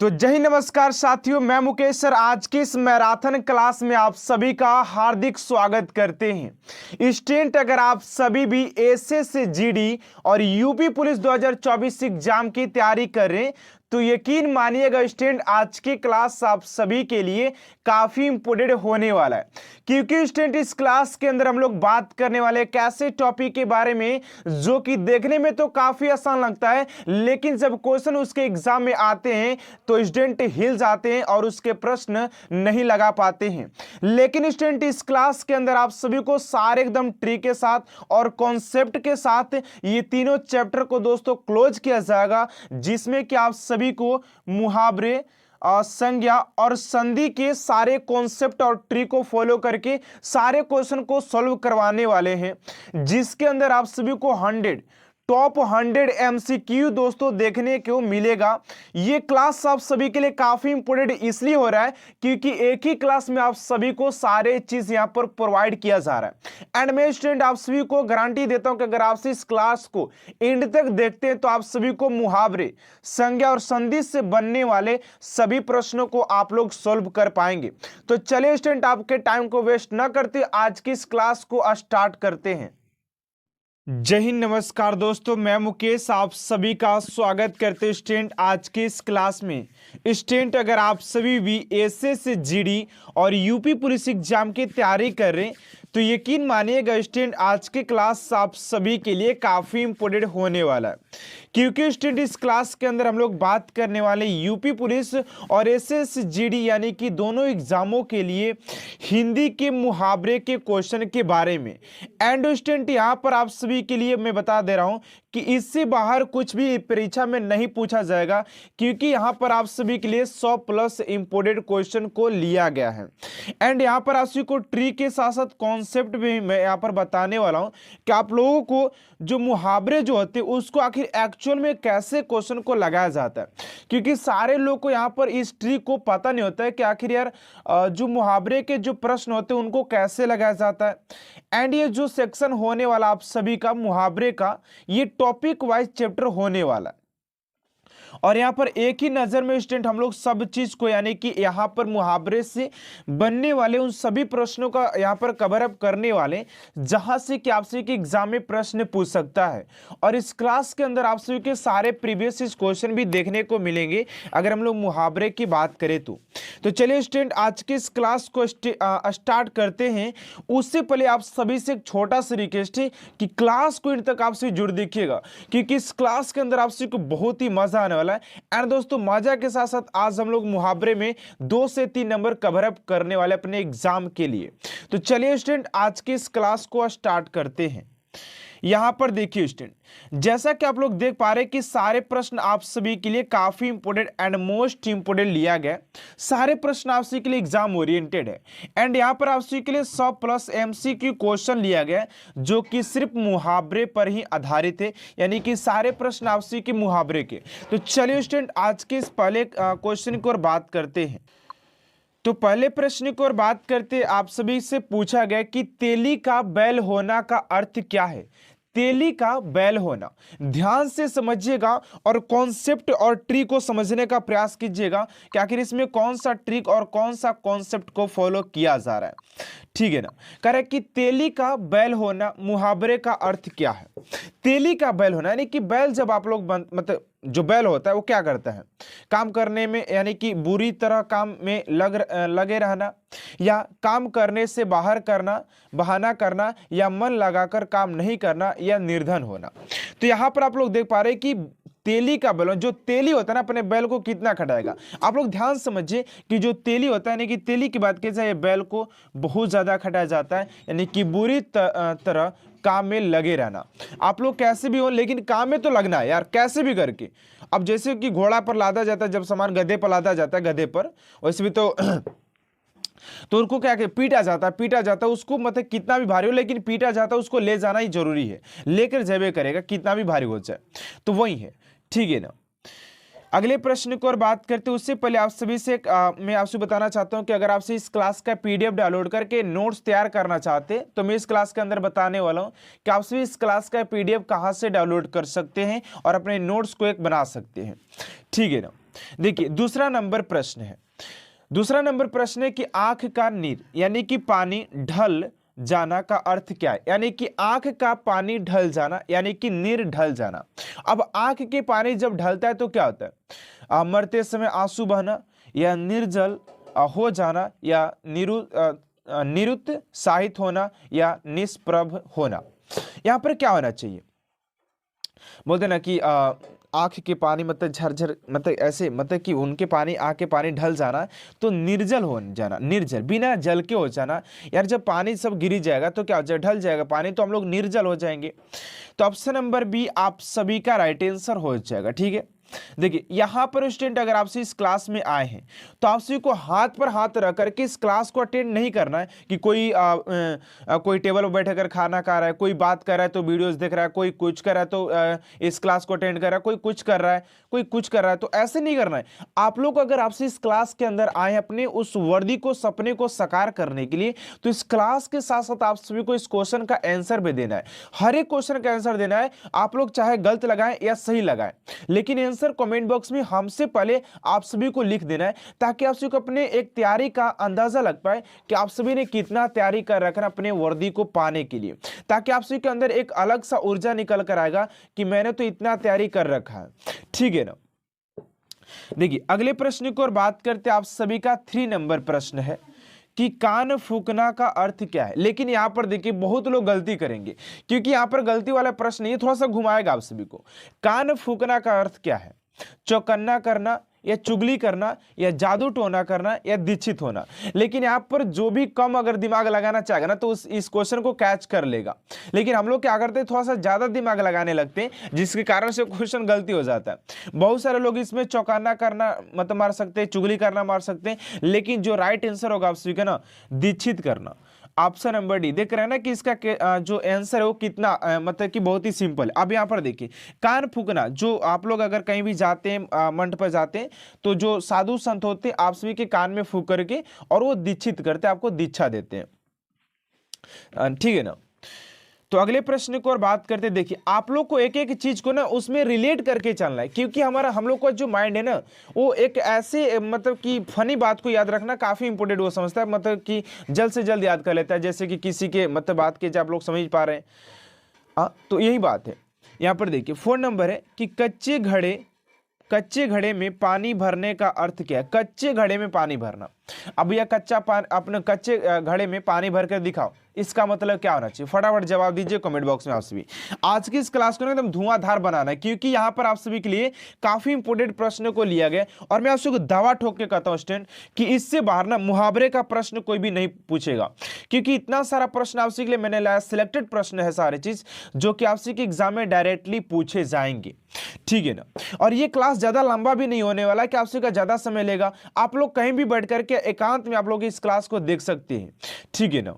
तो जय हिंद, नमस्कार साथियों, मैं मुकेश सर आज की इस मैराथन क्लास में आप सभी का हार्दिक स्वागत करते हैं। स्टूडेंट, अगर आप सभी भी एसएससी जीडी और यूपी पुलिस 2024 एग्जाम की तैयारी कर रहे हैं तो यकीन मानिएगा स्टूडेंट, आज की क्लास आप सभी के लिए काफी इंपोर्टेंट होने वाला है। क्योंकि स्टूडेंट, इस क्लास के अंदर हम लोग बात करने वाले एक ऐसे टॉपिक के बारे में जो कि देखने में तो काफी आसान लगता है, लेकिन जब क्वेश्चन उसके एग्जाम में आते हैं तो स्टूडेंट हिल जाते हैं और उसके प्रश्न नहीं लगा पाते हैं। लेकिन स्टूडेंट, इस क्लास के अंदर आप सभी को सारे एकदम ट्रिक के साथ और कॉन्सेप्ट के साथ ये तीनों चैप्टर को दोस्तों क्लोज किया जाएगा, जिसमें कि आप सभी को मुहावरे, संज्ञा और संधि के सारे कॉन्सेप्ट और ट्रिक को फॉलो करके सारे क्वेश्चन को सॉल्व करवाने वाले हैं, जिसके अंदर आप सभी को टॉप 100 एमसीक्यू दोस्तों देखने को मिलेगा। ये क्लास आप सभी के लिए काफी इंपोर्टेंट इसलिए हो रहा है क्योंकि एक ही क्लास में आप सभी को सारे चीज यहां पर प्रोवाइड किया जा रहा है। एंड मैं स्टूडेंट आप सभी को गारंटी देता हूं कि अगर आप इस क्लास को एंड तक देखते हैं तो आप सभी को मुहावरे, संज्ञा और संधि से बनने वाले सभी प्रश्नों को आप लोग सोल्व कर पाएंगे। तो चलिए स्टूडेंट, आपके टाइम को वेस्ट न करते आज की इस क्लास को स्टार्ट करते हैं। जय हिंद, नमस्कार दोस्तों, मैं मुकेश आप सभी का स्वागत करते हैं स्टूडेंट आज के इस क्लास में। स्टूडेंट, अगर आप सभी भी एसएससी जीडी और यूपी पुलिस एग्जाम की तैयारी कर रहे हैं तो यकीन मानिएगा स्टूडेंट, आज की क्लास आप सभी के लिए काफ़ी इंपोर्टेंट होने वाला है। क्योंकि स्टूडेंट, इस क्लास के अंदर हम लोग बात करने वाले यूपी पुलिस और एसएससी जीडी यानी कि दोनों एग्जामों के लिए हिंदी के मुहावरे के क्वेश्चन के बारे में। एंड स्टूडेंट, यहाँ पर आप सभी के लिए मैं बता दे रहा हूँ कि इससे बाहर कुछ भी परीक्षा में नहीं पूछा जाएगा, क्योंकि यहाँ पर आप सभी के लिए 100+ इंपोर्टेंट क्वेश्चन को लिया गया है। एंड यहाँ पर आप सभी को ट्रिक के साथ साथ कॉन्सेप्ट भी मैं यहाँ पर बताने वाला हूँ कि आप लोगों को जो मुहावरे जो होते हैं उसको आखिर एक्चुअल में कैसे क्वेश्चन को लगाया जाता है। क्योंकि सारे लोग को यहाँ पर इस ट्रिक को पता नहीं होता है कि आखिर यार जो मुहावरे के जो प्रश्न होते हैं उनको कैसे लगाया जाता है। एंड ये जो सेक्शन होने वाला आप सभी का मुहावरे का, ये टॉपिक वाइज चैप्टर होने वाला है। और यहाँ पर एक ही नजर में स्टूडेंट हम लोग सब चीज को यानी कि यहाँ पर मुहावरे से बनने वाले उन सभी प्रश्नों का यहाँ पर कवर अप करने वाले, जहां से कि आपसे कि एग्जाम में प्रश्न पूछ सकता है। और इस क्लास के अंदर आप सभी के सारे प्रीवियस क्वेश्चन भी देखने को मिलेंगे अगर हम लोग मुहावरे की बात करें तो चलिए स्टूडेंट, आज के इस क्लास को स्टार्ट करते हैं। उससे पहले आप सभी से एक छोटा सा रिक्वेस्ट है कि क्लास को इन तक आपसे जुड़ देखिएगा, क्योंकि इस क्लास के अंदर आपसे को बहुत ही मजा आने वाला है। एंड दोस्तों, मजा के साथ साथ आज हम लोग मुहावरे में 2 से 3 नंबर कवर अप करने वाले अपने एग्जाम के लिए। तो चलिए स्टूडेंट, आज की इस क्लास को स्टार्ट करते हैं। यहां पर देखिए स्टूडेंट, जैसा कि आप लोग देख पा रहे हैं कि सारे प्रश्न आप सभी के लिए काफी इंपोर्टेंट एंड मोस्ट इंपोर्टेंट लिया गया। सारे प्रश्न आप सभी के लिए एग्जाम ओरिएंटेड है। एंड यहां पर आप सभी के लिए 100+ एमसीक्यू क्वेश्चन लिया गया जो कि सिर्फ मुहावरे पर ही आधारित है, यानी कि सारे प्रश्न आप सभी के मुहावरे के। तो चलिए स्टूडेंट, आज के इस पहले क्वेश्चन की ओर बात करते हैं। तो पहले प्रश्न की ओर बात करते आप सभी से पूछा गया कि तेली का बैल होना का अर्थ क्या है। तेली का बैल होना, ध्यान से समझिएगा और कॉन्सेप्ट और ट्रिक को समझने का प्रयास कीजिएगा कि आखिर इसमें कौन सा ट्रिक और कौन सा कॉन्सेप्ट को फॉलो किया जा रहा है। ठीक है ना। कह रहे कि तेली का बैल होना मुहावरे का अर्थ क्या है। तेली का बैल होना यानी कि बैल जब आप लोग मतलब जो बैल होता है वो क्या करता है, काम करने में यानी कि बुरी तरह काम में लगे रहना, या काम करने से बाहर करना, बहाना करना, या मन लगाकर काम नहीं करना, या निर्धन होना। तो यहां पर आप लोग देख पा रहे हैं कि तेली का बैल, जो तेली होता है ना अपने बैल को कितना खटाएगा। आप लोग ध्यान समझिए कि जो तेली होता है यानी कि तेली की बात की जाए, बैल को बहुत ज्यादा खटाया जाता है, यानी कि बुरी तरह काम में लगे रहना। आप लोग कैसे भी हो लेकिन काम में तो लगना है यार, कैसे भी करके। अब जैसे कि घोड़ा पर लादा जाता है, जब सामान गधे पर लादा जाता है गधे पर, वैसे भी तो उनको क्या पीटा जाता है उसको, मतलब कितना भी भारी हो लेकिन पीटा जाता है, उसको ले जाना ही जरूरी है, लेकर जबे करेगा कितना भी भारी हो जाए। तो वही है, ठीक है ना। अगले प्रश्न को और बात करते हैं उससे पहले आप सभी से मैं आपसे बताना चाहता हूं कि अगर आपसे इस क्लास का पीडीएफ डाउनलोड करके नोट्स तैयार करना चाहते हैं तो मैं इस क्लास के अंदर बताने वाला हूं कि आप सभी इस क्लास का पीडीएफ कहां से डाउनलोड कर सकते हैं और अपने नोट्स को एक बना सकते हैं। ठीक है ना। देखिए दूसरा नंबर प्रश्न है, दूसरा नंबर प्रश्न है कि आंख का नीर यानी कि पानी ढल जाना का अर्थ क्या है। यानी कि आंख का पानी ढल जाना यानी कि नीर ढल जाना। अब आंख के पानी जब ढलता है तो क्या होता है, मरते समय आंसू बहना या निर्जल हो जाना या निरुत्साहित होना या निष्प्रभ होना। यहां पर क्या होना चाहिए, बोलते ना कि आंख के पानी मतलब झरझर मतलब ऐसे मतलब कि उनके पानी आंख के पानी ढल जाना तो निर्जल हो जाना, निर्जल बिना जल के हो जाना। यार जब पानी सब गिरी जाएगा तो क्या हो जाएगा, ढल जाएगा पानी तो हम लोग निर्जल हो जाएंगे। तो ऑप्शन नंबर बी आप सभी का राइट आंसर हो जाएगा। ठीक है, देखिए यहां पर स्टूडेंट अगर आपसे इस क्लास में आए हैं तो आप सभी को हाथ पर हाथ रख करके इस क्लास को अटेंड नहीं करना है कि कोई कोई टेबल पर बैठ कर खाना खा रहा है, कोई बात कर रहा है तो वीडियोस देख रहा है, कोई कुछ कर रहा है तो इस क्लास को अटेंड कर रहा है, कोई कुछ कर रहा है, कोई कुछ कर रहा है। तो ऐसे नहीं करना है। आप लोग अगर आपसे इस क्लास के अंदर आए हैं अपने उस वर्दी को सपने को साकार करने के लिए, तो इस क्लास के साथ साथ आप सभी को इस क्वेश्चन का आंसर भी देना है। हर एक क्वेश्चन का आंसर देना है। आप लोग चाहे गलत लगाएं या सही लगाएं, लेकिन आंसर कमेंट बॉक्स में हमसे पहले आप सभी को लिख देना है, ताकि आप सभी को अपने एक तैयारी का अंदाजा लग पाए कि आप सभी ने कितना तैयारी कर रखा है अपने वर्दी को पाने के लिए, ताकि आप सभी के अंदर एक अलग सा ऊर्जा निकल कर आएगा कि मैंने तो इतना तैयारी कर रखा है। ठीक है ना। देखिए अगले प्रश्न की ओर बात करते हैं। आप सभी का 3 नंबर प्रश्न है कि कान फूकना का अर्थ क्या है। लेकिन यहां पर देखिए बहुत लोग गलती करेंगे, क्योंकि यहां पर गलती वाला प्रश्न ये थोड़ा सा घुमाएगा आप सभी को। कान फूकना का अर्थ क्या है, चौकन्ना करना या चुगली करना या जादू टोना करना या दीक्षित होना। लेकिन यहां पर जो भी कम अगर दिमाग लगाना चाहेगा ना तो इस क्वेश्चन को कैच कर लेगा। लेकिन हम लोग क्या करते हैं, थोड़ा सा ज्यादा दिमाग लगाने लगते हैं, जिसके कारण से क्वेश्चन गलती हो जाता है। बहुत सारे लोग इसमें चौकाना करना मतलब मार सकते हैं, चुगली करना मार सकते हैं, लेकिन जो राइट आंसर होगा आप सभी का ना दीक्षित करना। Option number D. देख रहे हैं ना कि इसका जो आंसर है वो कितना मतलब कि बहुत ही सिंपल। अब यहाँ पर देखिए कान फूकना, जो आप लोग अगर कहीं भी जाते हैं मंच पर जाते हैं तो जो साधु संत होते हैं आप सभी के कान में फूक करके और वो दीक्षित करते हैं, आपको दीक्षा देते हैं। ठीक है ना। तो अगले प्रश्न को और बात करते, देखिए आप लोग को एक एक चीज को ना उसमें रिलेट करके चलना है, क्योंकि हमारा हम लोग का जो माइंड है ना वो एक ऐसे मतलब कि फनी बात को याद रखना काफी इंपॉर्टेंट वो समझता है, मतलब कि जल्द से जल्द याद कर लेता है। जैसे कि किसी के मतलब बात के जो आप लोग समझ पा रहे हैं। हाँ तो यही बात है। यहाँ पर देखिए 4 नंबर है कि कच्चे घड़े में पानी भरने का अर्थ क्या है। कच्चे घड़े में पानी भरना, अब यह कच्चा पानी अपने कच्चे घड़े में पानी भर कर दिखाओ, इसका मतलब क्या होना चाहिए, फटाफट जवाब दीजिए कमेंट बॉक्स में। आप सभी आज की इस क्लास को ना एकदम धुआंधार बनाना है, क्योंकि यहाँ पर आप सभी के लिए काफी इंपोर्टेंट प्रश्नों को लिया गया। और मैं आप सभी को दावा ठोक के कहता हूँ स्टूडेंट कि इससे बाहर ना मुहावरे का प्रश्न कोई भी नहीं पूछेगा, क्योंकि इतना सारा प्रश्न आप सभी के लिए मैंने लाया, सिलेक्टेड प्रश्न है सारे चीज जो कि आप सभी के एग्जाम में डायरेक्टली पूछे जाएंगे। ठीक है ना। और ये क्लास ज्यादा लंबा भी नहीं होने वाला कि आप सभी का ज्यादा समय लेगा। आप लोग कहीं भी बैठ करके एकांत में आप लोग इस क्लास को देख सकते हैं। ठीक है ना।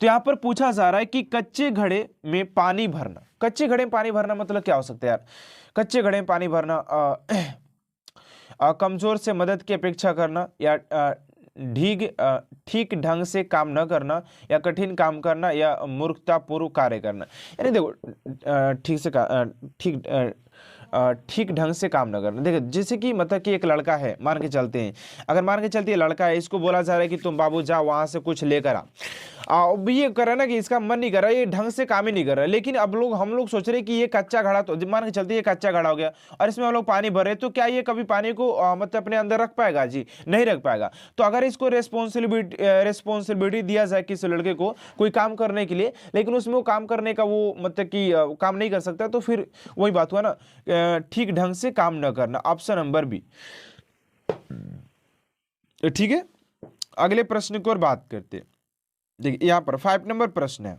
तो यहां पर पूछा जा रहा है कि कच्चे घड़े में पानी भरना, कच्चे घड़े में पानी भरना मतलब क्या हो सकता है यार। कच्चे घड़े में पानी भरना कमजोर से मदद की अपेक्षा करना या ठीक ढंग से काम न करना या कठिन काम करना या मूर्खतापूर्व कार्य करना। यानी देखो ठीक ढंग से काम न करना। देखो जैसे कि मतलब कि एक लड़का है, मान के चलते हैं, अगर मान के चलते लड़का है, इसको बोला जा रहा है कि तुम बाबू जाओ वहां से कुछ लेकर आ। अब ये कर रहा है ना कि इसका मन नहीं कर रहा, ये ढंग से काम ही नहीं कर रहा है। लेकिन अब हम लोग सोच रहे हैं कि ये कच्चा घड़ा, तो मान के चलते ये कच्चा घड़ा हो गया और इसमें हम लोग पानी भर रहे हैं, तो क्या ये कभी पानी को मतलब अपने अंदर रख पाएगा? जी नहीं रख पाएगा। तो अगर इसको रेस्पॉन्सिबिलिटी दिया जाए किसी लड़के को कोई काम करने के लिए, लेकिन उसमें वो काम करने का वो मतलब कि काम नहीं कर सकता, तो फिर वही बात हुआ ना, ठीक ढंग से काम न करना। Option number B. ठीक है, अगले प्रश्न की ओर बात करते हैं। देखिए यहां पर 5 नंबर प्रश्न है,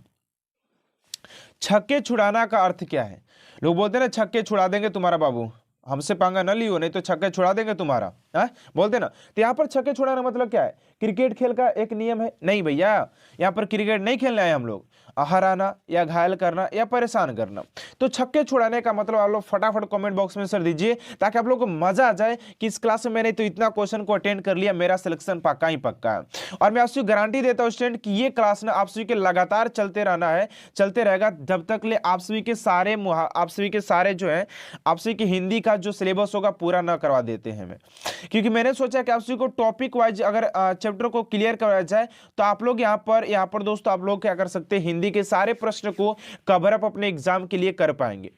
छक्के छुड़ाना का अर्थ क्या है। लोग बोलते हैं ना छक्के छुड़ा देंगे तुम्हारा बाबू, हमसे पंगा न लियो नहीं तो छक्के छुड़ा देंगे तुम्हारा। बोलते ना। तो यहाँ पर छक्के छुड़ाना मतलब क्या है, क्रिकेट खेल का एक नियम है? नहीं भैया, यहाँ पर क्रिकेट नहीं खेलना है हम लोग, हराना या घायल करना या परेशान करना। तो छक्के छुड़ाने का मतलब आप लोग फटाफट कमेंट बॉक्स में सर दीजिए, ताकि आप लोग को मजा आ जाए कि इस क्लास में मैंने तो इतना क्वेश्चन को अटेंड कर लिया, मेरा सिलेक्शन पक्का ही पक्का है। और मैं आपसे गारंटी देता हूँ स्टूडेंट कि ये क्लास ना आप सभी के लगातार चलते रहना है, चलते रहेगा जब तक ले आप सभी के सारे जो है आप सभी की हिंदी का जो सिलेबस होगा पूरा ना करवा देते हैं। मैं क्योंकि मैंने सोचा कि आप सभी को टॉपिक वाइज अगर चैप्टर को क्लियर करवाया जाए तो आप लोग यहाँ पर दोस्तों आप लोग क्या कर सकते हैं, हिंदी के सारे प्रश्न को कवर अप अपने एग्जाम के लिए कर पाएंगे।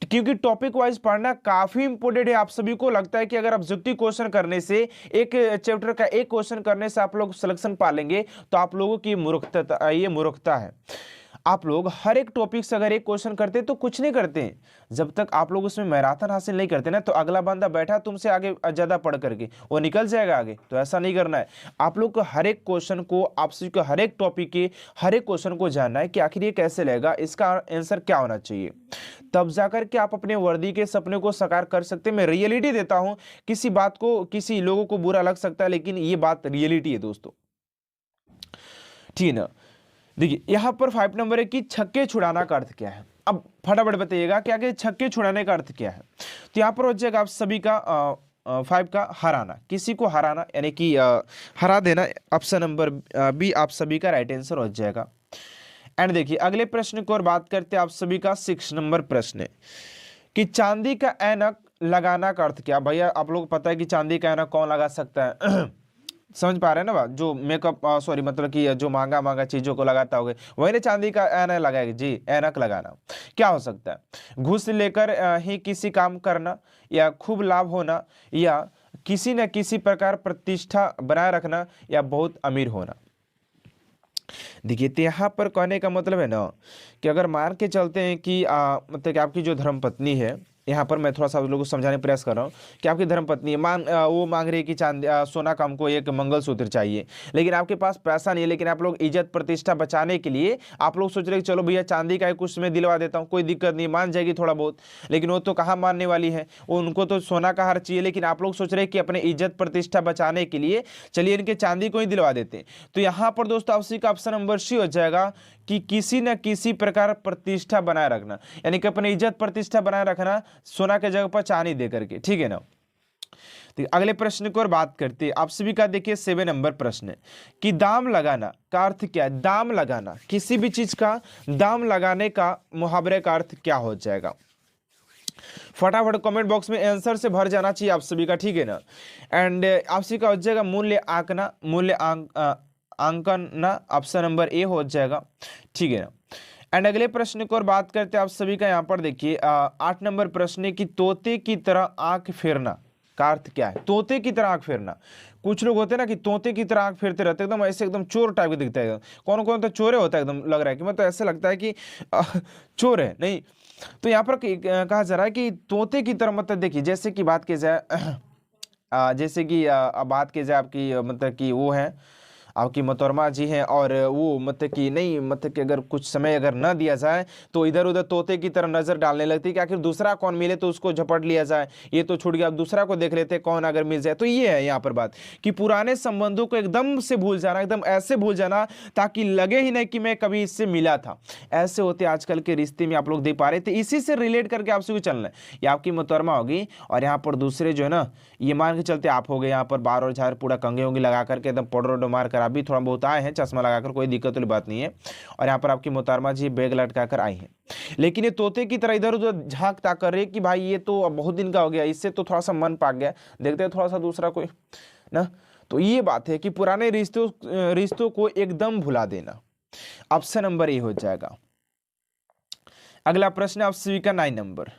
क्योंकि टॉपिक वाइज पढ़ना काफी इंपॉर्टेंट है। आप सभी को लगता है कि अगर ऑब्जेक्टिव क्वेश्चन करने से, एक चैप्टर का एक क्वेश्चन करने से आप लोग सिलेक्शन पा लेंगे, तो आप लोगों की मूर्खता है। आप लोग हर एक टॉपिक से अगर एक क्वेश्चन करते तो कुछ नहीं करते हैं, जब तक आप लोग उसमें मैराथन हासिल नहीं करते ना, तो अगला बंदा बैठा तुमसे आगे ज्यादा पढ़ करके वो निकल जाएगा आगे। तो ऐसा नहीं करना है। आप लोग को हर एक क्वेश्चन को, आप सभी को हर एक टॉपिक के हर एक क्वेश्चन को जानना है कि आखिर ये कैसे लगेगा, इसका आंसर क्या होना चाहिए, तब जाकर के आप अपने वर्दी के सपने को साकार कर सकते हैं। मैं रियलिटी देता हूं, किसी बात को किसी लोगों को बुरा लग सकता है, लेकिन ये बात रियलिटी है दोस्तों, ठीक है ना। देखिए यहाँ पर 5 नंबर है कि छक्के छुड़ाना का अर्थ क्या है। अब फटाफट बताइएगा क्या कि छक्के छुड़ाने का अर्थ क्या है। तो यहाँ पर हो जाएगा आप सभी का 5 का हराना, किसी को हराना यानी कि हरा देना। ऑप्शन नंबर बी आप सभी का राइट आंसर हो जाएगा। एंड देखिए अगले प्रश्न को और बात करते हैं, आप सभी का 6 नंबर प्रश्न है कि चांदी का ऐनक लगाना का अर्थ क्या। भैया आप लोग को पता है कि चांदी का ऐनक कौन लगा सकता है समझ पा रहे हैं ना बात, जो मेकअप सॉरी मतलब कि जो महंगा महंगा चीजों को लगाता होगा वही ने चांदी का ऐनक लगाएगा जी। ऐनक लगाना क्या हो सकता है, घूस लेकर ही किसी काम करना, या खूब लाभ होना, या किसी न किसी प्रकार प्रतिष्ठा बनाए रखना, या बहुत अमीर होना। देखिए तो यहाँ पर कहने का मतलब है ना कि अगर मान के चलते हैं कि मतलब कि आपकी जो धर्मपत्नी है, यहाँ पर मैं थोड़ा सा आप लोगों को समझाने का प्रयास कर रहा हूँ कि आपकी धर्मपत्नी है, वो मांग रही है कि चांदी सोना का हमको एक मंगलसूत्र चाहिए, लेकिन आपके पास पैसा नहीं है, लेकिन आप लोग इज्जत प्रतिष्ठा बचाने के लिए आप लोग सोच रहे हैं कि चलो भैया चांदी का कुछ मैं दिलवा देता हूँ, कोई दिक्कत नहीं, मान जाएगी थोड़ा बहुत। लेकिन वो तो कहाँ मानने वाली है, वो उनको तो सोना का हार चाहिए, लेकिन आप लोग सोच रहे हैं कि अपने इज्जत प्रतिष्ठा बचाने के लिए चलिए इनके चांदी को ही दिलवा देते हैं। तो यहाँ पर दोस्तों आपसी का ऑप्शन नंबर सी हो जाएगा कि किसी न किसी प्रकार प्रतिष्ठा बनाए रखना, यानी कि अपनी इज्जत प्रतिष्ठा बनाए रखना सोना के जगह पर चांदी दे करके, ठीक है ना। तो अगले प्रश्न को और बात करते हैं, आप सभी का देखिए 7 नंबर प्रश्न है कि दाम लगाना का अर्थ क्या है। दाम लगाना, किसी भी चीज का दाम लगाने का मुहावरे का अर्थ क्या हो जाएगा। फटाफट कमेंट बॉक्स में आंसर से भर जाना चाहिए आप सभी का, ठीक है ना। एंड आप सभी का हो जाएगा मूल्य आंकना, आंकन ना, ऑप्शन नंबर ए हो जाएगा, ठीक है ना। एंड अगले प्रश्न को और बात करते हैं, आप सभी का यहाँ पर देखिए 8 नंबर प्रश्न है कि तोते की तरह आंख फेरना का अर्थ क्या है। तोते की तरह आंख फेरना, कुछ लोग होते हैं ना कि तोते की तरह आंख फेरते रहते हैं, एकदम ऐसे एकदम चोर टाइप के दिखता है। कौन कौन तो चोरे होता है, एकदम लग रहा है कि मतलब ऐसे लगता है कि चोर है नहीं। तो यहाँ पर कहा जा रहा है कि तोते की तरह, मतलब देखिए जैसे कि बात की जाए जैसे कि बात की जाए आपकी मतलब कि वो है आपकी मोहतरमा जी हैं, और वो मतलब कि नहीं, मतलब कि अगर कुछ समय अगर ना दिया जाए तो इधर उधर तोते की तरह नजर डालने लगती है कि आखिर दूसरा कौन मिले तो उसको झपट लिया जाए, ये तो छूट गया अब दूसरा को देख लेते कौन अगर मिल जाए। तो ये है यहाँ पर बात कि पुराने संबंधों को एकदम से भूल जाना, एकदम ऐसे भूल जाना ताकि लगे ही नहीं कि मैं कभी इससे मिला था। ऐसे होते आजकल के रिश्ते में आप लोग देख पा रहे थे। इसी से रिलेट करके आपसे भी चलना है, ये आपकी मोहतरमा होगी और यहाँ पर दूसरे जो है ना, ये मान के चलते आप हो गए यहाँ पर बार और झार पूरा कंघे उंगे लगा करके एकदम पाउडर वाउडर मार कर, अभी थोड़ा बहुत आए हैं चश्मा लगाकर, कोई दिक्कत वाली बात नहीं है। और यहाँ पर आपकी मोहतरमा जी बैग लटका कर आई हैं, लेकिन ये तोते की तरह इधर उधर झांक ताक कर रहे कि भाई ये तो अब बहुत दिन का हो गया, इससे तो थोड़ा सा मन पाक गया, देखते हैं थोड़ा सा दूसरा कोई ना। तो ये बात है कि पुराने रिश्तों को एकदम भुला देना, ऑप्शन नंबर ए हो जाएगा। अगला प्रश्न आप सभी का 9 नंबर,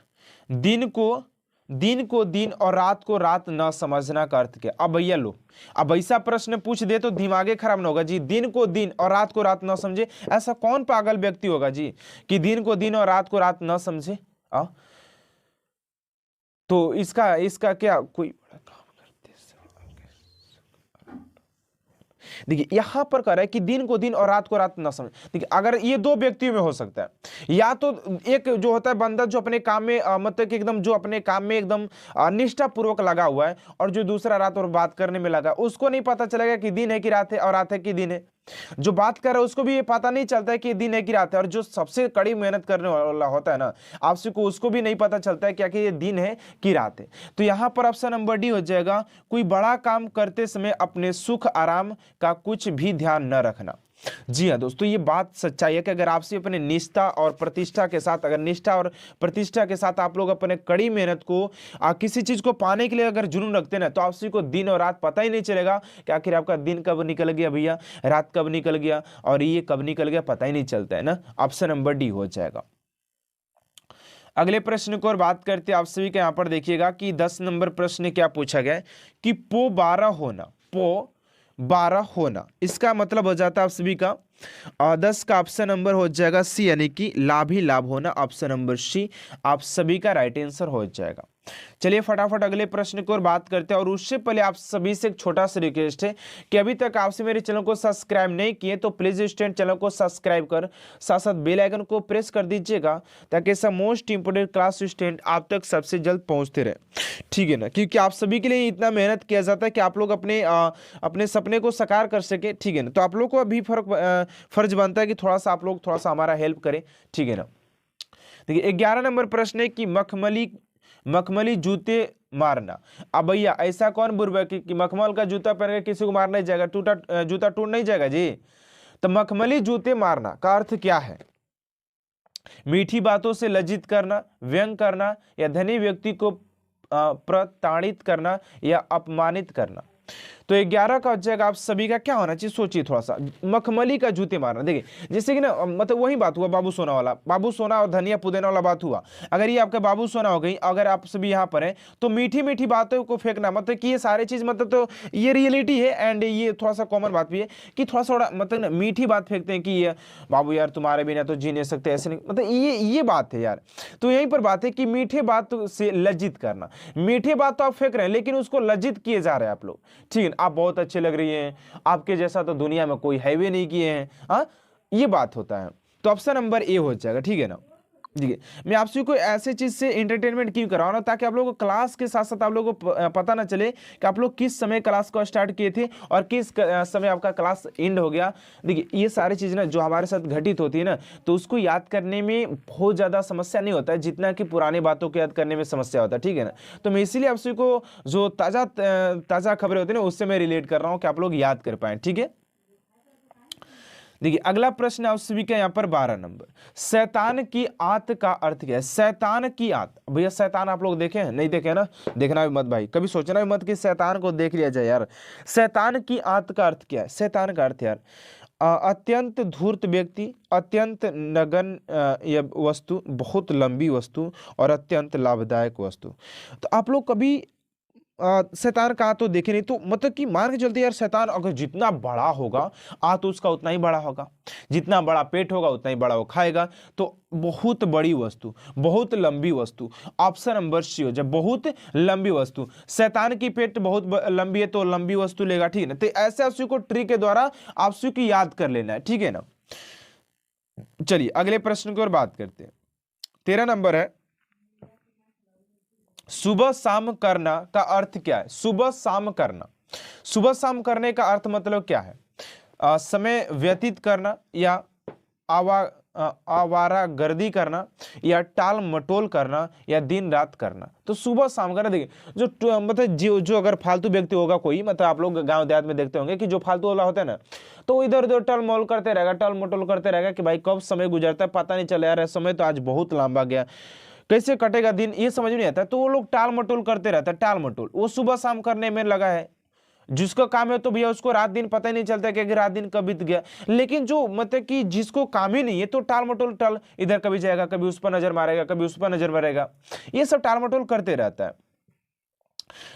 दिन को दिन और रात को रात न समझना का अर्थ क्या। अब भैया लो, अब ऐसा प्रश्न पूछ दे तो दिमागे खराब ना होगा जी। दिन को दिन और रात को रात न समझे, ऐसा कौन पागल व्यक्ति होगा जी कि दिन को दिन और रात को रात न समझे। तो इसका क्या कोई देखिए यहां पर कह रहा है कि दिन को दिन और रात को रात ना समझ। देखिए अगर ये दो व्यक्तियों में हो सकता है, या तो एक जो होता है बंदा जो अपने काम में मतलब कि एकदम जो अपने काम में एकदम निष्ठा पूर्वक लगा हुआ है, और जो दूसरा रात और बात करने में लगा, उसको नहीं पता चलेगा कि दिन है कि रात है और रात है कि दिन है। जो बात कर रहा है उसको भी ये पता नहीं चलता है कि दिन है कि रात है, और जो सबसे कड़ी मेहनत करने वाला होता है ना आपसे को, उसको भी नहीं पता चलता है क्या कि ये दिन है कि रात है। तो यहां पर ऑप्शन नंबर डी हो जाएगा, कोई बड़ा काम करते समय अपने सुख आराम का कुछ भी ध्यान न रखना। जी हाँ दोस्तों, ये बात सच्चाई है कि अगर आपसे अपने निष्ठा और प्रतिष्ठा के साथ, अगर निष्ठा और प्रतिष्ठा के साथ आप लोग अपने कड़ी मेहनत को किसी चीज को पाने के लिए अगर जुनून रखते हैं ना, तो आपसे को दिन और रात पता ही नहीं चलेगा कि आखिर आपका दिन कब निकल गया भैया, रात कब निकल गया और ये कब निकल गया, पता ही नहीं चलता है ना। ऑप्शन नंबर डी हो जाएगा। अगले प्रश्न को और बात करते हैं आप सभी का। यहां पर देखिएगा कि 10 नंबर प्रश्न क्या पूछा गया है कि पो 12 होना, पो 12 होना, इसका मतलब हो जाता है आप सभी का 10 का ऑप्शन नंबर हो जाएगा सी, यानी कि लाभ ही लाभ होना। ऑप्शन नंबर सी आप सभी का राइट आंसर हो जाएगा। चलिए फटाफट अगले प्रश्न की ओर बात करते हैं, और उससे पहले आप सभी से एक छोटा सा रिक्वेस्ट है कि अभी तक आपसे मेरे चैनल को सब्सक्राइब नहीं किए तो प्लीज स्टूडेंट चैनल को सब्सक्राइब कर साथ साथ बेल आइकन को प्रेस कर दीजिएगा, ताकि ऐसा मोस्ट इंपोर्टेंट क्लास स्टूडेंट आप तक सबसे जल्द पहुंचते रहे, ठीक है ना। क्योंकि आप सभी के लिए इतना मेहनत किया जाता है कि आप लोग अपने सपने को साकार कर सके, ठीक है ना। तो आप लोग को अभी फर्ज बनता है कि थोड़ा सा आप लोग थोड़ा सा हमारा हेल्प करें, ठीक है ना। देखिए 11 नंबर प्रश्न है कि मखमली जूते मारना। अब भैया ऐसा कौन बुर्बक कि मखमल का जूता पहन के किसी को मारना नहीं जाएगा, जूता टूट नहीं जाएगा जी। तो मखमली जूते मारना का अर्थ क्या है? मीठी बातों से लज्जित करना, व्यंग करना, या धनी व्यक्ति को प्रताड़ित करना, या अपमानित करना। तो 11 का हो जाएगा आप सभी का क्या होना चाहिए, सोचिए थोड़ा सा। मखमली का जूते मारना, देखिए जैसे कि ना मतलब वही बात हुआ बाबू सोना वाला, बाबू सोना और धनिया पुदीना वाला बात हुआ। अगर ये आपका बाबू सोना हो गई, अगर आप सभी यहाँ पर हैं तो मीठी मीठी बातों को फेंकना, मतलब कि ये सारे चीज मतलब तो ये रियलिटी है, एंड ये थोड़ा सा कॉमन बात भी है कि थोड़ा मतलब ना मीठी बात फेंकते हैं कि ये बाबू यार तुम्हारे बिना तो जी नहीं सकते, ऐसे नहीं, मतलब ये बात है यार। तो यहीं पर बात है कि मीठे बात से लज्जित करना। मीठे बात तो आप फेंक रहे हैं लेकिन उसको लज्जित किए जा रहे हैं आप लोग, ठीक है, आप बहुत अच्छे लग रही हैं, आपके जैसा तो दुनिया में कोई है भी नहीं किए हैं, हाँ ये बात होता है। तो ऑप्शन नंबर ए हो जाएगा, ठीक है ना। ठीक है, मैं आपसे कोई ऐसे चीज से एंटरटेनमेंट क्यों कर रहा हूं ना, ताकि आप लोगों को क्लास के साथ साथ आप लोगों को पता ना चले कि आप लोग किस समय क्लास को स्टार्ट किए थे और किस समय आपका क्लास एंड हो गया। देखिए ये सारी चीजें ना जो हमारे साथ घटित होती है ना, तो उसको याद करने में बहुत ज्यादा समस्या नहीं होता है जितना कि पुरानी बातों को याद करने में समस्या होता है, ठीक है ना। तो मैं इसीलिए आपसे को जो ताजा खबरें होती है ना उससे मैं रिलेट कर रहा हूँ कि आप लोग याद कर पाए, ठीक है। देखिए अगला प्रश्न आप सभी का यहाँ पर 12 नंबर, शैतान की आत का अर्थ क्या है? शैतान की आत, भैया शैतान आप लोग देखे हैं नहीं देखे ना, देखना भी मत भाई, कभी सोचना भी मत कि शैतान को देख लिया जाए यार। शैतान की आत का अर्थ क्या है? शैतान का अर्थ यार अत्यंत धूर्त व्यक्ति, अत्यंत नगण्य वस्तु, बहुत लंबी वस्तु, और अत्यंत लाभदायक वस्तु। तो आप लोग कभी शैतान का तो देखे नहीं, तो मतलब कि मान के चलते यार शैतान अगर जितना बड़ा होगा तो उसका उतना ही बड़ा होगा, जितना बड़ा पेट होगा उतना ही बड़ा वो खाएगा। तो बहुत बड़ी वस्तु, बहुत लंबी वस्तु, ऑप्शन नंबर सी हो जाए, बहुत लंबी वस्तु। शैतान की पेट बहुत लंबी है तो लंबी वस्तु लेगा, ठीक है ना। तो ऐसे आपसी को ट्रिक के द्वारा आपसी की याद कर लेना है, ठीक है ना। चलिए अगले प्रश्न की ओर बात करते हैं। 13 नंबर है, सुबह शाम करना का अर्थ क्या है? सुबह शाम करना, सुबह शाम करने का अर्थ मतलब क्या है? समय व्यतीत करना, या आवारागर्दी करना, या टाल मटोल करना, या दिन रात करना। तो सुबह शाम करना, देखिए जो मतलब जो अगर फालतू व्यक्ति होगा कोई, मतलब आप लोग गांव देहात में देखते होंगे कि जो फालतू वाला होता है ना, तो वो इधर उधर टल मोल करते रहेगा, टल मटोल करते रहेगा कि भाई कब समय गुजरता है पता नहीं चला यार, समय तो आज बहुत लंबा गया, कैसे कटेगा दिन ये समझ नहीं आता। तो वो लोग टाल मटोल करते रहता है, टाल मटोल, वो सुबह शाम करने में लगा है। जिसको काम है तो भैया उसको रात दिन पता ही नहीं चलता कि रात दिन कब बीत गया। लेकिन जो मतलब कि जिसको काम ही नहीं है तो टाल मटोल, टाल इधर कभी जाएगा, कभी उस पर नजर मारेगा, कभी उस पर नजर मारेगा, ये सब टाल मटोल करते रहता है।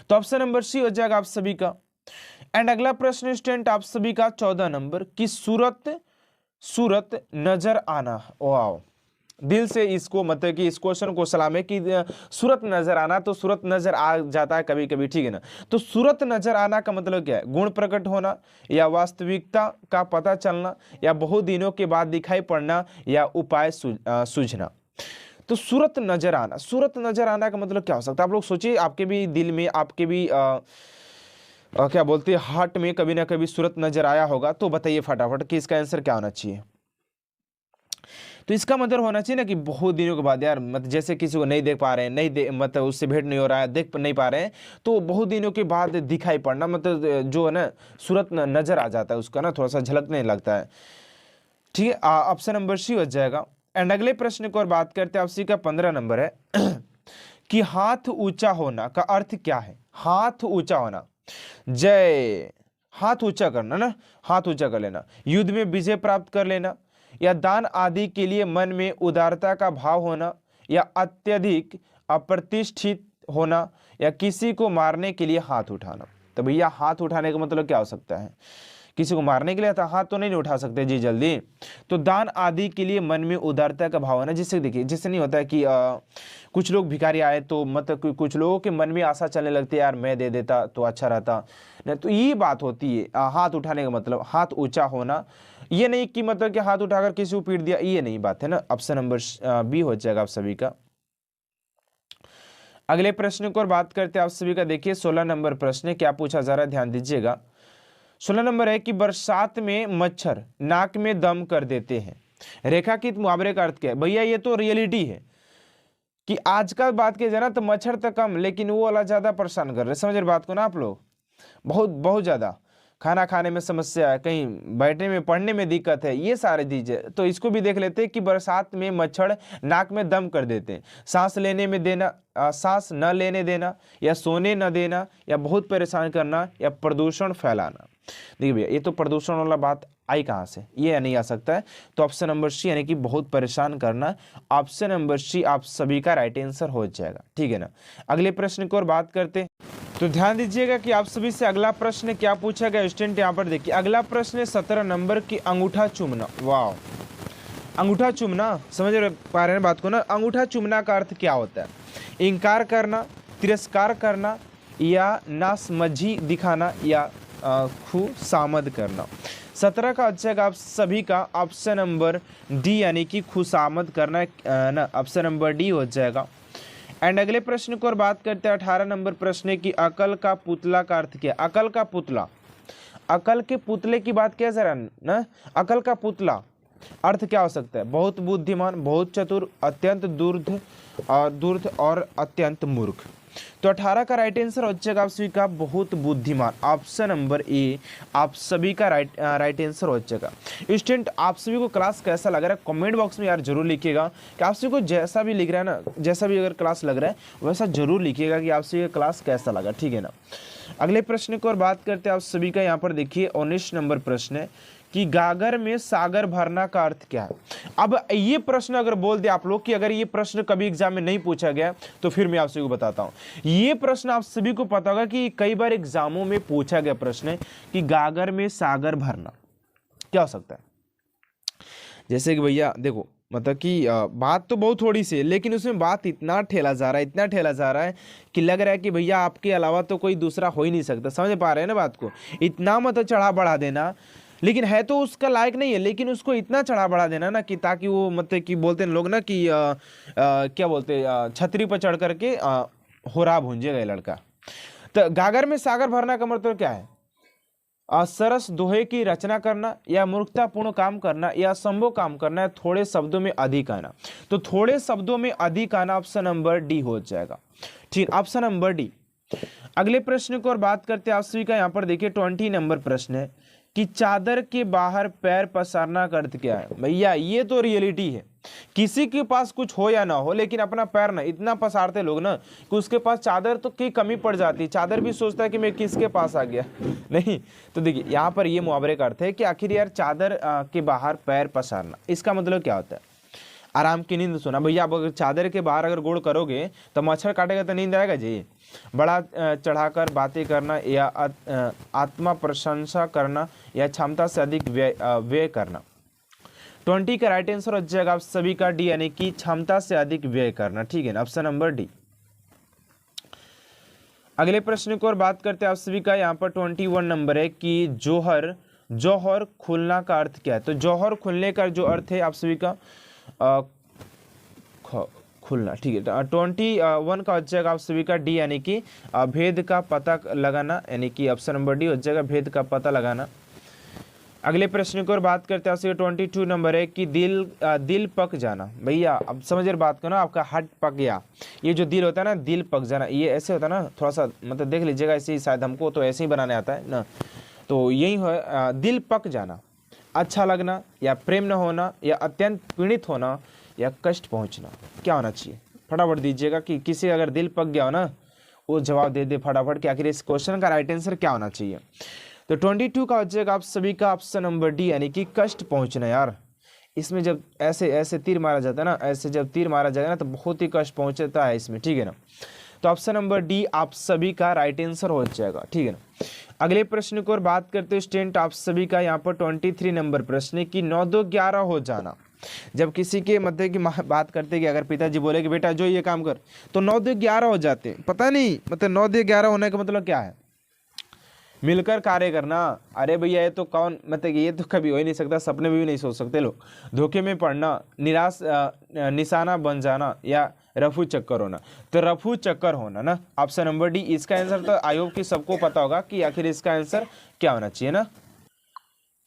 तो ऑप्शन नंबर सी हो जाएगा आप सभी का। एंड अगला प्रश्न स्टूडेंट आप सभी का 14 नंबर की सूरत नजर आना। वाओ दिल से इसको मतलब कि इस क्वेश्चन को सलाम है कि सूरत नजर आना, तो सूरत नजर आ जाता है कभी कभी, ठीक है ना। तो सूरत नजर आना का मतलब क्या है? गुण प्रकट होना, या वास्तविकता का पता चलना, या बहुत दिनों के बाद दिखाई पड़ना, या उपाय सूझना। तो सूरत नजर आना, सूरत नजर आना का मतलब क्या हो सकता है? आप लोग सोचिए, आपके भी दिल में, आपके भी क्या बोलते हैं, हार्ट में कभी ना कभी सूरत नजर आया होगा। तो बताइए फटाफट कि इसका आंसर क्या होना चाहिए। तो इसका मतलब होना चाहिए ना कि बहुत दिनों के बाद यार, मतलब जैसे किसी को नहीं देख पा रहे हैं, मतलब उससे भेंट नहीं हो रहा है, देख नहीं पा रहे हैं, तो बहुत दिनों के बाद दिखाई पड़ना, मतलब जो है ना सूरत नजर आ जाता है उसका ना, थोड़ा सा झलकने लगता है, ठीक है। ऑप्शन नंबर सी हो जाएगा। एंड अगले प्रश्न को और बात करते हैं, आपसी का 15 नंबर है कि हाथ ऊंचा होना का अर्थ क्या है? हाथ ऊंचा होना, जय, हाथ ऊंचा करना ना, हाथ ऊंचा कर लेना, युद्ध में विजय प्राप्त कर लेना, या दान आदि के लिए मन में उदारता का भाव होना, या अत्यधिक अप्रतिष्ठित होना, या किसी को मारने के लिए हाथ उठाना। तो भैया हाथ उठाने का मतलब क्या हो सकता है? किसी को मारने के लिए था, हाथ तो नहीं उठा सकते जी जल्दी। तो दान आदि के लिए मन में उदारता का भाव है ना, जिससे देखिए, जिससे नहीं होता है कि कुछ लोग भिखारी आए तो मतलब कुछ लोगों के मन में आशा चलने लगती है, यार मैं दे देता तो अच्छा रहता ना। तो ये बात होती है हाथ उठाने का मतलब, हाथ ऊंचा होना। ये नहीं कि मतलब कि हाथ उठाकर किसी को पीट दिया, ये नहीं बात है ना। ऑप्शन नंबर बी हो जाएगा आप सभी का। अगले प्रश्न को और बात करते हैं आप सभी का। देखिए 16 नंबर प्रश्न क्या पूछा जा रहा है, ध्यान दीजिएगा। 16 नंबर है कि बरसात में मच्छर नाक में दम कर देते हैं, रेखांकित मुहावरे का अर्थ क्या है? भैया ये तो रियलिटी है कि आजकल बात की जाए ना तो मच्छर तो कम, लेकिन वो वाला ज्यादा परेशान कर रहे, समझ रहे बात को ना आप लोग? बहुत बहुत ज्यादा, खाना खाने में समस्या है, कहीं बैठने में, पढ़ने में दिक्कत है, ये सारे दीजिए। तो इसको भी देख लेते हैं कि बरसात में मच्छर नाक में दम कर देते हैं, सांस लेने में देना, सांस न लेने देना, या सोने न देना, या बहुत परेशान करना, या प्रदूषण फैलाना। देखिए भैया ये तो प्रदूषण वाला बात आई कहाँ से? ये नहीं आ सकता है। तो ऑप्शन नंबर सी यानी कि बहुत परेशान करना, ऑप्शन नंबर सी आप सभी का राइट आंसर हो जाएगा, ठीक है ना। अगले प्रश्न की ओर बात करते हैं, तो ध्यान दीजिएगा कि आप सभी से अगला प्रश्न क्या पूछा गया स्टूडेंट, यहाँ पर देखिए अगला प्रश्न है 17 नंबर की, अंगूठा चूमना। वाह, अंगूठा चूमना, समझ पा रहे हैं बात को ना? अंगूठा चूमना का अर्थ क्या होता है? इंकार करना, तिरस्कार करना, या नासमझी दिखाना, या खुशामद करना। 17 का अच्छा आप सभी का ऑप्शन नंबर डी यानी कि खुशामद करना ना, ऑप्शन नंबर डी हो जाएगा। एंड अगले प्रश्न को और बात करते हैं 18 नंबर प्रश्न की, अकल का पुतला का अर्थ क्या? अकल का पुतला, अकल के पुतले की बात किया जा रहा है ना। अकल का पुतला अर्थ क्या हो सकता है? बहुत बुद्धिमान, बहुत चतुर, अत्यंत दूर्ध और अत्यंत मूर्ख। तो 18 का राइट आंसर हो जाएगा आप सभी का बहुत बुद्धिमान, ऑप्शन नंबर ए आप सभी का राइट आंसर हो जाएगा। स्टूडेंट आप सभी को क्लास कैसा लग रहा है कमेंट बॉक्स में यार जरूर लिखिएगा कि आप सभी को जैसा भी लिख रहा है ना, जैसा भी अगर क्लास लग रहा है वैसा जरूर लिखिएगा कि आप सभी का क्लास कैसा लगा, ठीक है ना। अगले प्रश्न को और बात करते हैं आप सभी का, यहाँ पर देखिए 19 नंबर प्रश्न है कि गागर में सागर भरना का अर्थ क्या है? अब ये प्रश्न अगर बोल दे आप लोग कि अगर ये प्रश्न कभी एग्जाम में नहीं पूछा गया तो फिर मैं आप सभी को बताता हूं। ये प्रश्न आप सभी को पता होगा कि कई बार एग्जामों में पूछा गया प्रश्न है कि गागर में सागर भरना क्या हो सकता है। जैसे कि भैया देखो मतलब कि बात तो बहुत थोड़ी सी है, लेकिन उसमें बात इतना ठेला जा रहा है, इतना ठेला जा रहा है कि लग रहा है कि भैया आपके अलावा तो कोई दूसरा हो ही नहीं सकता। समझ पा रहे हैं ना बात को? इतना मतलब चढ़ा बढ़ा देना, लेकिन है तो उसका लायक नहीं है, लेकिन उसको इतना चढ़ा बढ़ा देना ना कि ताकि वो मतलब कि बोलते हैं लोग ना कि क्या बोलते हैं, छतरी पर चढ़ करके होरा भूंजेगा ये लड़का। तो गागर में सागर भरना का मतलब क्या है? सरस दोहे की रचना करना, या मूर्खतापूर्ण काम करना, या असंभव काम करना, या थोड़े शब्दों में अधिक आना। तो थोड़े शब्दों में अधिक आना ऑप्शन नंबर डी हो जाएगा, ठीक, ऑप्शन नंबर डी। अगले प्रश्न को और बात करते हैं आप सभी का, यहाँ पर देखिए 20 नंबर प्रश्न है कि चादर के बाहर पैर पसारना का अर्थ क्या है? भैया ये तो रियलिटी है, किसी के पास कुछ हो या ना हो लेकिन अपना पैर ना इतना पसारते लोग ना कि उसके पास चादर तो की कमी पड़ जाती है, चादर भी सोचता है कि मैं किसके पास आ गया नहीं। तो देखिए यहाँ पर ये मुहावरे का अर्थ है कि आखिर यार चादर के बाहर पैर पसारना, इसका मतलब क्या होता है? आराम की नींद सोना। भैया आप अगर चादर के बाहर अगर गोड़ करोगे तो मच्छर काटेगा तो नींद आएगा जी? बड़ा चढ़ाकर बातें करना, या आत्मा प्रशंसा करना, या क्षमता से अधिक व्यय करना। 20 का राइट आंसर हो जाएगा आप सभी का डी, यानी कि क्षमता से अधिक व्यय करना। ठीक है ना, ऑप्शन नंबर डी। अगले प्रश्न की ओर बात करते हैं आप सभी का। यहाँ पर 21 नंबर है कि जौहर खुलना का अर्थ क्या है। तो जौहर खुलने का जो अर्थ है आप सभी का खुलना। ठीक है, 21 का हो जाएगा आप सभी का डी, यानी कि भेद का पता लगाना, यानी कि ऑप्शन नंबर डी हो जाएगा भेद का पता लगाना। अगले प्रश्न की ओर बात करते हैं आपसे 22 नंबर है कि दिल पक जाना। भैया अब समझ रहे बात को ना, आपका हार्ट पक गया। ये जो दिल होता है ना, दिल पक जाना, ये ऐसे होता है ना, थोड़ा सा मतलब देख लीजिएगा, ऐसे ही शायद हमको तो ऐसे ही बनाने आता है ना। तो यही है दिल पक जाना, अच्छा लगना, या प्रेम न होना, या अत्यंत पीड़ित होना, या कष्ट पहुँचना। क्या होना चाहिए फटाफट दीजिएगा कि किसी अगर दिल पक गया हो ना, वो जवाब दे दे फटाफट कि आखिर इस क्वेश्चन का राइट आंसर क्या होना चाहिए। तो 22 का हो जाएगा आप सभी का ऑप्शन नंबर डी, यानी कि कष्ट पहुंचना। यार इसमें जब ऐसे ऐसे तीर मारा जाता है ना, ऐसे जब तीर मारा जाएगा ना तो बहुत ही कष्ट पहुंचता है इसमें। ठीक है ना, तो ऑप्शन नंबर डी आप सभी का राइट आंसर हो जाएगा। ठीक है ना, अगले प्रश्न को और बात करते हैं स्टूडेंट आप सभी का। यहाँ पर 23 नंबर प्रश्न है कि 9 2 11 हो जाना। जब किसी के मतलब की बात करते कि अगर पिताजी बोले कि बेटा जो ये काम कर, तो 9 2 11 हो जाते हैं। पता नहीं मतलब 9 2 11 होने का मतलब क्या है, मिलकर कार्य करना। अरे भैया ये तो कौन मतलब ये तो कभी हो ही नहीं सकता, सपने में भी नहीं सोच सकते लोग। धोखे में पड़ना, निराश निशाना बन जाना, या रफू चक्कर होना। तो रफू चक्कर होना ना, ऑप्शन नंबर डी इसका आंसर। तो आई होप कि सबको पता होगा कि आखिर इसका आंसर क्या होना चाहिए ना।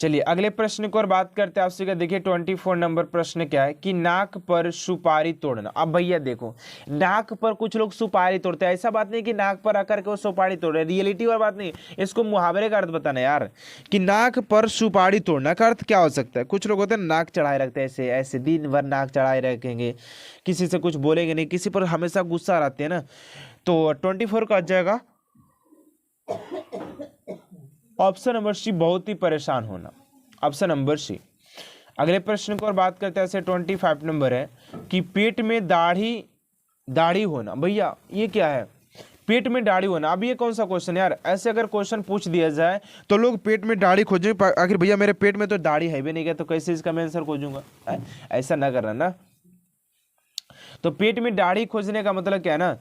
चलिए अगले प्रश्न को और बात करते हैं आपसे। देखिए 24 नंबर प्रश्न क्या है कि नाक पर सुपारी तोड़ना। अब भैया देखो, नाक पर कुछ लोग सुपारी तोड़ते हैं, ऐसा बात नहीं कि नाक पर आकर के वो सुपारी तोड़ रहे, रियलिटी वाली बात नहीं। इसको मुहावरे का अर्थ बताना यार, कि नाक पर सुपारी तोड़ना का अर्थ क्या हो सकता है। कुछ लोग होते हैं नाक चढ़ाए रखते हैं, ऐसे ऐसे दिन भर नाक चढ़ाए रखेंगे, किसी से कुछ बोलेंगे नहीं, किसी पर हमेशा गुस्सा रहते हैं ना। तो 24 का आ जाएगा ऑप्शन नंबर सी, बहुत ही परेशान होना, ऑप्शन नंबर सी। अगले प्रश्न को और बात करते हैं 25 नंबर है कि पेट में दाढ़ी होना। भैया ये क्या है, पेट में दाढ़ी होना। अब ये कौन सा क्वेश्चन है यार, ऐसे अगर क्वेश्चन पूछ दिया जाए तो लोग पेट में दाढ़ी खोजेंगे। आखिर भैया मेरे पेट में तो दाढ़ी है भी नहीं, क्या तो कैसे इसका मैं आंसर खोजूंगा, ऐसा ना करना ना। तो पेट में दाढ़ी खोजने का मतलब क्या है ना,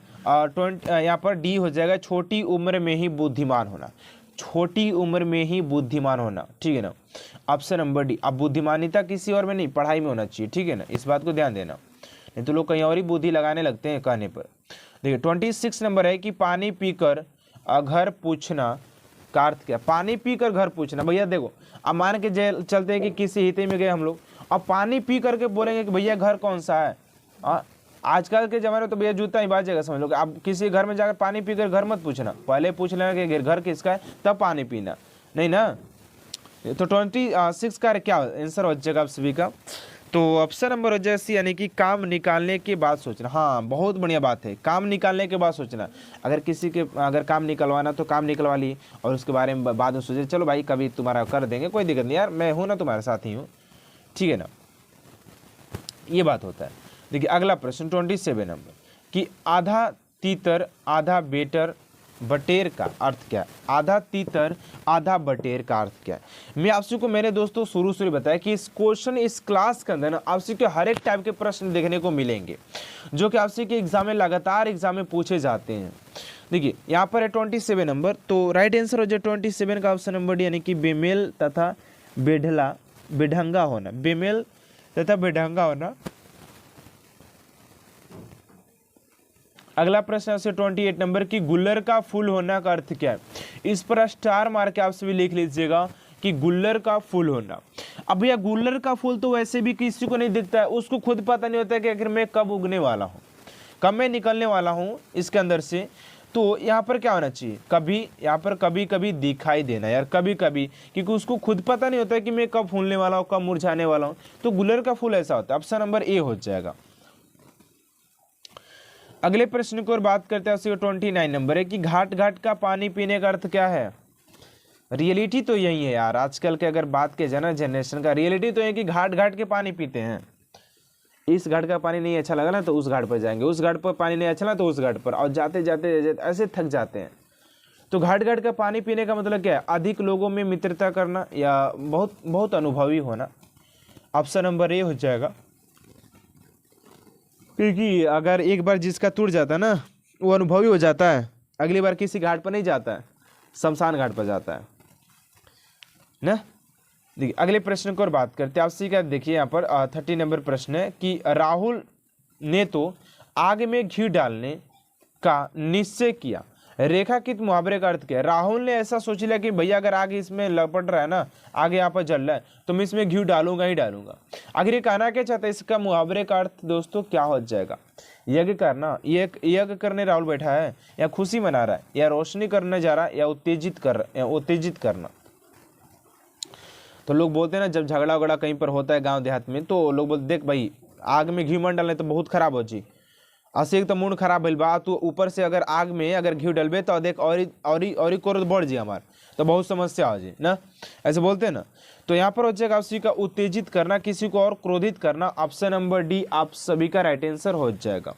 यहाँ पर डी हो जाएगा, छोटी उम्र में ही बुद्धिमान होना। छोटी उम्र में ही बुद्धिमान होना, ठीक है ना, ऑप्शन नंबर डी। अब बुद्धिमानिता किसी और में नहीं, पढ़ाई में होना चाहिए। ठीक है ना, इस बात को ध्यान देना, नहीं तो लोग कहीं और ही बुद्धि लगाने लगते हैं कहने पर। देखिए 26 नंबर है कि पानी पीकर घर पूछना का अर्थ क्या। पानी पीकर घर पूछना। भैया देखो, अब मान के चलते हैं कि किसी हिते में गए हम लोग, अब पानी पी करके बोलेंगे कि भैया घर कौन सा है। आजकल के जमाने में तो भैया जूता ही बाजेगा, समझ लो। आप किसी घर में जाकर पानी पीकर घर मत पूछना, पहले पूछ लेना कि घर किसका है, तब पानी पीना, नहीं ना। तो 26 का क्या आंसर हो जाएगा आप सभी का। तो ऑप्शन नंबर हो जाए सी, यानी कि काम निकालने के बाद सोचना। हाँ बहुत बढ़िया बात है, काम निकालने के बाद सोचना। अगर किसी के अगर काम निकलवाना तो काम निकलवा ली और उसके बारे में बाद में सोचे, चलो भाई कभी तुम्हारा कर देंगे, कोई दिक्कत नहीं यार, मैं हूँ ना तुम्हारे साथ ही हूँ, ठीक है ना, ये बात होता है। देखिए अगला प्रश्न 27 नंबर कि आधा तीतर आधा बेटर बटेर का अर्थ क्या है। आधा तीतर आधा बटेर का अर्थ क्या है। मैं आपसे को मेरे दोस्तों शुरू से बताया कि इस क्वेश्चन इस क्लास के अंदर ना आपसे के हर एक टाइप के प्रश्न देखने को मिलेंगे जो कि आपसे के एग्जाम में लगातार एग्जाम में पूछे जाते हैं। देखिए यहाँ पर है 27 नंबर, तो राइट आंसर हो जाए 27 का ऑप्शन नंबर डी, यानी कि बेमेल तथा बेढंगा होना। बेमेल तथा बेढंगा होना। अगला प्रश्न है 28 नंबर की गुल्लर का फूल होना का अर्थ क्या है। इस पर स्टार मार के आप सभी लिख लीजिएगा कि गुल्लर का फूल होना। अब भैया गुल्लर का फूल तो वैसे भी किसी को नहीं दिखता है, उसको खुद पता नहीं होता है कि आखिर मैं कब उगने वाला हूँ, कब मैं निकलने वाला हूँ इसके अंदर से। तो यहाँ पर क्या होना चाहिए, कभी यहाँ पर कभी कभी दिखाई देना यार, कभी कभी, क्योंकि उसको खुद पता नहीं होता है कि मैं कब फूलने वाला हूँ, कब मुरझाने वाला हूँ। तो गुल्लर का फूल ऐसा होता है, ऑप्शन नंबर ए हो जाएगा। अगले प्रश्न की ओर बात करते हैं 29 नंबर है कि घाट घाट का पानी पीने का अर्थ क्या है। रियलिटी तो यही है यार, आजकल के अगर बात की जाए ना जनरेशन का, रियलिटी तो है कि घाट घाट के पानी पीते हैं। इस घाट का पानी नहीं अच्छा लगा ना तो उस घाट पर जाएंगे, उस घाट पर पानी नहीं अच्छा ना तो उस घाट पर, और जाते जाते ऐसे थक जाते हैं। तो घाट घाट का पानी पीने का मतलब क्या है, अधिक लोगों में मित्रता करना या बहुत बहुत अनुभवी होना। ऑप्शन नंबर ए हो जाएगा, क्योंकि अगर एक बार जिसका टूट जाता है ना, वो अनुभवी हो जाता है, अगली बार किसी घाट पर नहीं जाता है, शमशान घाट पर जाता है ना। देखिए अगले प्रश्न को और बात करते हैं आपसे। क्या देखिए यहाँ पर 30 नंबर प्रश्न है कि राहुल ने तो आग में घी डालने का निश्चय किया, रेखाकित मुहावरे का अर्थ क्या है। राहुल ने ऐसा सोच लिया कि भैया अगर आग इसमें लपट रहा है ना, आगे यहाँ पर जल रहा है, तो मैं इसमें घी डालूंगा ही डालूंगा। आखिर ये कहना क्या चाहता है, इसका मुहावरे का अर्थ दोस्तों क्या हो जाएगा। यज्ञ करना, यज्ञ करने राहुल बैठा है, या खुशी मना रहा है, या रोशनी करने जा रहा है, या उत्तेजित करना। तो लोग बोलते हैं ना, जब झगड़ा वगड़ा कहीं पर होता है गांव देहात में, तो लोग बोलते देख भाई आग में घी मन डालने तो बहुत खराब हो जी, असेक तो मूड खराब भइल बा, तो ऊपर से अगर आग में अगर घी डलबे तो देख और क्रोध बढ़ जी हमार, तो बहुत समस्या हो जी ना, ऐसे बोलते हैं ना। तो यहाँ पर हो जाएगा किसी का उत्तेजित करना, किसी को और क्रोधित करना। ऑप्शन नंबर डी आप सभी का राइट आंसर हो जाएगा।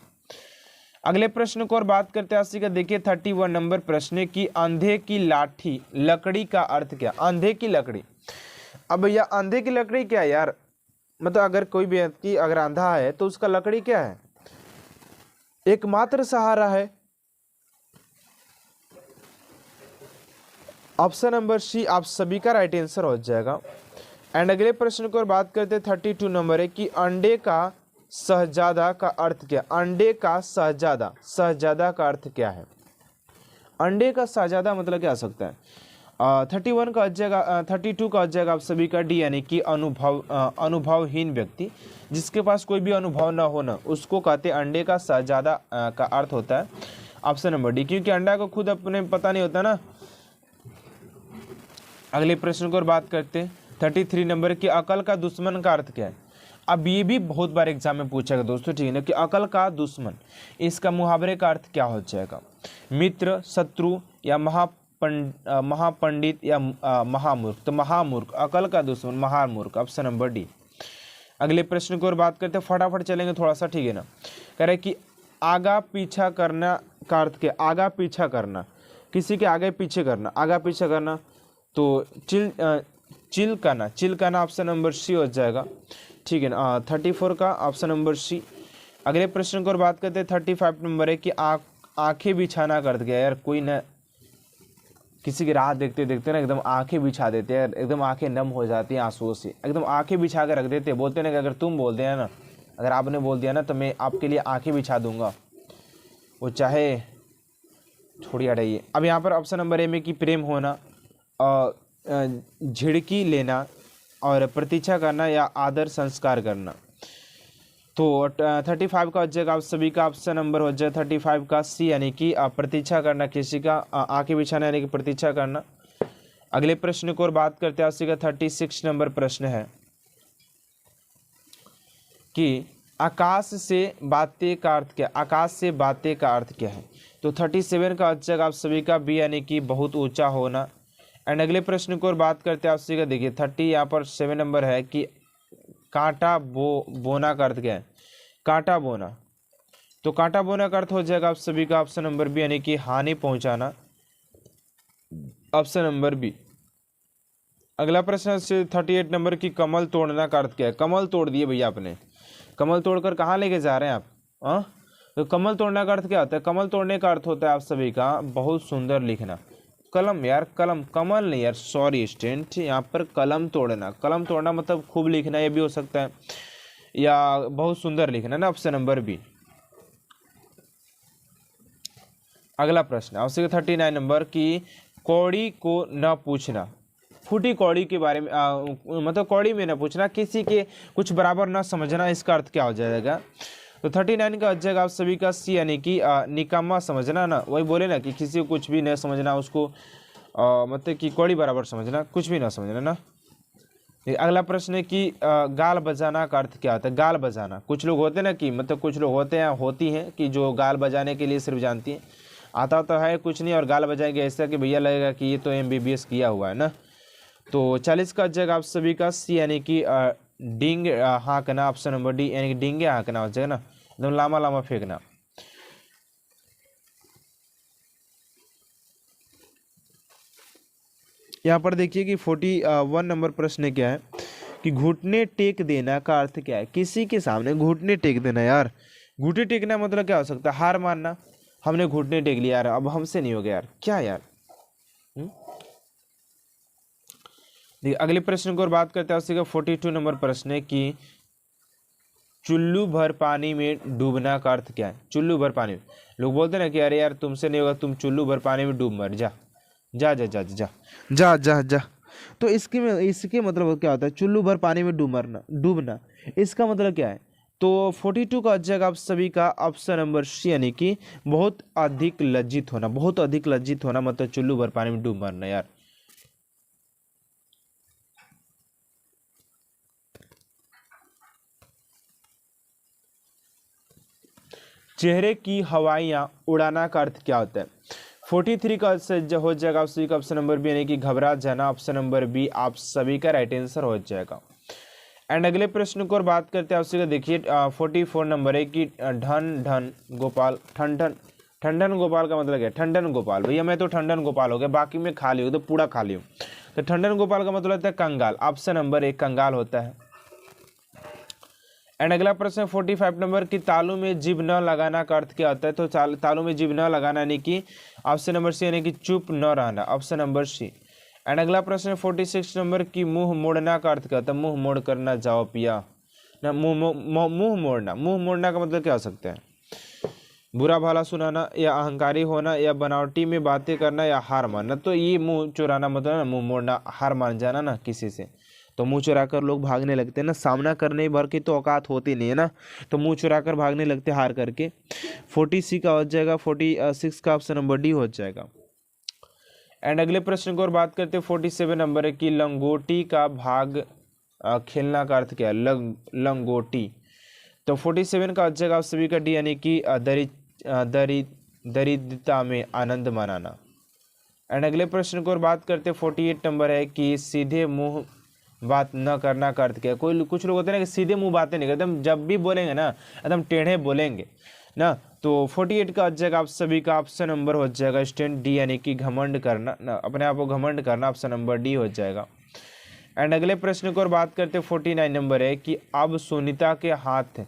अगले प्रश्न को और बात करते हैं आपसे का देखिए 31 नंबर प्रश्न की अंधे की लाठी लकड़ी का अर्थ क्या। अंधे की लकड़ी, अब भैया अंधे की लकड़ी क्या है यार, मतलब अगर कोई व्यक्ति अगर अंधा है तो उसका लकड़ी क्या है, एकमात्र सहारा है। ऑप्शन नंबर सी आप सभी का राइट आंसर हो जाएगा। एंड अगले प्रश्न को और बात करते हैं 32 नंबर है कि अंडे का शहजादा का अर्थ क्या। अंडे का शहजादा का अर्थ क्या है। अंडे का शहजादा मतलब क्या हो सकता है। 31 का हो जाएगा, 32 का हो जाएगा आप सभी का डी, यानी कि अनुभवहीन व्यक्ति, जिसके पास कोई भी अनुभव ना होना, उसको कहते हैं अंडे का शहजादा का अर्थ होता है ऑप्शन नंबर डी, क्योंकि अंडा को खुद अपने पता नहीं होता ना। अगले प्रश्न को और बात करते हैं 33 नंबर की अकल का दुश्मन का अर्थ क्या है। अब ये भी बहुत बार एग्जाम में पूछेगा दोस्तों, ठीक है ना, कि अकल का दुश्मन, इसका मुहावरे का अर्थ क्या हो जाएगा। मित्र, शत्रु, या महापंडित, या महामूर्ख। तो महामूर्ख, अकल का दुश्मन महामूर्ख, ऑप्शन नंबर डी। अगले प्रश्न को और बात करते हैं, फटाफट चलेंगे थोड़ा सा, ठीक है ना। कह रहे कि आगा पीछा करना का अर्थ क्या। आगा पीछा करना, किसी के आगे पीछे करना, आगा पीछा करना। तो चिलकाना ऑप्शन नंबर सी हो जाएगा, ठीक है ना। 34 का ऑप्शन नंबर सी। अगले प्रश्न को और बात करते हैं 35 नंबर है कि आंखें बिछाना कर गया यार, कोई ना किसी की राह देखते देखते ना एकदम आंखें बिछा देते हैं, एकदम आंखें नम हो जाती हैं आंसुओं से, एकदम आंखें बिछा कर रख देते हैं। बोलते ना कि अगर तुम बोल दिया ना, अगर आपने बोल दिया ना तो मैं आपके लिए आंखें बिछा दूंगा, वो चाहे छोड़िए हटाइए। अब यहाँ पर ऑप्शन नंबर ए में कि प्रेम होना, झिड़की लेना, और प्रतीक्षा करना, या आदर संस्कार करना। तो 35 का हो जाएगा आप सभी का ऑप्शन नंबर हो जाए 35 का सी, यानी कि प्रतीक्षा करना, किसी का आंखें बिछाना यानी कि प्रतीक्षा करना। अगले प्रश्न को और बात करते हैं आपसे का 36 नंबर प्रश्न है कि आकाश से बातें का अर्थ क्या। आकाश से बातें का अर्थ क्या है। तो 37 का हो जाएगा आप सभी का बी, यानी कि बहुत ऊंचा होना। एंड अगले प्रश्न को और बात करते हैं आपसे का देखिए 30 यहाँ पर 7 नंबर है कि कांटा बोना का अर्थ क्या है। कांटा बोना, तो कांटा बोना का अर्थ हो जाएगा आप सभी का ऑप्शन नंबर बी, यानी कि हानि पहुंचाना, ऑप्शन नंबर बी। अगला प्रश्न से 38 नंबर की कमल तोड़ना का अर्थ क्या है। कमल तोड़ दिए भैया आपने, कमल तोड़कर कहाँ लेके जा रहे हैं आप। हाँ, तो कमल तोड़ने का अर्थ क्या होता है। कमल तोड़ने का अर्थ होता है आप सभी का बहुत सुंदर लिखना। कलम यार, कलम, कमल नहीं यार, सॉरी स्टूडेंट, यहाँ पर कलम तोड़ना। कलम तोड़ना मतलब खूब लिखना, ये भी हो सकता है, या बहुत सुंदर लिखना ना, ऑप्शन नंबर बी। अगला प्रश्न आपसे 39 नंबर की कौड़ी को न पूछना। फूटी कौड़ी के बारे में मतलब कौड़ी में न पूछना, किसी के कुछ बराबर न समझना, इसका अर्थ क्या हो जाएगा। तो 39 का हो जाएगा आप सभी का सी, यानी कि निकम्मा समझना ना। वही बोले ना कि किसी को कुछ भी न समझना, उसको मतलब कि कौड़ी बराबर समझना, कुछ भी ना समझना ना। अगला प्रश्न है कि गाल बजाना का अर्थ क्या होता है। गाल बजाना, कुछ लोग होते हैं ना कि मतलब कुछ लोग होते हैं होती हैं कि जो गाल बजाने के लिए सिर्फ जानती हैं, आता तो है कुछ नहीं और गाल बजाएंगे ऐसा कि भैया लगेगा कि ये तो MBBS किया हुआ है ना। तो 40 का जगह आप सभी का सी, यानी कि डिंग हाँकना, ऑप्शन नंबर डी, यानी कि डिंगे हाँकना हो जाएगा ना, एकदम लामा लामा फेंकना। यहाँ पर देखिए कि 41 नंबर प्रश्न क्या है कि घुटने टेक देना का अर्थ क्या है? किसी के सामने घुटने टेक देना यार। घुटने टेकना मतलब क्या हो सकता है? हार मानना। हमने घुटने टेक लिया यार, अब हमसे नहीं हो गया यार, क्या यार। देखिए अगले प्रश्न को और बात करते हैं, उसी का 42 नंबर प्रश्न है कि चुल्लू भर पानी में डूबना का अर्थ क्या है? चुल्लू भर पानी में, लोग बोलते हैं ना कि अरे यार तुमसे नहीं होगा, तुम चुल्लू भर पानी में डूब मर जा, जा जा जा जा जा जा जा। तो इसके मतलब क्या होता है? चुल्लू भर पानी में डूबना, इसका मतलब क्या है? तो 42 का जवाब आप सभी का ऑप्शन नंबर सी, यानी कि बहुत अधिक लज्जित होना। बहुत अधिक लज्जित होना मतलब चुल्लू भर पानी में डूब मरना यार। चेहरे की हवाइयां उड़ाना का अर्थ क्या होता है? 43 का हो जाएगा आप सभी का ऑप्शन नंबर बी, यानी कि घबरा जाना। ऑप्शन नंबर बी आप सभी का राइट आंसर हो जाएगा। एंड अगले प्रश्न को और बात करते हैं आपसे, देखिए 44 नंबर है कि ढन ढन गोपाल, ठन ठन, ठंडन गोपाल का मतलब क्या है? ठंडन गोपाल, भैया मैं तो ठंडन गोपाल हो गया, बाकी मैं खाली हूँ, तो पूरा खाली हूँ। तो ठंडन गोपाल का मतलब होता है कंगाल। ऑप्शन नंबर एक कंगाल होता है। एंड अगला प्रश्न 45 नंबर की तालू में जीभ न लगाना का अर्थ क्या होता है? तो तालू में जीभ न लगाना यानी कि ऑप्शन नंबर सी, यानी कि चुप न रहना। Option number C. एंड अगला प्रश्न 46 नंबर की मुंह मोड़ना का अर्थ क्या होता है? मुंह मोड़ करना, जाओ पिया ना। मुंह मोड़ना, मुंह मोड़ना का मतलब क्या हो सकता है? बुरा भला सुनाना, या अहंकारी होना, या बनावटी में बातें करना, या हार मानना। तो ये मुंह चुराना मतलब ना मुंह मोड़ना, हार मान जाना ना किसी से। तो मुंह चुरा कर लोग भागने लगते हैं ना, सामना करने भर की तो औकात होती नहीं है ना, तो मुंह चुरा कर भागने लगते हार करके। 40 का हो जाएगा, 46 का ऑप्शन नंबर डी हो जाएगा। एंड अगले प्रश्न को और बात करते हैं 47 नंबर है कि लंगोटी का भाग खेलना का अर्थ क्या है? लंगोटी। तो 47 का हो जाएगा आप सभी का डी, यानी कि दरिद्रता में आनंद मनाना। एंड अगले प्रश्न को और बात करते हैं 48 नंबर है कि सीधे मुंह बात न करना का अर्थ क्या है? कुछ लोग होते हैं ना कि सीधे मुंह बातें नहीं करते, हम जब भी बोलेंगे ना एकदम टेढ़े बोलेंगे ना। तो 48 का जगह आप सभी का ऑप्शन नंबर हो जाएगा स्टैंड डी, यानी कि घमंड करना ना, अपने आप को घमंड करना। ऑप्शन नंबर डी हो जाएगा। एंड अगले प्रश्न को और बात करते 49 नंबर है कि अब सुनीता के हाथ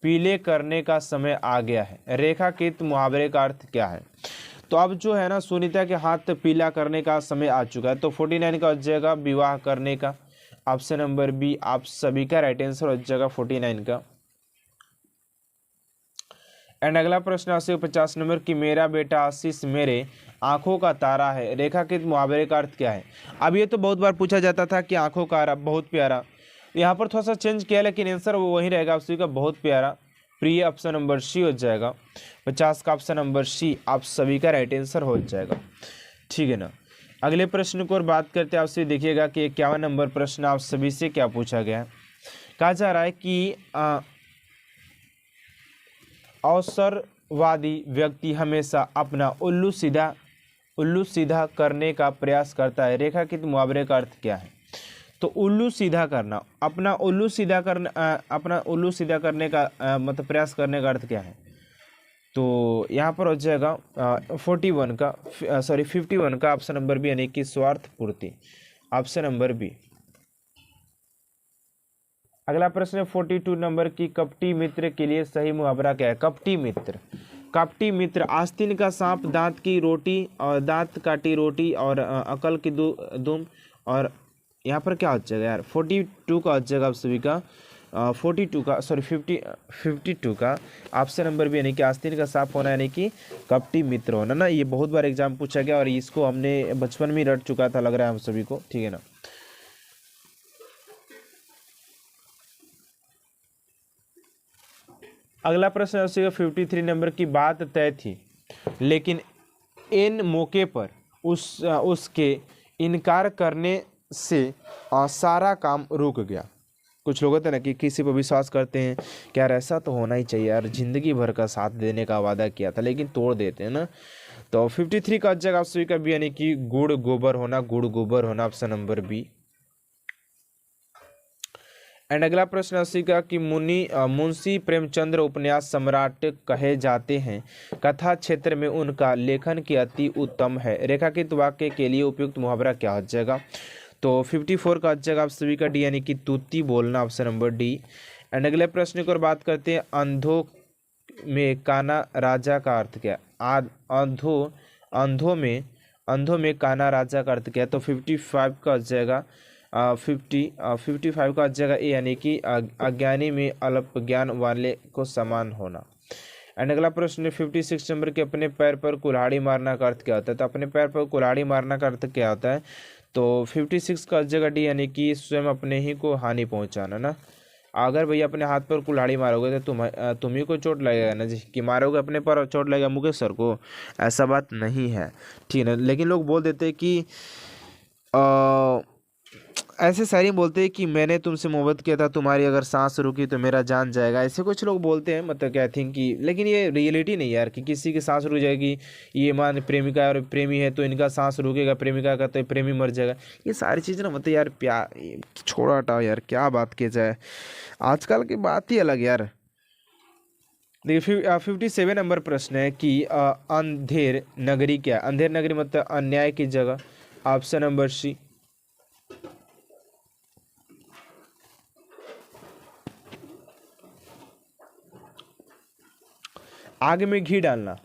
पीले करने का समय आ गया है। रेखाकृत मुहावरे का अर्थ क्या है? तो अब जो है ना सुनीता के हाथ पीला करने का समय आ चुका है। तो 49 का हो जाएगा विवाह करने का। ऑप्शन नंबर बी आप सभी का राइट आंसर हो जाएगा 49 का। एंड अगला प्रश्न आपसे 50 नंबर की मेरा बेटा आशीष मेरे आंखों का तारा है। रेखाकृत मुहावरे का अर्थ क्या है? अब ये तो बहुत बार पूछा जाता था कि आंखों का तारा, बहुत प्यारा। यहाँ पर थोड़ा सा चेंज किया, लेकिन आंसर वो वही रहेगा उसी का, बहुत प्यारा प्रिय। ऑप्शन नंबर सी हो जाएगा। 50 का ऑप्शन नंबर सी आप सभी का राइट आंसर हो जाएगा, ठीक है ना। अगले प्रश्न को और बात करते हैं आपसे, देखिएगा कि 51 नंबर प्रश्न आप सभी से क्या पूछा गया है। कहा जा रहा है कि अवसरवादी व्यक्ति हमेशा अपना उल्लू सीधा करने का प्रयास करता है। रेखाकृत मुहावरे का अर्थ क्या है? तो उल्लू सीधा करना, अपना उल्लू सीधा करने का मतलब प्रयास करने का अर्थ क्या है? तो यहाँ पर हो जाएगा 51 का ऑप्शन नंबर बी, यानी कि स्वार्थ पूर्ति। Option number B. अगला प्रश्न है 42 नंबर की कपटी मित्र के लिए सही मुहावरा क्या है? कपटी मित्र आस्तीन का सांप, दांत की रोटी और दांत काटी रोटी, और अकल की दुम। और यहाँ पर क्या हो जाएगा यार? 42 का हो जाएगा आप सभी का 52 का ऑप्शन नंबर भी, यानी कि आस्तीन का सांप होना, यानी कि कपटी मित्र होना ना। ये बहुत बार एग्जाम पूछा गया और इसको हमने बचपन में रट चुका था, लग रहा है हम सभी को, ठीक है ना। अगला प्रश्न है 53 नंबर की बात तय थी, लेकिन इन मौके पर उसके इनकार करने से सारा काम रुक गया। कुछ लोग होते हैं ना कि किसी पर विश्वास करते हैं कि यार ऐसा तो होना ही चाहिए यार, जिंदगी भर का साथ देने का वादा किया था लेकिन तोड़ देते हैं ना। तो 53 का जगह आप सभी का बी, यानी कि गुड़ गोबर होना। Option number B. एंड अगला प्रश्न उसी का कि मुंशी प्रेमचंद्र उपन्यास सम्राट कहे जाते हैं। कथा क्षेत्र में उनका लेखन की अति उत्तम है। रेखाकृत वाक्य के लिए उपयुक्त मुहावरा क्या हो जाएगा? तो 54 का जगह आप सभी का डी यानी कि तूती बोलना, ऑप्शन नंबर डी। एंड अगले प्रश्न की ओर बात करते हैं, अंधों में काना राजा का अर्थ क्या? अंधों अंधों में काना राजा का अर्थ क्या है? तो 55 का जगह 55 का जगह ए यानी कि अज्ञानी में अल्प ज्ञान वाले को समान होना। एंड अगला प्रश्न 56 नंबर के, अपने पैर पर कुल्हाड़ी मारना का अर्थ क्या होता है? तो अपने पैर पर कुल्हाड़ी मारना का अर्थ क्या होता है? तो 56 का जगह डी यानी कि स्वयं अपने ही को हानि पहुंचाना ना। अगर भैया अपने हाथ पर कुल्हाड़ी मारोगे तो तुम ही को चोट लगेगा ना जी, कि मारोगे अपने पर चोट लगेगा मुकेश सर को, ऐसा बात नहीं है, ठीक है ना। लेकिन लोग बोल देते हैं कि ऐसे सारी बोलते हैं कि मैंने तुमसे मोहब्बत किया था, तुम्हारी अगर सांस रुकी तो मेरा जान जाएगा, ऐसे कुछ लोग बोलते हैं, मतलब क्या थिंक कि, लेकिन ये रियलिटी नहीं यार कि किसी की सांस रुक जाएगी, ये मान प्रेमिका है और प्रेमी है तो इनका सांस रुकेगा, प्रेमिका का तो प्रेमी मर जाएगा, ये सारी चीज़ें ना मतलब यार प्यार छोड़ा हटाओ यार, क्या बात की जाए, आजकल की बात ही अलग यार। देखिए 57 नंबर प्रश्न है कि अंधेर नगरी क्या है? अंधेर नगरी मतलब अन्याय की जगह, ऑप्शन नंबर सी। आग में घी डालना,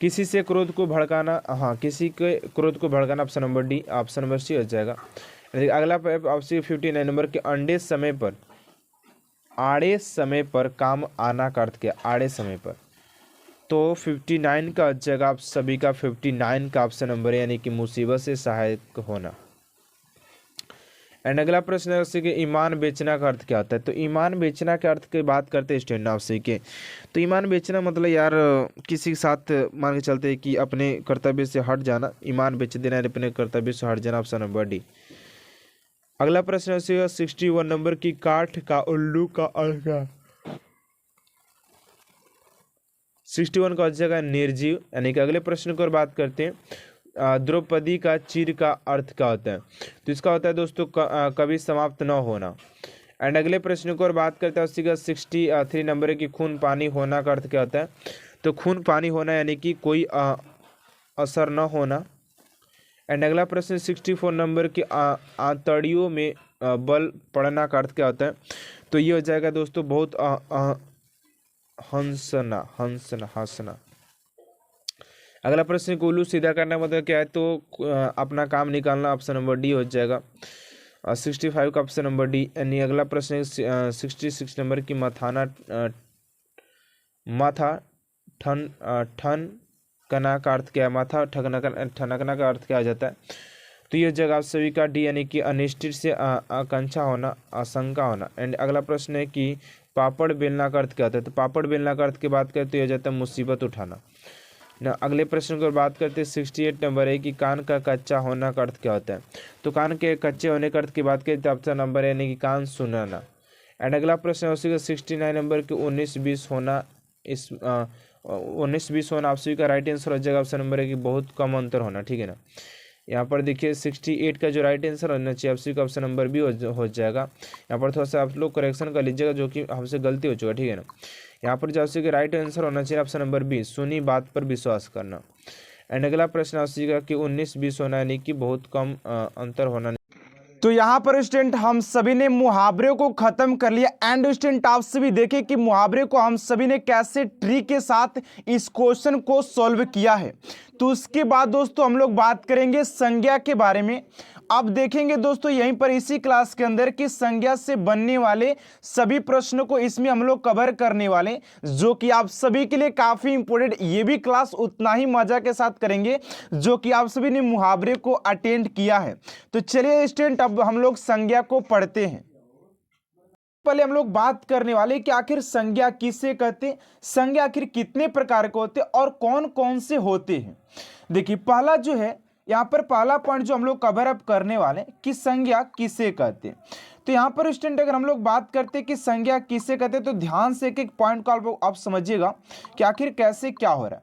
किसी से क्रोध को भड़काना, हाँ किसी के क्रोध को भड़काना, option number D, option number C हो जाएगा। अगला ऑप्शन 59 नंबर के, आड़े समय पर काम आना का अर्थ क्या? आड़े समय पर, तो 59 का जगह आप सभी का 59 का ऑप्शन नंबर है यानी कि मुसीबत से सहायक होना। एंड अगला प्रश्न है कि ईमान बेचना का अर्थ क्या होता है? तो ईमान बेचना के अर्थ की बात करते हैं स्टूडेंट आपसे के, तो ईमान बेचना मतलब यार किसी के साथ मान के चलते हैं कि अपने कर्तव्य से हट जाना, ईमान बेच देना, अपने कर्तव्य से हट जाना, ऑप्शन नंबर डी। अगला प्रश्न है 61 नंबर की, काठ का उल्लू का अर्थ क्या? 61 का जगह निर्जीव, यानी कि अगले प्रश्न की ओर बात करते हैं, द्रौपदी का चीर का अर्थ क्या होता है? तो इसका होता है दोस्तों कभी समाप्त न होना। एंड अगले प्रश्न को और बात करते हैं उसी का 63 नंबर की, खून पानी होना का अर्थ क्या होता है? तो खून पानी होना यानी कि कोई असर न होना। एंड अगला प्रश्न 64 नंबर की, आंतड़ियों में बल पड़ना का अर्थ क्या होता है? तो ये हो जाएगा दोस्तों बहुत हंसना। अगला प्रश्न को उल्लू सीधा करना मतलब क्या है? तो अपना काम निकालना, ऑप्शन नंबर डी हो जाएगा। 65 का ऑप्शन नंबर डी। यानी अगला प्रश्न 66 नंबर की, माथा ठन कना का अर्थ क्या है? माथा ठनकना का अर्थ क्या आ जाता है? तो ये जगह आप सभी का डी यानी कि अनिश्चित से आकांक्षा होना, आशंका होना। एंड अगला प्रश्न है कि पापड़ बेलना का अर्थ क्या होता है? तो पापड़ बेलना का अर्थ की बात करते तो यह जाता है मुसीबत उठाना ना। अगले प्रश्न की बात करते हैं 68 नंबर है कि कान का कच्चा होना का अर्थ क्या होता है? तो कान के कच्चे होने का अर्थ की बात करें तो ऑप्शन नंबर है यानी कि कान सुनाना। एंड अगला प्रश्न है उसी का 69 नंबर के, 19-20 होना, इस 19-20 होना आप सभी का राइट आंसर हो जाएगा, ऑप्शन नंबर है कि बहुत कम अंतर होना, ठीक है ना। यहाँ पर देखिए 68 का जो राइट आंसर होना चाहिए आप सभी का ऑप्शन नंबर भी हो जाएगा। यहाँ पर थोड़ा सा आप लोग करेक्शन कर लीजिएगा जो कि हमसे गलती हो चुका, ठीक है ना। यहाँ पर जैसे कि राइट आंसर होना चाहिए ऑप्शन नंबर बी, सुनी बात पर विश्वास करना। एंड अगला प्रश्न आपसे कि 19-20 होना यानी कि बहुत कम अंतर होना। तो यहाँ पर स्टूडेंट हम सभी ने मुहावरे को खत्म कर लिया। एंड स्टूडेंट आप सभी देखें कि मुहावरे को हम सभी ने कैसे ट्रिक के साथ इस क्वेश्चन को सॉल्व किया है। तो उसके बाद दोस्तों हम लोग बात करेंगे संज्ञा के बारे में। अब देखेंगे दोस्तों यहीं पर इसी क्लास के अंदर कि संज्ञा से बनने वाले सभी प्रश्नों को इसमें हम लोग कवर करने वाले, जो कि आप सभी के लिए काफी इंपॉर्टेंट, ये भी क्लास उतना ही मजा के साथ करेंगे जो कि आप सभी ने मुहावरे को अटेंड किया है। तो चलिए स्टूडेंट अब हम लोग संज्ञा को पढ़ते हैं। पहले हम लोग बात करने वाले कि आखिर संज्ञा किसे कहते हैं, संज्ञा आखिर कितने प्रकार के होते हैं और कौन कौन से होते हैं। देखिए पहला जो है यहाँ पर पहला पॉइंट जो हम लोग कवर अप करने वाले कि संज्ञा किसे कहते हैं। तो यहाँ पर स्टूडेंट अगर हम लोग बात करते हैं कि संज्ञा किसे कहते हैं तो ध्यान से एक एक पॉइंट को आप समझिएगा कि आखिर कैसे क्या हो रहा है।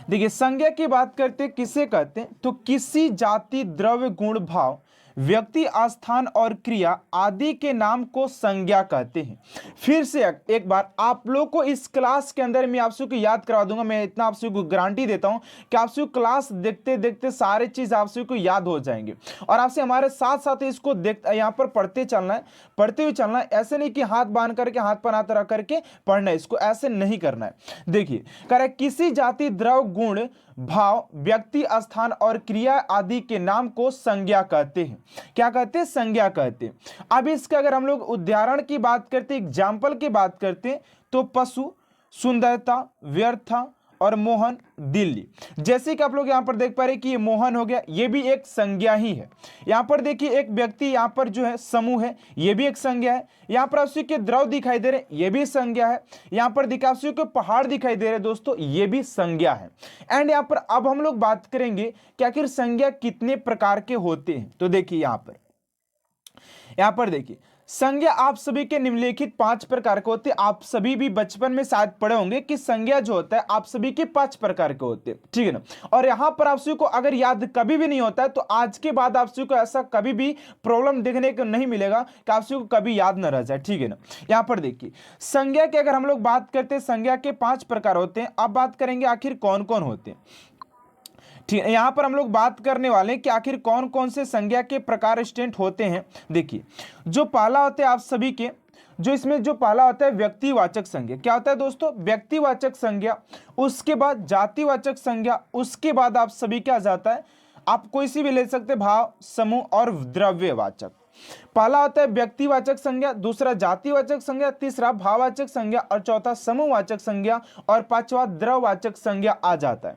देखिए संज्ञा की बात करते किसे कहते हैं तो किसी जाति द्रव्य गुण भाव व्यक्ति, स्थान और क्रिया आदि के नाम को संज्ञा कहते हैं। फिर से एक बार आप लोग को इस क्लास के अंदर मैं आप सबको याद करवा दूंगा। मैं इतना आप सबको गारंटी देता हूं कि आप सबको क्लास देखते देखते सारे चीज आप सबको याद हो जाएंगे और आपसे हमारे साथ साथ इसको देख यहाँ पर पढ़ते चलना है, पढ़ते हुए चलना है। ऐसे नहीं कि हाथ बांध करके हाथ पर हाथ रख करके पढ़ना है, इसको ऐसे नहीं करना है। देखिए कह रहा है किसी जाति, द्रव, गुण, भाव, व्यक्ति, स्थान और क्रिया आदि के नाम को संज्ञा कहते हैं। क्या कहते हैं? संज्ञा कहते हैं। अब इसके अगर हम लोग उदाहरण की बात करते, एग्जाम्पल की बात करते तो पशु, सुंदरता, व्यर्था और मोहन, दिल्ली। जैसे कि आप लोग यहां पर देख पा रहे कि ये मोहन हो गया, ये भी एक संज्ञा ही है। यहां पर देखिए एक व्यक्ति यहां पर जो है समूह है, ये भी एक संज्ञा है। यहां पर आपसे के द्रव दिखाई दे रहे, ये भी संज्ञा है। यहां पर देखिए आपसे के पहाड़ दिखाई दे रहे दोस्तों, ये भी संज्ञा है। एंड यहां पर अब हम लोग बात करेंगे कि आखिर संज्ञा कितने प्रकार के होते हैं। तो देखिए यहां पर देखिए संज्ञा आप सभी के निम्नलिखित 5 प्रकार के होते हैं। आप सभी भी बचपन में शायद पढ़े होंगे कि संज्ञा जो होता है आप सभी के 5 प्रकार के होते हैं, ठीक है ना। और यहां पर आप सभी को अगर याद कभी भी नहीं होता है तो आज के बाद आप सभी को ऐसा कभी भी प्रॉब्लम देखने को नहीं मिलेगा कि आप सभी को कभी याद न रह जाए, ठीक है ना। यहां पर देखिए संज्ञा की अगर हम लोग बात करते हैं, संज्ञा के 5 प्रकार होते हैं। अब बात करेंगे आखिर कौन कौन होते हैं, ठीक है। यहां पर हम लोग बात करने वाले हैं कि आखिर कौन कौन से संज्ञा के प्रकार स्टेंट होते हैं। देखिए जो पहला होता है आप सभी के, जो इसमें जो पहला होता है व्यक्तिवाचक संज्ञा। क्या होता है दोस्तों? व्यक्तिवाचक संज्ञा। उसके बाद जातिवाचक संज्ञा। उसके बाद आप सभी क्या जाता है, आप कोई सी भी ले सकते, भाव, समूह और द्रव्यवाचक। पहला होता है व्यक्तिवाचक संज्ञा, दूसरा जातिवाचक संज्ञा, तीसरा भाववाचक संज्ञा और चौथा समूहवाचक संज्ञा और पांचवा द्रववाचक संज्ञा आ जाता है।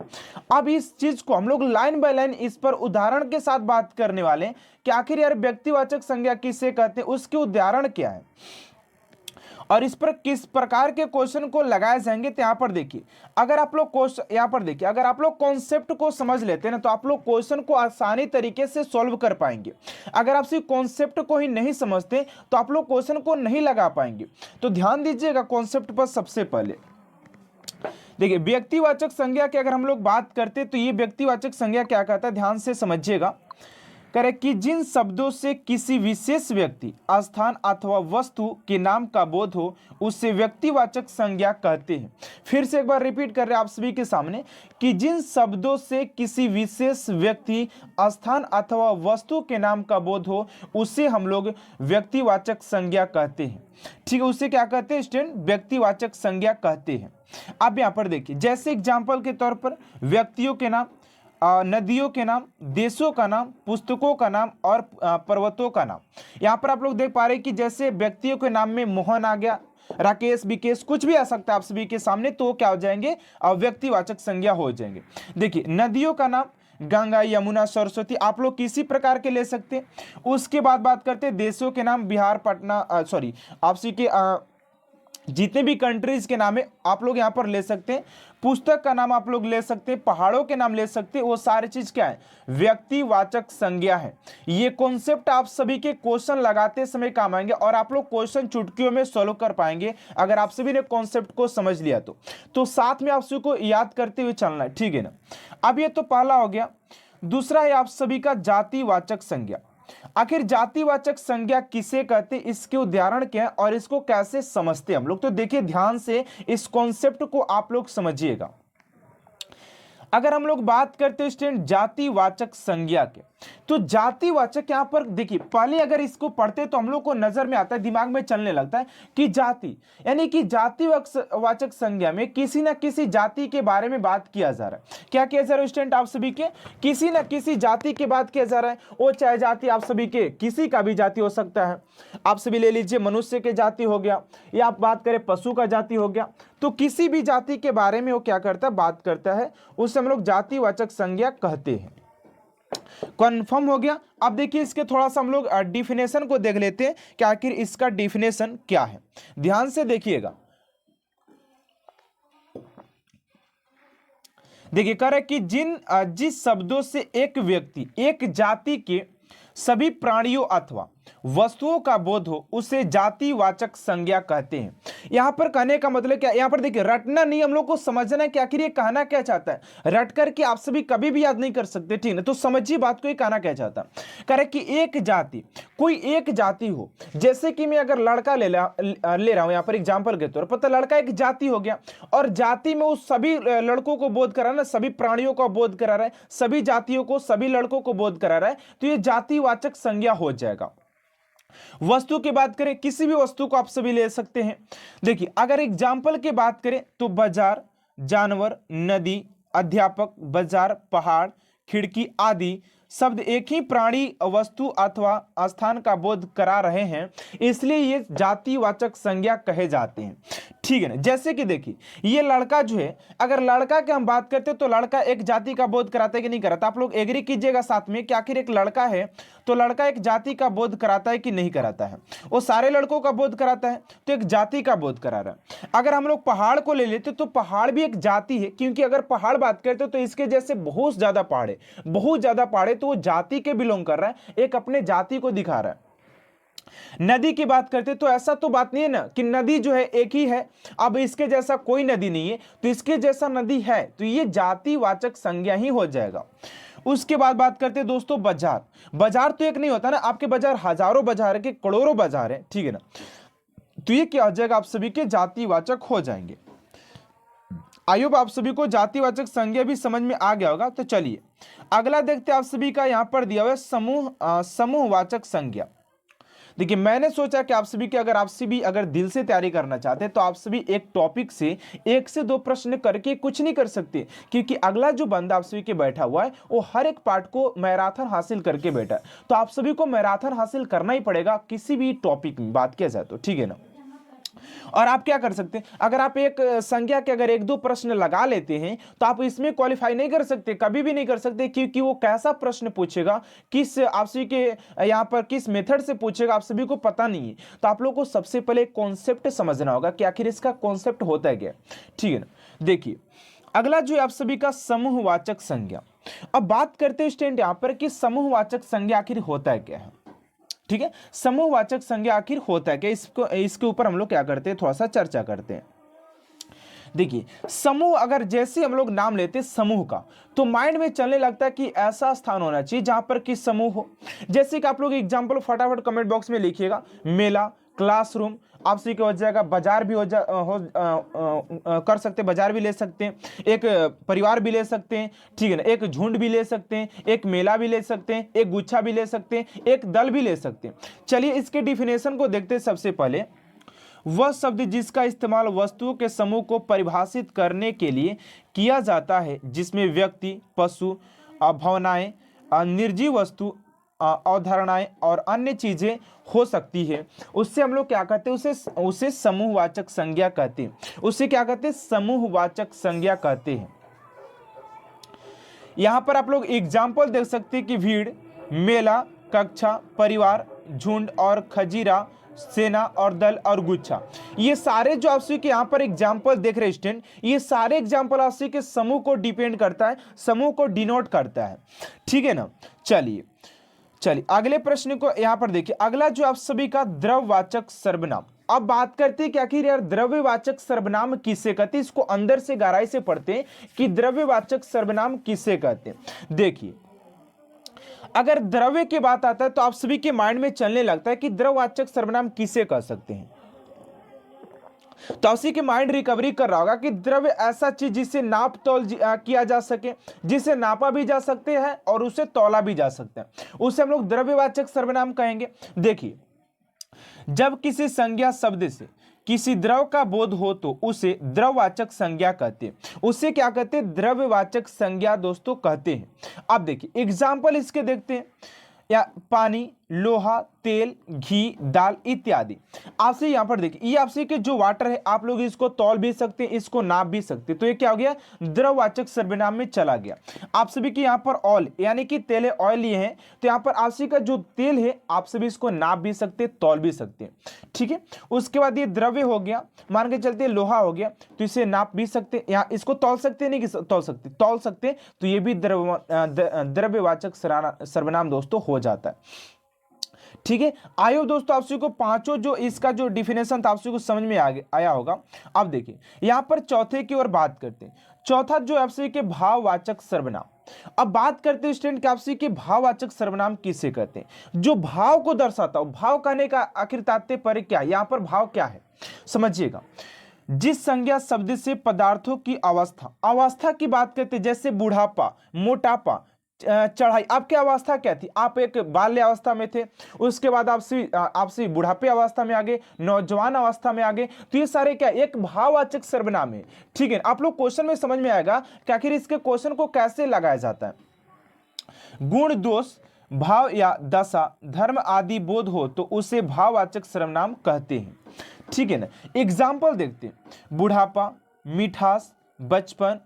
अब इस चीज को हम लोग लाइन बाय लाइन इस पर उदाहरण के साथ बात करने वाले हैं कि आखिर यार व्यक्तिवाचक संज्ञा किसे कहते हैं, उसके उदाहरण क्या है और इस पर किस प्रकार के क्वेश्चन को लगाए जाएंगे। तो यहां पर देखिए अगर आप लोग क्वेश्चन यहां पर देखिए अगर आप लोग कॉन्सेप्ट को समझ लेते हैं ना तो आप लोग क्वेश्चन को आसानी तरीके से सॉल्व कर पाएंगे। अगर आप सिर्फ कॉन्सेप्ट को ही नहीं समझते तो आप लोग क्वेश्चन को नहीं लगा पाएंगे। तो ध्यान दीजिएगा कॉन्सेप्ट पर। सबसे पहले देखिए व्यक्तिवाचक संज्ञा की अगर हम लोग बात करते तो ये व्यक्तिवाचक संज्ञा क्या कहता है, ध्यान से समझिएगा। करे कि जिन शब्दों से किसी विशेष व्यक्ति, स्थान अथवा वस्तु के नाम का बोध हो उसे व्यक्तिवाचक संज्ञा कहते हैं। फिर से एक बार रिपीट कर रहे हैं आप सभी के सामने कि जिन शब्दों से किसी विशेष व्यक्ति, स्थान अथवा वस्तु के नाम का बोध हो उसे हम लोग व्यक्तिवाचक संज्ञा कहते हैं, ठीक है। उसे क्या कहते हैं स्टूडेंट? व्यक्तिवाचक संज्ञा कहते हैं। अब यहां पर देखिए जैसे एग्जाम्पल के तौर पर व्यक्तियों के नाम, नदियों के नाम, देशों का नाम, पुस्तकों का नाम और पर्वतों का नाम। यहां पर आप लोग देख पा रहे हैं कि जैसे व्यक्तियों के नाम में मोहन आ गया, राकेश, विकेश, कुछ भी आ सकता है आप सभी के सामने, तो क्या हो जाएंगे? व्यक्तिवाचक संज्ञा हो जाएंगे। देखिए नदियों का नाम गंगा, यमुना, सरस्वती आप लोग किसी प्रकार के ले सकते हैं। उसके बाद बात करते हैं देशों के नाम, बिहार, पटना, आप सभी के जितने भी कंट्रीज के नाम है आप लोग यहां पर ले सकते हैं। पुस्तक का नाम आप लोग ले सकते हैं, पहाड़ों के नाम ले सकते हैं। वो सारी चीज क्या है? व्यक्तिवाचक संज्ञा है। ये कॉन्सेप्ट आप सभी के क्वेश्चन लगाते समय काम आएंगे और आप लोग क्वेश्चन चुटकियों में सॉल्व कर पाएंगे अगर आप सभी ने कॉन्सेप्ट को समझ लिया तो साथ में आप सभी को याद करते हुए चलना है, ठीक है ना। अब ये तो पहला हो गया। दूसरा है आप सभी का जातिवाचक संज्ञा। आखिर जातिवाचक संज्ञा किसे कहते, इसके उदाहरण क्या है और इसको कैसे समझते हम लोग। तो देखिए ध्यान से इस कॉन्सेप्ट को आप लोग समझिएगा। अगर हम लोग बात करते हैं स्टूडेंट जातिवाचक संज्ञा के, तो जातिवाचक यहां पर देखिए पहले अगर इसको पढ़ते तो हम लोग को नजर में आता है, दिमाग में चलने लगता है कि जाति, यानी कि जातिवाचक संज्ञा में किसी ना किसी जाति के बारे में बात किया जा रहा है। क्या किया जा रहा है स्टूडेंट? आप सभी के किसी ना किसी जाति की बात किया जा रहा है। वो चाहे जाति आप सभी के किसी का भी जाति हो सकता है। आप सभी ले लीजिए मनुष्य के जाति हो गया या आप बात करें पशु का जाति हो गया, तो किसी भी जाति के बारे में वो क्या करता है? बात करता है। उसे हम लोग जातिवाचक संज्ञा कहते हैं। कन्फर्म हो गया। अब देखिए इसके थोड़ा सा हम लोग डिफिनेशन को देख लेते हैं कि आखिर इसका डिफिनेशन क्या है। ध्यान से देखिएगा। देखिए कह रहा है कि जिस शब्दों से एक व्यक्ति, एक जाति के सभी प्राणियों अथवा वस्तुओं का बोध हो उसे जातिवाचक संज्ञा कहते हैं। यहां पर कहने का मतलब क्या, यहां पर देखिए रटना नहीं, हम लोग को समझना है कि आखिर ये कहना क्या चाहता है। रट करके आप सभी कभी भी याद नहीं कर सकते, ठीक है, तो समझिए बात को, ये कहना क्या चाहता है। कह रहे कि एक जाति, कोई एक जाति हो, जैसे कि मैं अगर लड़का ले रहा हूं यहां पर एग्जाम्पल के तौर पर, पता लड़का एक जाति हो गया, और जाति में उस सभी लड़कों को बोध करा रहा है, सभी प्राणियों को बोध करा रहा है, सभी जातियों को, सभी लड़कों को बोध करा रहा है, तो ये जातिवाचक संज्ञा हो जाएगा। वस्तु की बात करें, किसी भी वस्तु को आप सभी ले सकते हैं। देखिए अगर एग्जाम्पल की बात करें तो बाजार, जानवर, नदी, अध्यापक, बाजार, पहाड़, खिड़की आदि शब्द एक ही प्राणी, वस्तु अथवा स्थान का बोध करा रहे हैं, इसलिए ये जातिवाचक संज्ञा कहे जाते हैं। ठीक है ना। जैसे कि देखिए ये लड़का जो है, अगर लड़का की हम बात करते हैं तो लड़का एक जाति का बोध कराता है कि नहीं कराता, आप लोग एग्री कीजिएगा साथ में कि आखिर एक लड़का है तो लड़का एक जाति का बोध कराता है कि नहीं कराता है। वो सारे लड़कों का बोध कराता है तो एक जाति का बोध करा रहा है। अगर हम लोग पहाड़ को ले लेते तो पहाड़ भी एक जाति है, क्योंकि अगर पहाड़ बात करते तो इसके जैसे बहुत ज्यादा पहाड़ है, बहुत ज्यादा पहाड़ है, तो वो जाति के बिलोंग कर रहा है, एक अपने जाति को दिखा रहा है। नदी की बात करते तो ऐसा तो बात नहीं है ना कि नदी जो है एक ही है, अब इसके जैसा कोई नदी नहीं है तो इसके जैसा नदी है, तो ये जातिवाचक संज्ञा ही हो जाएगा। उसके बाद बात करते हैं दोस्तों बाजार। बाजार तो एक नहीं होता ना, आपके बाजार हजारों बाजार है कि करोड़ों बाजार है, ठीक है ना, तो ये क्या हो जाएगा, आप सभी के जातिवाचक हो जाएंगे। आई होप आप सभी को जातिवाचक संज्ञा भी समझ में आ गया होगा। तो चलिए अगला देखते हैं, आप सभी का यहां पर दिया हुआ है समूहवाचक संज्ञा। देखिए मैंने सोचा कि आप सभी के अगर आप सभी अगर दिल से तैयारी करना चाहते हैं तो आप सभी एक टॉपिक से 1 से 2 प्रश्न करके कुछ नहीं कर सकते, क्योंकि अगला जो बंदा आप सभी के बैठा हुआ है वो हर एक पार्ट को मैराथन हासिल करके बैठा है, तो आप सभी को मैराथन हासिल करना ही पड़ेगा किसी भी टॉपिक में बात किया जाए तो, ठीक है ना। और आप क्या कर सकते हैं, अगर आप एक संज्ञा के अगर 1-2 प्रश्न लगा लेते हैं तो आप इसमें क्वालिफाई नहीं कर सकते, कभी भी नहीं कर सकते, क्योंकि वो कैसा प्रश्न पूछेगा, किस आप सभी के यहाँ पर किस मेथड से पूछेगा आप सभी को पता नहीं है। तो आप लोग को सबसे पहले कॉन्सेप्ट समझना होगा कि आखिर इसका कॉन्सेप्ट होता है क्या, ठीक है ना। देखिए अगला जो है आप सभी का समूहवाचक संज्ञा। अब बात करते हैं स्टूडेंट यहाँ पर कि समूहवाचक संज्ञा आखिर होता है क्या है, ठीक है। समूहवाचक संज्ञा आखिर होता है क्या, इसके ऊपर हम लोग क्या करते हैं, थोड़ा सा चर्चा करते हैं। देखिए समूह, अगर जैसे हम लोग नाम लेते हैं समूह का तो माइंड में चलने लगता है कि ऐसा स्थान होना चाहिए जहां पर कि समूह हो। जैसे कि आप लोग एग्जांपल फटाफट कमेंट बॉक्स में लिखिएगा, मेला, क्लासरूम, आप सभी हो जाएगा, बाजार भी कर सकते हैं, बाजार भी ले सकते हैं, एक परिवार भी ले सकते हैं, ठीक है ना, एक झुंड भी ले सकते हैं, एक मेला भी ले सकते हैं, एक गुच्छा भी ले सकते हैं, एक दल भी ले सकते हैं। चलिए इसके डिफिनेशन को देखते हैं। सबसे पहले वह शब्द जिसका इस्तेमाल वस्तुओं के समूह को परिभाषित करने के लिए किया जाता है जिसमें व्यक्ति, पशु, भावनाएं, निर्जीव वस्तु, अवधारणाएं और अन्य चीजें हो सकती है, उससे हम लोग क्या कहते हैं, उसे समूहवाचक संज्ञा कहते हैं। उसे क्या कहते हैं, समूहवाचक संज्ञा कहते हैं। यहां पर आप लोग एग्जाम्पल देख सकते हैं कि भीड़, मेला, कक्षा, परिवार, झुंड और खजीरा, सेना और दल और गुच्छा, ये सारे जो आप सभी के यहाँ पर एग्जाम्पल देख रहे हैं स्टूडेंट, ये सारे एग्जाम्पल आप सभी के समूह को डिपेंड करता है, समूह को डिनोट करता है, ठीक है ना। चलिए अगले प्रश्न को यहां पर देखिए। अगला जो आप सभी का द्रव्यवाचक सर्वनाम। अब बात करते हैं कि आखिर यार द्रव्यवाचक सर्वनाम किसे कहते हैं, इसको अंदर से गहराई से पढ़ते हैं कि द्रव्यवाचक सर्वनाम किसे कहते हैं। देखिए अगर द्रव्य की बात आता है तो आप सभी के माइंड में चलने लगता है कि द्रव्यवाचक सर्वनाम किसे कह सकते हैं, तो उसी के माइंड रिकवरी कर रहा होगा कि द्रव्य ऐसा चीज जिसे नाप तौल किया जा सके, जिसे नापा भी जा सकते हैं और उसे तौला भी जा सकता है, उसे हम लोग द्रव्यवाचक सर्वनाम कहेंगे। देखिए जब किसी संज्ञा शब्द से किसी द्रव का बोध हो तो उसे द्रववाचक संज्ञा कहते हैं। उसे क्या कहते हैं, द्रव्यवाचक संज्ञा दोस्तों कहते हैं। अब देखिए एग्जाम्पल इसके देखते हैं, या पानी, लोहा, तेल, घी, दाल इत्यादि। आपसे यहाँ पर देखिए, ये आपसे कि जो वाटर है आप लोग इसको तौल भी सकते हैं, इसको नाप भी सकते हैं, तो ये क्या हो गया, द्रववाचक सर्वनाम में चला गया। आप सभी की यहाँ पर ऑयल यानी कि तेल है, ऑयल लिए हैं, तो यहाँ पर आप सभी का जो तेल है आप सभी इसको नाप भी सकते हैं, तौल भी सकते हैं, ठीक है। उसके बाद ये द्रव्य हो गया, मान के चलते लोहा हो गया, तो इसे नाप भी सकते हैं, यहाँ इसको तौल सकते हैं, नहीं तौल सकते, तो ये भी द्रव्यवाचक सर्वनाम दोस्तों हो जाता है, ठीक है। आयो दोस्तों, आप सभी को पांचों जो इसका जो डिफिनेशन था आप सभी को समझ में आया होगा। अब देखिए यहां पर चौथे की ओर बात करते हैं। चौथा जो आप सभी के भाववाचक सर्वनाम। अब बात करते हैं स्टूडेंट कि आप सभी के भाववाचक सर्वनाम किसे कहते हैं, जो भाव को दर्शाता हो। भाव कहने का आखिर तात्पर्य क्या है, यहां पर भाव क्या है समझिएगा। जिस संज्ञा शब्द से पदार्थों की अवस्था की बात करते हैं, जैसे बुढ़ापा, मोटापा, चढ़ाई। आपकी अवस्था क्या थी, आप एक बाल्य अवस्था में थे, उसके बाद आपसे बुढ़ापे अवस्था में आ गए, नौजवान अवस्था में आ गए, तो ये सारे क्या एक भाववाचक सर्वनाम है, ठीक है। आप लोग क्वेश्चन में समझ में आएगा कि आखिर इसके क्वेश्चन को कैसे लगाया जाता है। गुण, दोष, भाव या दशा, धर्म आदि बोध हो तो उसे भाववाचक सर्वनाम कहते हैं, ठीक है ना। एग्जाम्पल देखते हैं, बुढ़ापा, मिठास, बचपन,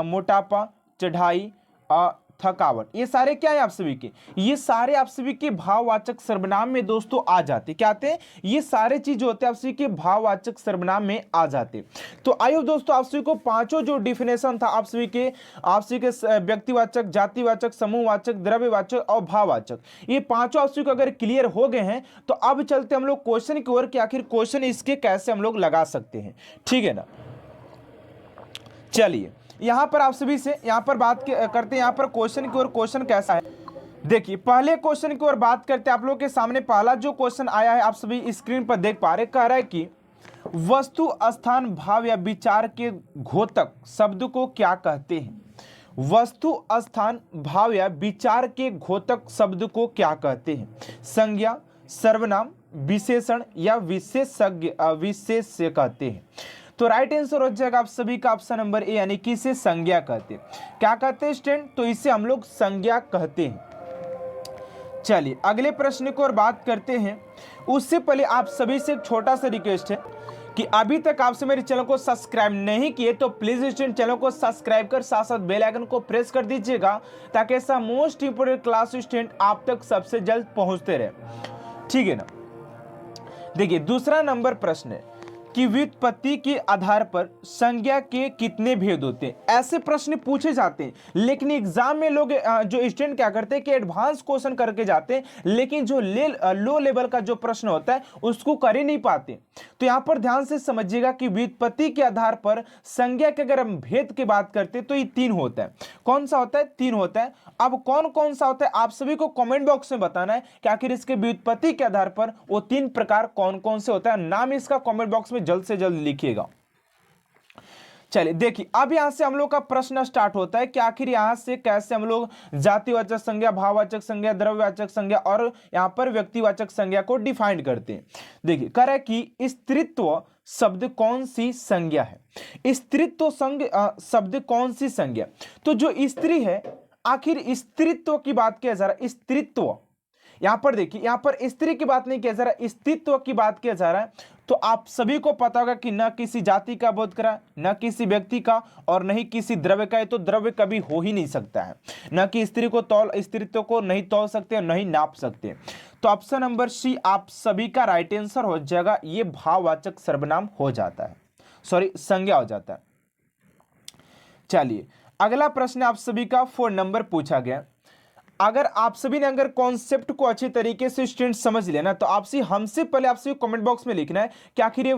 मोटापा, चढ़ाई, थकावट, ये सारे क्या है आप सभी के, ये सारे आप सभी के भाववाचक सर्वनाम में दोस्तों आ जाते, क्या आते हैं, ये सारे चीज होते हैं आप सभी के भाववाचक सर्वनाम में आ जाते। तो आइए दोस्तों, आप सभी को पांचों जो डिफिनेशन था आप सभी के व्यक्तिवाचक, जातिवाचक, समूहवाचक, द्रव्यवाचक और भाववाचक, ये पांचों आप सभी को अगर क्लियर हो गए हैं तो अब चलते हम लोग क्वेश्चन की ओर कि आखिर क्वेश्चन इसके कैसे हम लोग लगा सकते हैं, ठीक है ना। चलिए यहां पर आप सभी से यहां पर बात करते हैं यहां पर क्वेश्चन की ओर। क्वेश्चन कैसा है देखिए, पहले क्वेश्चन की ओर बात करते हैं। आप लोगों के सामने पहला जो क्वेश्चन आया है आप सभी स्क्रीन पर देख पा रहे, कह रहा है कि वस्तु, स्थान, भाव या विचार के घोतक शब्द को क्या कहते हैं। वस्तु, स्थान, भाव या विचार के घोतक शब्द को क्या कहते हैं। संज्ञा, सर्वनाम, विशेषण या विशेष्य कहते हैं। तो राइट आंसर हो जाएगा आप सभी का ऑप्शन नंबर ए, यानी कि इसे संज्ञा कहते हैं। क्या कहते हैं स्टूडेंट, तो इसे हम लोग संज्ञा कहते हैं। चलिए अगले प्रश्न की ओर बात करते हैं। उससे पहले आप सभी से एक छोटा सा रिक्वेस्ट है कि अभी तक आपसे मेरे चैनल को सब्सक्राइब नहीं किए तो प्लीज स्टूडेंट चैनल को सब्सक्राइब कर साथ साथ बेल आइकन को प्रेस कर दीजिएगा, ताकि ऐसा मोस्ट इंपोर्टेंट क्लास स्टूडेंट आप तक सबसे जल्द पहुंचते रहे, ठीक है ना। देखिए दूसरा नंबर प्रश्न है कि व्युत्पत्ति के आधार पर संज्ञा के कितने भेद होते हैं। ऐसे प्रश्न पूछे जाते हैं, लेकिन एग्जाम में लोग जो स्टूडेंट क्या करते हैं कि एडवांस क्वेश्चन करके जाते हैं, लेकिन जो लो लेवल का जो प्रश्न होता है उसको कर ही नहीं पाते। तो यहां पर ध्यान से समझिएगा कि व्युत्पत्ति के आधार पर संज्ञा के अगर हम भेद की बात करते हैं तो ये 3 होता है। कौन सा होता है, 3 होता है। अब कौन कौन सा होता है आप सभी को कमेंट बॉक्स में बताना है कि आखिर इसके व्युत्पत्ति के आधार पर वो 3 प्रकार कौन कौन से होता है। नाम इसका कमेंट बॉक्स में जल्द से जल्द लिखिएगा। चलिए देखिए अब यहां से हम लोग का प्रश्न स्टार्ट होता है कि आखिर यहां से कैसे हम लोग जातिवाचक संज्ञा, भाववाचक संज्ञा, द्रव्यवाचक संज्ञा और यहां पर व्यक्तिवाचक संज्ञा को डिफाइन करते हैं। देखिए कह रहा है कि स्त्रीत्व शब्द कौन सी संज्ञा है। स्त्रीत्व शब्द कौन सी संज्ञा, तो जो स्त्री है आखिर स्त्रीत्व की बात किया जा रहा है। स्त्रीत्व यहां पर देखिए, यहां पर स्त्री की बात नहीं किया जा रहा, स्त्रीत्व की बात किया जा रहा है। तो आप सभी को पता होगा कि न किसी जाति का बोध करा, न किसी व्यक्ति का और न ही किसी द्रव्य का। तो द्रव्य कभी हो ही नहीं सकता है। न कि स्त्रीत्व को नहीं तौल सकते, नहीं नाप सकते। तो ऑप्शन नंबर सी आप सभी का राइट आंसर हो जाएगा। ये भाववाचक सर्वनाम हो जाता है, सॉरी संज्ञा हो जाता है। चलिए अगला प्रश्न आप सभी का 4 नंबर पूछा गया। अगर आप सभी ने अगर कॉन्सेप्ट को अच्छे तरीके से स्टूडेंट समझ लेना तो आपसे हमसे पहले आपसे कमेंट बॉक्स में लिखना है कि आखिर ये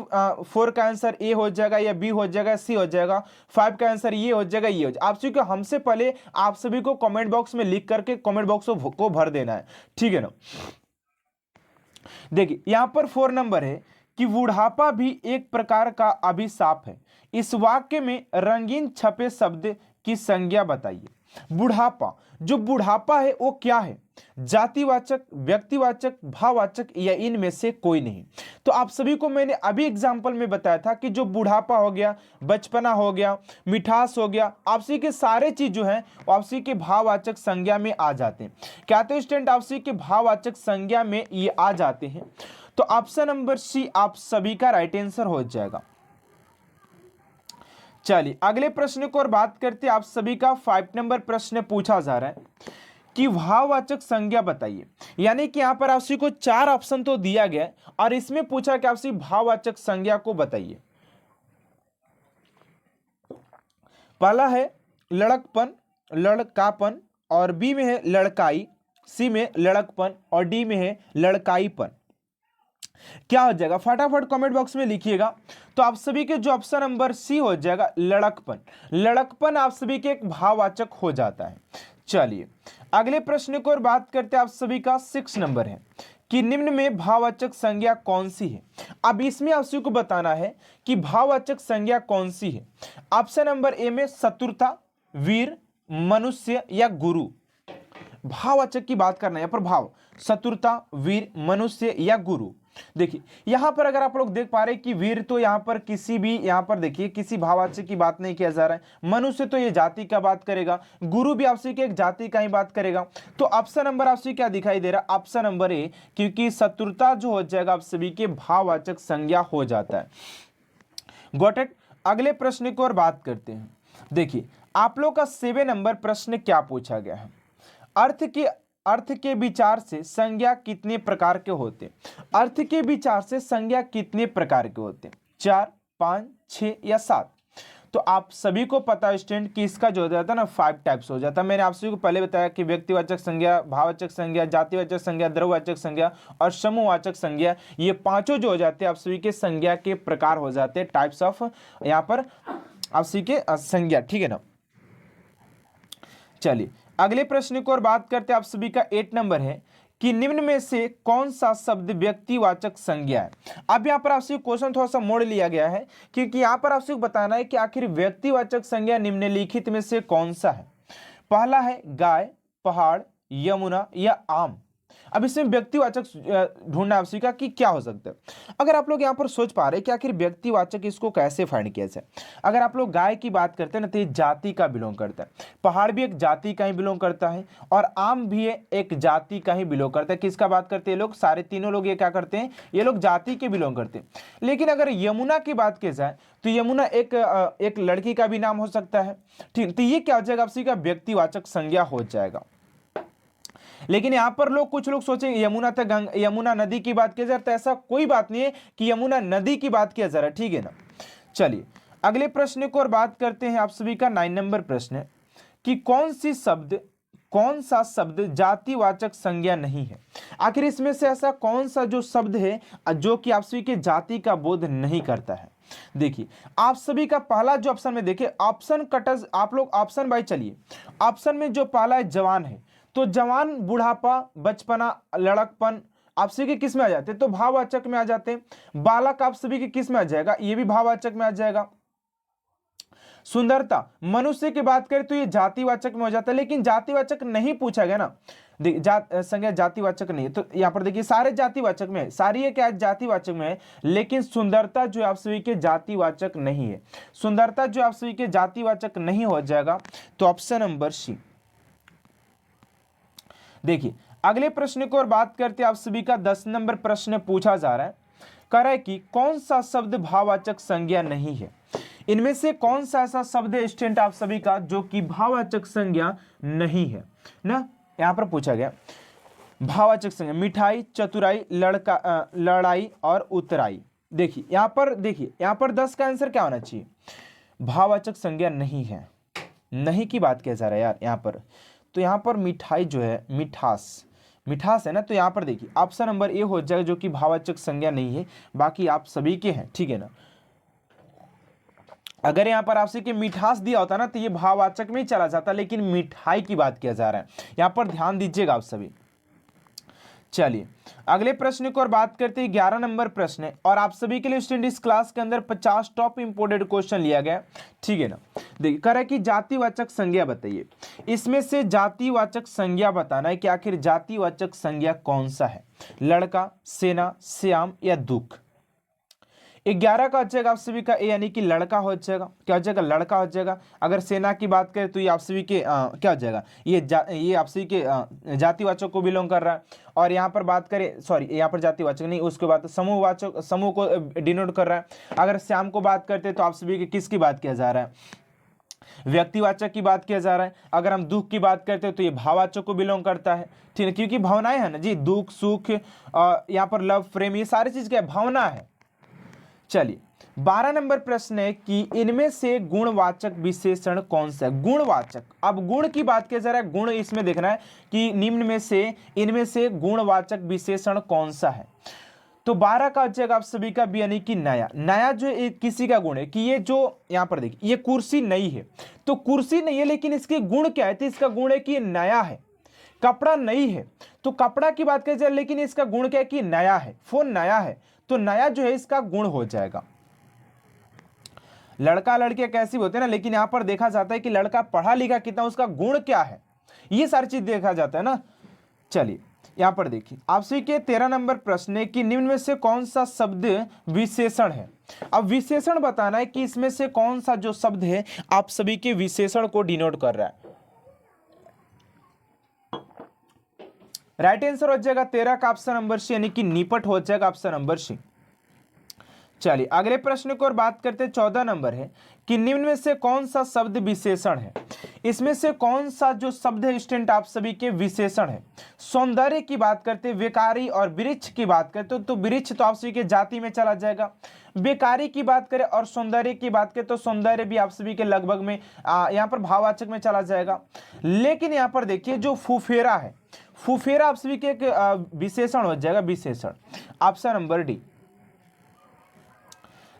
4 का आंसर ए हो जाएगा या बी हो जाएगा, सी हो जाएगा, 5 का आंसर ये हो जाएगा, ये हो जाएगा। आप सभी को हमसे पहले आप सभी को कमेंट बॉक्स में लिख करके कमेंट बॉक्स को भर देना है, ठीक है ना। देखिए यहां पर 4 नंबर है कि बुढ़ापा भी एक प्रकार का अभिशाप है। इस वाक्य में रंगीन छपे शब्द की संज्ञा बताइए। बुढ़ापा, जो बुढ़ापा है वो क्या है? जातिवाचक, व्यक्तिवाचक, भाववाचक या इनमें से कोई नहीं। तो आप सभी को मैंने अभी एग्जाम्पल में बताया था कि जो बुढ़ापा हो गया, बचपना हो गया, मिठास हो गया, आपसी के सारे चीज जो है आपसी के भाववाचक संज्ञा में आ जाते हैं। क्या तो स्टूडेंट आपसी के भाववाचक संज्ञा में ये आ जाते हैं। तो ऑप्शन नंबर सी आप सभी का राइट आंसर हो जाएगा। चलिए अगले प्रश्न को और बात करते हैं। आप सभी का 5 नंबर प्रश्न पूछा जा रहा है कि भाववाचक संज्ञा बताइए। यानी कि यहां पर आपसी को 4 ऑप्शन तो दिया गया है और इसमें पूछा कि आपसी भाववाचक संज्ञा को बताइए। पहला है लड़कपन, लड़कापन, और बी में है लड़काई, सी में लड़कपन और डी में है लड़काईपन। क्या हो जाएगा फटाफट कमेंट बॉक्स में लिखिएगा। तो आप सभी के जो ऑप्शन नंबर सी हो जाएगा लड़कपन। लड़कपन आप सभी के एक भाववाचक हो जाता है। चलिए अगले प्रश्न को और बात करते हैं। आप सभी का 6 नंबर है कि निम्न में भाववाचक संज्ञा कौन सी है। अब इसमें आप सभी को बताना है कि भाववाचक संज्ञा कौन सी है। ऑप्शन नंबर ए में शत्रुता, वीर, मनुष्य या गुरु। भाववाचक की बात करना है यहाँ पर, भाव, शत्रुता, वीर, मनुष्य या गुरु। देखिए यहां पर अगर आप लोग देख पा रहे हैं कि वीर तो यहां पर किसी भी, यहां पर देखिए किसी भाववाचक की बात नहीं किया जा रहा है। मनुष्य तो ये जाति का बात करेगा, गुरु भी आपसे एक जाति का ही बात करेगा। तो ऑप्शन नंबर आपसे क्या दिखाई दे रहा है? ऑप्शन नंबर ए, क्योंकि शत्रुता जो हो जाएगा आप सभी के भाववाचक संज्ञा हो जाता है। Got it. अगले प्रश्न को और बात करते हैं। देखिए आप लोग का 7 नंबर प्रश्न क्या पूछा गया है? अर्थ के विचार से संज्ञा कितने प्रकार के होते? अर्थ के विचार से संज्ञा कितने प्रकार के होते? 4, 5, 6 या 7? तो आप सभी को पता स्टूडेंट कि इसका जो हो जाता है ना 5 टाइप्स हो जाता है। मैंने आप सभी को पहले बताया कि व्यक्तिवाचक संज्ञा, भाववाचक संज्ञा, जातिवाचक संज्ञा, द्रव्यवाचक संज्ञा और समूहवाचक संज्ञा, ये पांचों जो हो जाते हैं आप सभी के संज्ञा के प्रकार हो जाते हैं, टाइप्स ऑफ यहाँ पर आप सभी के संज्ञा। ठीक है ना। चलिए अगले प्रश्न को और बात करते हैं। आप सभी का 8 नंबर है कि निम्न में से कौन सा शब्द व्यक्तिवाचक संज्ञा है। अब यहाँ पर आपसे क्वेश्चन थोड़ा सा मोड़ लिया गया है क्योंकि यहाँ पर आपसे बताना है कि आखिर व्यक्तिवाचक संज्ञा निम्नलिखित में से कौन सा है। पहला है गाय, पहाड़, यमुना या आम। अब इसमें व्यक्तिवाचक ढूंढना आवश्यक है कि क्या हो सकता है। अगर आप लोग यहाँ पर सोच पा रहे हैं कि आखिर व्यक्तिवाचक इसको कैसे फाइंड किया जाए। अगर आप लोग गाय की बात करते हैं ना तो ये जाति का बिलोंग करता है, पहाड़ भी एक जाति का ही बिलोंग करता है और आम भी एक जाति का ही बिलोंग करता है। किसका बात करते हैं लोग? सारे तीनों लोग ये क्या करते हैं? ये लोग जाति के बिलोंग करते हैं। लेकिन अगर यमुना की बात की जाए तो यमुना एक लड़की का भी नाम हो सकता है। ठीक, तो ये क्या हो जाएगा? आपसी का व्यक्तिवाचक संज्ञा हो जाएगा। लेकिन यहां पर कुछ लोग सोचेंगे यमुना नदी की बात की जा रही है, तो ऐसा कोई बात नहीं है कि यमुना नदी की बात किया जा रहा है। ठीक है ना। चलिए अगले प्रश्न को और बात करते हैं। आप सभी का 9 नंबर प्रश्न है कि कौन सा शब्द जातिवाचक संज्ञा नहीं है। आखिर इसमें से ऐसा कौन सा जो शब्द है जो कि आप सभी के जाति का बोध नहीं करता है। देखिए आप सभी का पहला जो ऑप्शन में देखिए, ऑप्शन कटस, आप लोग ऑप्शन बाई चलिए। ऑप्शन में जो पहला है जवान है, तो जवान, बुढ़ापा, बचपना, लड़कपन आप सभी के किस में आ जाते हैं? तो भाववाचक में आ जाते हैं। बालक आप सभी के किस में आ जाएगा? ये भी भाववाचक में आ जाएगा। सुंदरता, मनुष्य की बात करें तो ये जातिवाचक में हो जाता है, लेकिन जातिवाचक नहीं पूछा गया ना। संज्ञा जातिवाचक नहीं है, तो यहाँ पर देखिए सारे जातिवाचक में है, सारी ये क्या जातिवाचक में है, लेकिन सुंदरता जो आप सभी के जातिवाचक नहीं है। सुंदरता जो आप सभी के जातिवाचक नहीं हो जाएगा। तो ऑप्शन नंबर सी। देखिए अगले प्रश्न को और बात करते हैं। आप सभी का 10 नंबर प्रश्न पूछा जा रहा है, कह रहा है कि कौन सा शब्द भाववाचक संज्ञा नहीं है। इनमें से कौन सा ऐसा शब्द है स्टूडेंट आप सभी का जो कि भाववाचक संज्ञा नहीं है ना। यहां पर पूछा गया भाववाचक संज्ञा मिठाई, चतुराई, लड़ाई और उतराई। देखिए यहां पर 10 का आंसर क्या होना चाहिए? भाववाचक संज्ञा नहीं है, नहीं की बात किया जा रहा है यार यहां पर। तो यहां पर मिठाई जो है मिठास है ना, तो यहां पर देखिए ऑप्शन नंबर ए हो जाएगा जो कि भाववाचक संज्ञा नहीं है। बाकी आप सभी के हैं। ठीक है ना। अगर यहां पर आपसे कि मिठास दिया होता ना तो ये भाववाचक में ही चला जाता, लेकिन मिठाई की बात किया जा रहा है। यहां पर ध्यान दीजिएगा आप सभी। चलिए अगले प्रश्न को और बात करते हैं। 11 नंबर प्रश्न है और आप सभी के लिए स्टूडेंट इस क्लास के अंदर 50 टॉप इंपोर्टेंट क्वेश्चन लिया गया, ठीक है ना। देखिए कह रहा है कि जातिवाचक संज्ञा बताइए, इसमें से जातिवाचक संज्ञा बताना है कि आखिर जातिवाचक संज्ञा कौन सा है, लड़का, सेना, श्याम या दुख। 11 का हो जाएगा आप सभी का ए यानी कि लड़का हो जाएगा, क्या हो जाएगा, लड़का हो जाएगा। अगर सेना की बात करें तो ये आप सभी के क्या हो जाएगा, ये आप सभी के जातिवाचक को बिलोंग कर रहा है। और यहाँ पर बात करें, सॉरी यहाँ पर जातिवाचक नहीं, उसके बाद समूहवाचक, समूह को डिनोट कर रहा है। अगर श्याम को बात करते हैं तो आप सभी के किसकी बात किया जा रहा है, व्यक्तिवाचक की बात किया जा रहा है। अगर हम दुख की बात करते हैं तो ये भाववाचक को बिलोंग करता है, ठीक है, क्योंकि भावनाएं है ना जी, दुख, सुख, यहाँ पर लव, प्रेम, ये सारी चीज क्या है, भावना है। चलिए 12 नंबर प्रश्न है कि इनमें से गुणवाचक विशेषण कौन सा है, गुणवाचक। अब गुण की बात किया जा रहा है, गुण इसमें देखना है कि निम्न में से इनमें से गुणवाचक विशेषण कौन सा है। तो 12 का हो जाएगा आप सभी का बी यानी कि नया। नया जो एक किसी का गुण है कि ये जो यहां पर देखिए ये कुर्सी नई है, तो कुर्सी नहीं है लेकिन इसके गुण क्या है, तो इसका गुण है कि नया है। कपड़ा नई है तो कपड़ा की बात करें जाए लेकिन इसका गुण क्या है कि नया है। फोन नया है तो नया जो है इसका गुण हो जाएगा। लड़का लड़कियां कैसी होते हैं ना, लेकिन यहां पर देखा जाता है कि लड़का पढ़ा लिखा कितना, उसका गुण क्या है, ये सारी चीज देखा जाता है ना। चलिए यहां पर देखिए आप सभी के 13 नंबर प्रश्न है कि निम्न में से कौन सा शब्द विशेषण है। अब विशेषण बताना है कि इसमें से कौन सा जो शब्द है आप सभी के विशेषण को डिनोट कर रहा है। राइट आंसर हो जाएगा 13 का ऑप्शन नंबर सी यानी कि निपट हो जाएगा ऑप्शन नंबर सी। चलिए अगले प्रश्न को और बात करते हैं। 14 नंबर है कि निम्न में से कौन सा शब्द विशेषण है। इसमें से कौन सा जो शब्द है स्टूडेंट आप सभी के विशेषण है। सौंदर्य की बात करते हैं, बेकारी और वृक्ष की बात करते तो वृक्ष तो आप सभी के जाति में चला जाएगा। बेकारी की बात करें और सौंदर्य की बात करें तो सौंदर्य भी आप सभी के लगभग में यहाँ पर भाववाचक में चला जाएगा। लेकिन यहाँ पर देखिए जो फुफेरा है, फुफेरा आप सभी के एक विशेषण हो जाएगा, विशेषण ऑप्शन नंबर डी।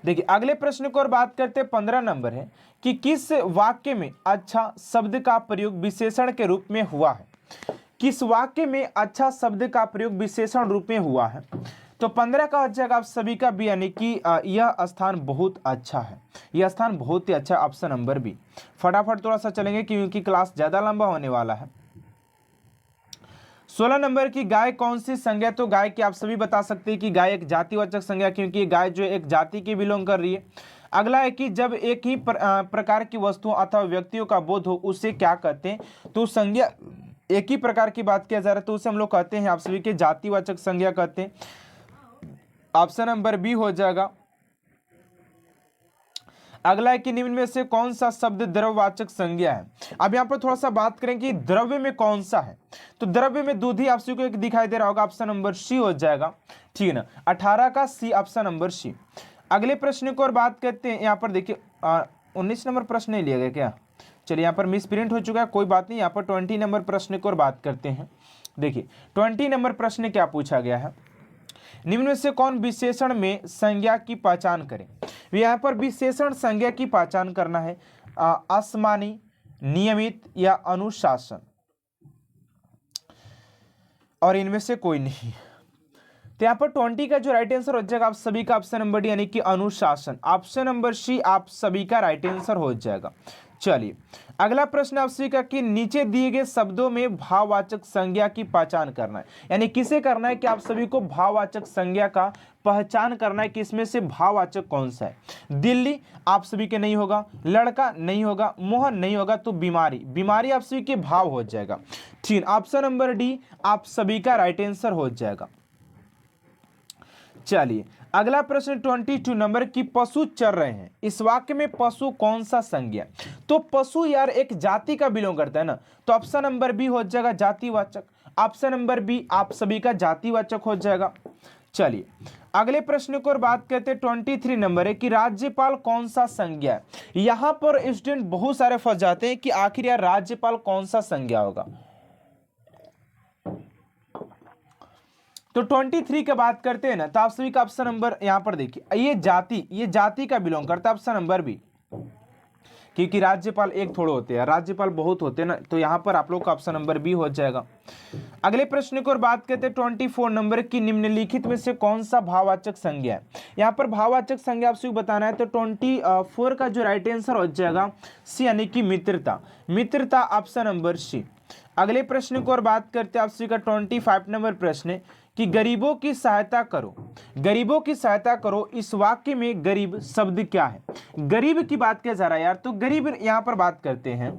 देखिए अगले प्रश्न को और बात करते हैं। 15 नंबर है कि किस वाक्य में अच्छा शब्द का प्रयोग विशेषण के रूप में हुआ है। किस वाक्य में अच्छा शब्द का प्रयोग विशेषण रूप में हुआ है। तो 15 का हो जाएगा आप सभी का बी यानी कि यह स्थान बहुत अच्छा है, यह स्थान बहुत ही अच्छा, ऑप्शन नंबर बी। फटाफट थोड़ा सा चलेंगे क्योंकि क्लास ज्यादा लंबा होने वाला है। 16 नंबर की गाय कौन सी संज्ञा। तो गाय की आप सभी बता सकते हैं कि गाय एक जातिवाचक संज्ञा, क्योंकि गाय जो एक जाति की बिलोंग कर रही है। अगला है कि जब एक ही प्रकार की वस्तुओं अथवा व्यक्तियों का बोध हो उसे क्या कहते हैं। तो संज्ञा एक ही प्रकार की बात किया जा रहा है तो उसे हम लोग कहते हैं आप सभी के जातिवाचक संज्ञा कहते हैं, ऑप्शन नंबर बी हो जाएगा। अगला है कि निम्न में से कौन सा शब्द द्रव्यवाचक संज्ञा है। अब यहाँ पर थोड़ा सा बात करें कि द्रव्य में कौन सा है। तो द्रव्य में दूध ही आप सभी को एक दिखाई दे रहा होगा, ऑप्शन नंबर सी हो जाएगा, ठीक है ना। 18 का सी, ऑप्शन नंबर सी। अगले प्रश्न को और बात करते हैं। यहाँ पर देखिए 19 नंबर प्रश्न नहीं लिया गया क्या, चलिए यहाँ पर मिस प्रिंट हो चुका है, कोई बात नहीं। यहाँ पर 20 नंबर प्रश्न को और बात करते हैं। देखिए 20 नंबर प्रश्न क्या पूछा गया है, निम्न में से कौन विशेषण में संज्ञा की पहचान करें। यहाँ पर विशेषण संज्ञा की पहचान करना है, असमानी, नियमित या अनुशासन, और इनमें से कोई नहीं। तो यहाँ पर 20 का जो राइट आंसर हो जाएगा आप सभी का ऑप्शन नंबर डी यानी कि अनुशासन, ऑप्शन नंबर सी आप सभी का राइट आंसर हो जाएगा। चलिए अगला प्रश्न आप सभी का कि नीचे दिए गए शब्दों में भाववाचक संज्ञा की पहचान करना है। यानी किसे करना है कि आप सभी को भाववाचक संज्ञा का पहचान करना है कि इसमें से भाववाचक कौन सा है। दिल्ली आप सभी के नहीं होगा, लड़का नहीं होगा, मोहन नहीं होगा, तो बीमारी, बीमारी आप सभी के भाव हो जाएगा, ठीक, ऑप्शन नंबर डी आप सभी का राइट आंसर हो जाएगा। चलिए अगला प्रश्न 22 नंबर की पशु चर रहे हैं, इस वाक्य में पशु कौन सा संज्ञा। तो पशु यार एक जाति का बिलोंग करता है ना, तो ऑप्शन नंबर बी हो जाएगा जातिवाचक, ऑप्शन नंबर बी आप सभी का जातिवाचक हो जाएगा। चलिए अगले प्रश्न को और बात करते हैं। 23 नंबर है कि राज्यपाल कौन सा संज्ञा है। यहां पर स्टूडेंट बहुत सारे फंस जाते हैं कि आखिर यार राज्यपाल कौन सा संज्ञा होगा। तो 23 की बात करते हैं ना, तो आप सभी का ऑप्शन नंबर यहां पर देखिए, ये जाति का बिलोंग करता है, ऑप्शन नंबर बी। क्योंकि राज्यपाल एक थोड़े होते हैं, राज्यपाल बहुत होते हैं ना, तो यहाँ पर आप लोग का ऑप्शन नंबर बी हो जाएगा। अगले प्रश्न को और बात करते हैं 24 नंबर की, निम्नलिखित में से कौन सा भाववाचक संज्ञा है। यहाँ पर भाववाचक संज्ञा आपसे बताना है, तो 24 का जो राइट आंसर हो जाएगा सी, यानी कि मित्रता। मित्रता ऑप्शन नंबर सी। अगले प्रश्न को और बात करते हैं आपसे का 25 नंबर प्रश्न कि गरीबों की सहायता करो, गरीबों की सहायता करो, इस वाक्य में गरीब शब्द क्या है। गरीब की बात किया जा रहा है यार, तो गरीब यहां पर बात करते हैं।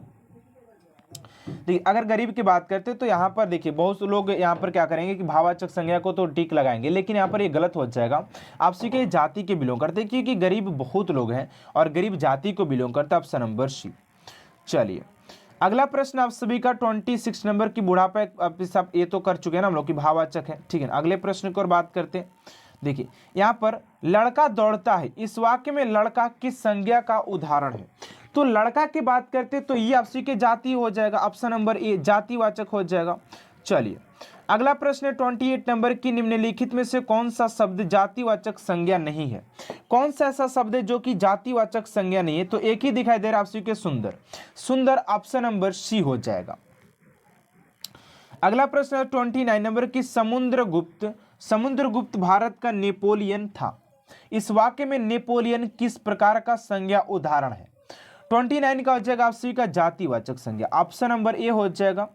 देखिए अगर गरीब की बात करते हैं तो यहां पर देखिए बहुत से लोग यहां पर क्या करेंगे कि भाववाचक संज्ञा को तो टिक लगाएंगे, लेकिन यहां पर ये गलत हो जाएगा। आपसे के जाति के बिलोंग करते हैं, क्योंकि गरीब बहुत लोग हैं और गरीब जाति को बिलोंग करता है, ऑप्शन नंबर सी। चलिए अगला प्रश्न आप सभी का 26 नंबर की, बुढ़ापा सब ये तो कर चुके हैं ना हम लोग की भाववाचक है, ठीक है। अगले प्रश्न की ओर बात करते हैं। देखिए यहाँ पर लड़का दौड़ता है, इस वाक्य में लड़का किस संज्ञा का उदाहरण है। तो लड़का की बात करते तो ये आपसी के जाति हो जाएगा, ऑप्शन नंबर ए जातिवाचक हो जाएगा। चलिए अगला प्रश्न है 28 नंबर की, निम्नलिखित में से कौन सा शब्द जातिवाचक संज्ञा नहीं है। कौन सा ऐसा शब्द है जो कि जातिवाचक संज्ञा नहीं है, तो एक ही दिखाई दे रहा है आपसे के सुंदर, सुंदर ऑप्शन नंबर सी हो जाएगा। अगला प्रश्न है 29 नंबर की, समुद्रगुप्त, समुद्रगुप्त भारत का नेपोलियन था, इस वाक्य में नेपोलियन किस प्रकार का संज्ञा उदाहरण है। 29 का हो जाएगा आपसे का जातिवाचक संज्ञा, ऑप्शन नंबर ए हो जाएगा।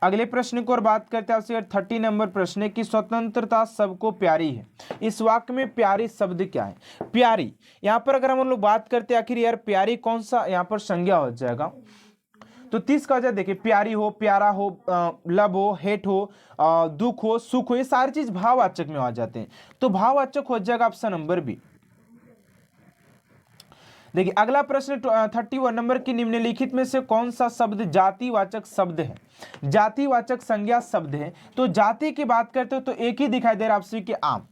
अगले प्रश्न को और बात करते हैं आपसे 30 नंबर प्रश्न की, स्वतंत्रता सबको प्यारी है, इस वाक्य में प्यारी शब्द क्या है। प्यारी यहाँ पर अगर हम लोग बात करते हैं आखिर यार प्यारी कौन सा यहाँ पर संज्ञा हो जाएगा, तो 30 का हो जाए। देखिए प्यारी हो, प्यारा हो, लब हो, हेट हो, दुख हो, सुख हो, ये सारी चीज भाववाचक में आ जाते हैं, तो भाववाचक हो जाएगा ऑप्शन नंबर बी। देखिए अगला प्रश्न 31 नंबर की, निम्नलिखित में से कौन सा शब्द जातिवाचक शब्द है, जातिवाचक संज्ञा शब्द है। तो जाति की बात करते हो तो एक ही दिखाई दे रहा है आपसे कि आम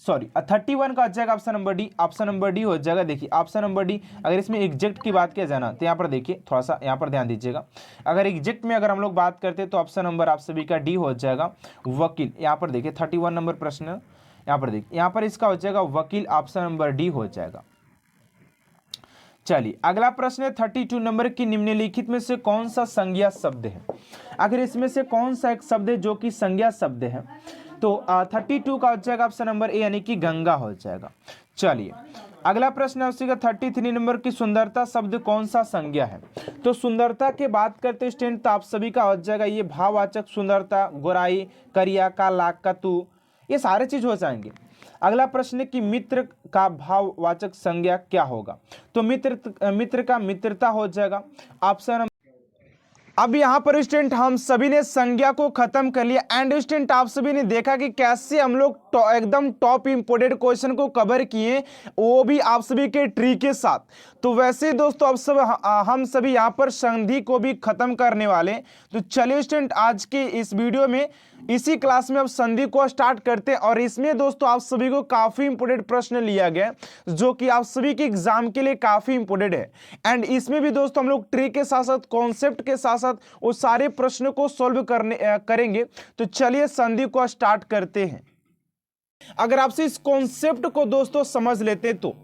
सॉरी 31 का हो जाएगा option number D, option number D हो जाएगा। देखिए ऑप्शन नंबर डी, अगर इसमें एग्जैक्ट की बात किया जाए ना, तो यहाँ पर देखिए थोड़ा सा यहाँ पर ध्यान दीजिएगा, अगर एग्जैक्ट में अगर हम लोग बात करते हैं तो ऑप्शन नंबर आप सभी का डी हो जाएगा, वकील। यहाँ पर देखिए 31 नंबर प्रश्न, यहाँ पर देखिए यहाँ पर इसका हो जाएगा वकील, ऑप्शन नंबर डी हो जाएगा। चलिए अगला प्रश्न है 32 नंबर की, निम्नलिखित में से कौन सा संज्ञा शब्द है। अगर इसमें से कौन सा एक शब्द है जो कि संज्ञा शब्द है, तो 32 का हो जाएगा ऑप्शन नंबर ए, यानी कि गंगा हो जाएगा। चलिए अगला प्रश्न है उसी का 33 नंबर की, सुंदरता शब्द कौन सा संज्ञा है। तो सुंदरता के बात करते स्टूडेंट तो आप सभी का हो जाएगा ये भाववाचक, सुंदरता, गोराई, करिया, काला, कतु, ये सारे चीज हो जाएंगे। अगला प्रश्न कि मित्र का भाववाचक संज्ञा क्या होगा, तो मित्र का मित्रता हो जाएगा, ऑप्शन। अब यहाँ पर स्टूडेंट हम सभी ने संज्ञा को खत्म कर लिया एंड स्टूडेंट आप सभी ने देखा कि कैसे हम लोग एकदम टॉप इंपोर्टेंट क्वेश्चन को कवर किए, वो भी आप सभी के ट्री के साथ। तो वैसे दोस्तों अब सब हम सभी यहाँ पर संधि को भी खत्म करने वाले। तो चलिए स्टूडेंट आज के इस वीडियो में इसी क्लास में अब संधि को स्टार्ट करते हैं, और इसमें दोस्तों आप सभी को काफी इंपोर्टेंट प्रश्न लिया गया जो कि आप सभी के एग्जाम के लिए काफी इंपोर्टेंट है। एंड इसमें भी दोस्तों हम लोग ट्री के साथ साथ कॉन्सेप्ट के साथ साथ वो सारे प्रश्नों को सॉल्व करेंगे। तो चलिए संधि को स्टार्ट करते हैं। अगर आपसे इस कॉन्सेप्ट को दोस्तों समझ लेते तो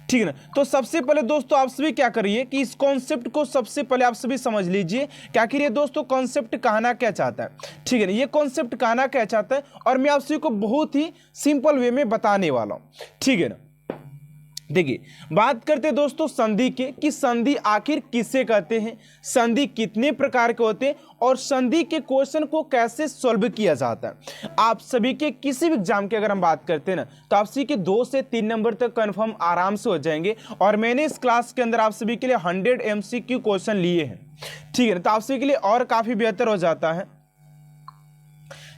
ठीक है ना, तो सबसे पहले दोस्तों आप सभी क्या करिए कि इस कॉन्सेप्ट को सबसे पहले आप सभी समझ लीजिए कि आखिर ये दोस्तों कॉन्सेप्ट कहना क्या चाहता है। ठीक है ना, ये कॉन्सेप्ट कहना क्या चाहता है और मैं आप सभी को बहुत ही सिंपल वे में बताने वाला हूं। ठीक है ना, देखिए बात करते हैं दोस्तों संधि के कि संधि आखिर किसे कहते हैं, संधि कितने प्रकार के होते हैं और संधि के क्वेश्चन को कैसे सॉल्व किया जाता है। आप सभी के किसी भी एग्जाम की अगर हम बात करते हैं ना, तो आप सभी के 2 से 3 नंबर तक कंफर्म आराम से हो जाएंगे। और मैंने इस क्लास के अंदर आप सभी के लिए 100 MCQ क्वेश्चन लिए हैं। ठीक है ना, तो आप सभी के लिए और काफी बेहतर हो जाता है।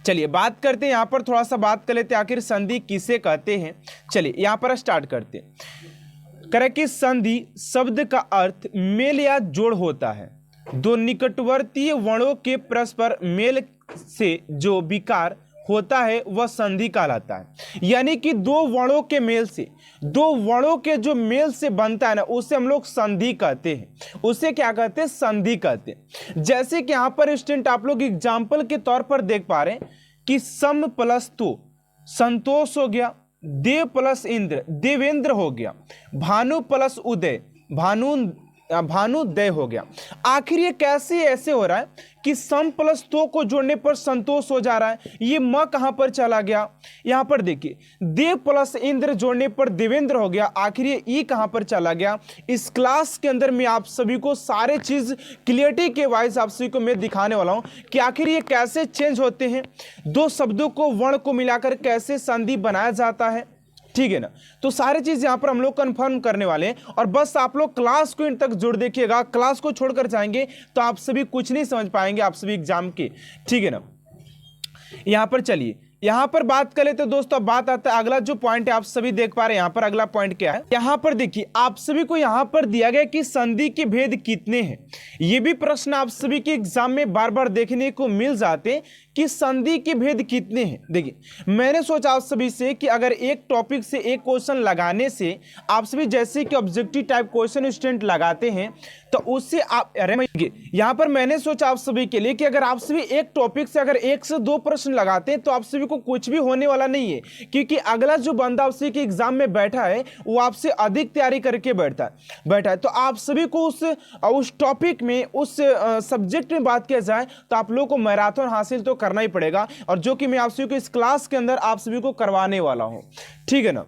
चलिए बात करते हैं, यहाँ पर थोड़ा सा बात कर लेते हैं आखिर संधि किसे कहते हैं। चलिए यहाँ पर स्टार्ट करते हैं। करें कि संधि शब्द का अर्थ मेल या जोड़ होता है। दो निकटवर्ती वर्णों के परस्पर मेल से जो विकार होता है वह संधि कहलाता है। यानी कि दो वर्णों के मेल से, दो वर्णों के जो मेल से बनता है ना, उसे हम लोग संधि कहते हैं। उसे क्या कहते हैं, संधि कहते हैं। जैसे कि यहां पर स्टूडेंट आप लोग एग्जाम्पल के तौर पर देख पा रहे हैं कि सम प्लस तो संतोष हो गया, देव प्लस इंद्र देवेंद्र हो गया, भानु प्लस उदय भानु भानुदय हो गया। आखिर ये कैसे ऐसे हो रहा है कि सम प्लस तो को जोड़ने पर संतोष हो जा रहा है, ये म कहां पर चला गया, यहां पर देखिए देव प्लस इंद्र जोड़ने पर देवेंद्र हो गया, आखिर ये ई कहां पर चला गया। इस क्लास के अंदर मैं आप सभी को सारे चीज क्लियरिटी के वाइज आप सभी को मैं दिखाने वाला हूं कि आखिर ये कैसे चेंज होते हैं, दो शब्दों को वर्ण को मिलाकर कैसे संधि बनाया जाता है, ठीक है ना। तो सारी चीज यहां पर हम लोग कंफर्म करने वाले हैं और बस आप लोग क्लास को इन तक जुड़ देखिएगा, क्लास को छोड़कर जाएंगे तो आप सभी कुछ नहीं समझ पाएंगे आप सभी एग्जाम के, ठीक है ना। यहां पर चलिए यहां पर बात करें तो दोस्तों अब बात आता है अगला जो पॉइंट है, आप सभी देख पा रहे हैं यहां पर अगला पॉइंट क्या है। यहां पर देखिए आप सभी को यहां पर दिया गया कि संधि के भेद कितने हैं। यह भी प्रश्न आप सभी के एग्जाम में बार बार देखने को मिल जाते कि संधि के भेद कितने हैं। देखिए मैंने सोचा आप सभी से कि अगर एक टॉपिक से एक क्वेश्चन लगाने से आप सभी जैसे कि ऑब्जेक्टिव टाइप क्वेश्चन स्टूडेंट लगाते हैं तो उससे आप यहां पर मैंने सोचा आप सभी के लिए कि अगर आप सभी एक टॉपिक से अगर 1 से 2 प्रश्न लगाते हैं तो आप सभी को कुछ भी होने वाला नहीं है, क्योंकि अगला जो बंदा आप सभी के एग्जाम में बैठा है वो आपसे अधिक तैयारी करके बैठा है। तो आप सभी को उस टॉपिक में उस सब्जेक्ट में बात किया जाए तो आप लोगों को मैराथन हासिल तो करना ही पड़ेगा, और जो कि मैं आप सभी को इस क्लास के अंदर आप सभी को करवाने वाला हूं, ठीक है ना।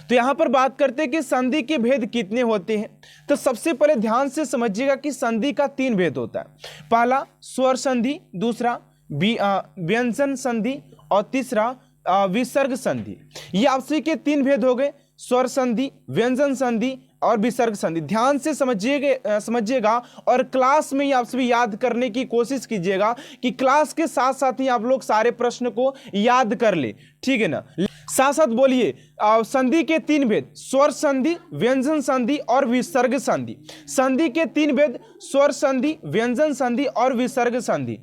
तो यहां पर बात करते हैं कि संधि के भेद कितने होते हैं। तो सबसे पहले ध्यान से समझिएगा कि संधि का 3 भेद होता है। पहला स्वर संधि, दूसरा व्यंजन संधि और तीसरा विसर्ग संधि। ये आप सभी के 3 भेद हो गए, स्वर संधि, व्यंजन संधि और विसर्ग संधि। ध्यान से समझिएगा और क्लास में ही आप सभी याद करने की कोशिश कीजिएगा कि क्लास के साथ साथ ही आप लोग सारे प्रश्न को याद कर ले, ठीक है ना। साथ साथ बोलिए संधि के 3 भेद, स्वर संधि, व्यंजन संधि और विसर्ग संधि। संधि के 3 भेद, स्वर संधि, व्यंजन संधि और विसर्ग संधि।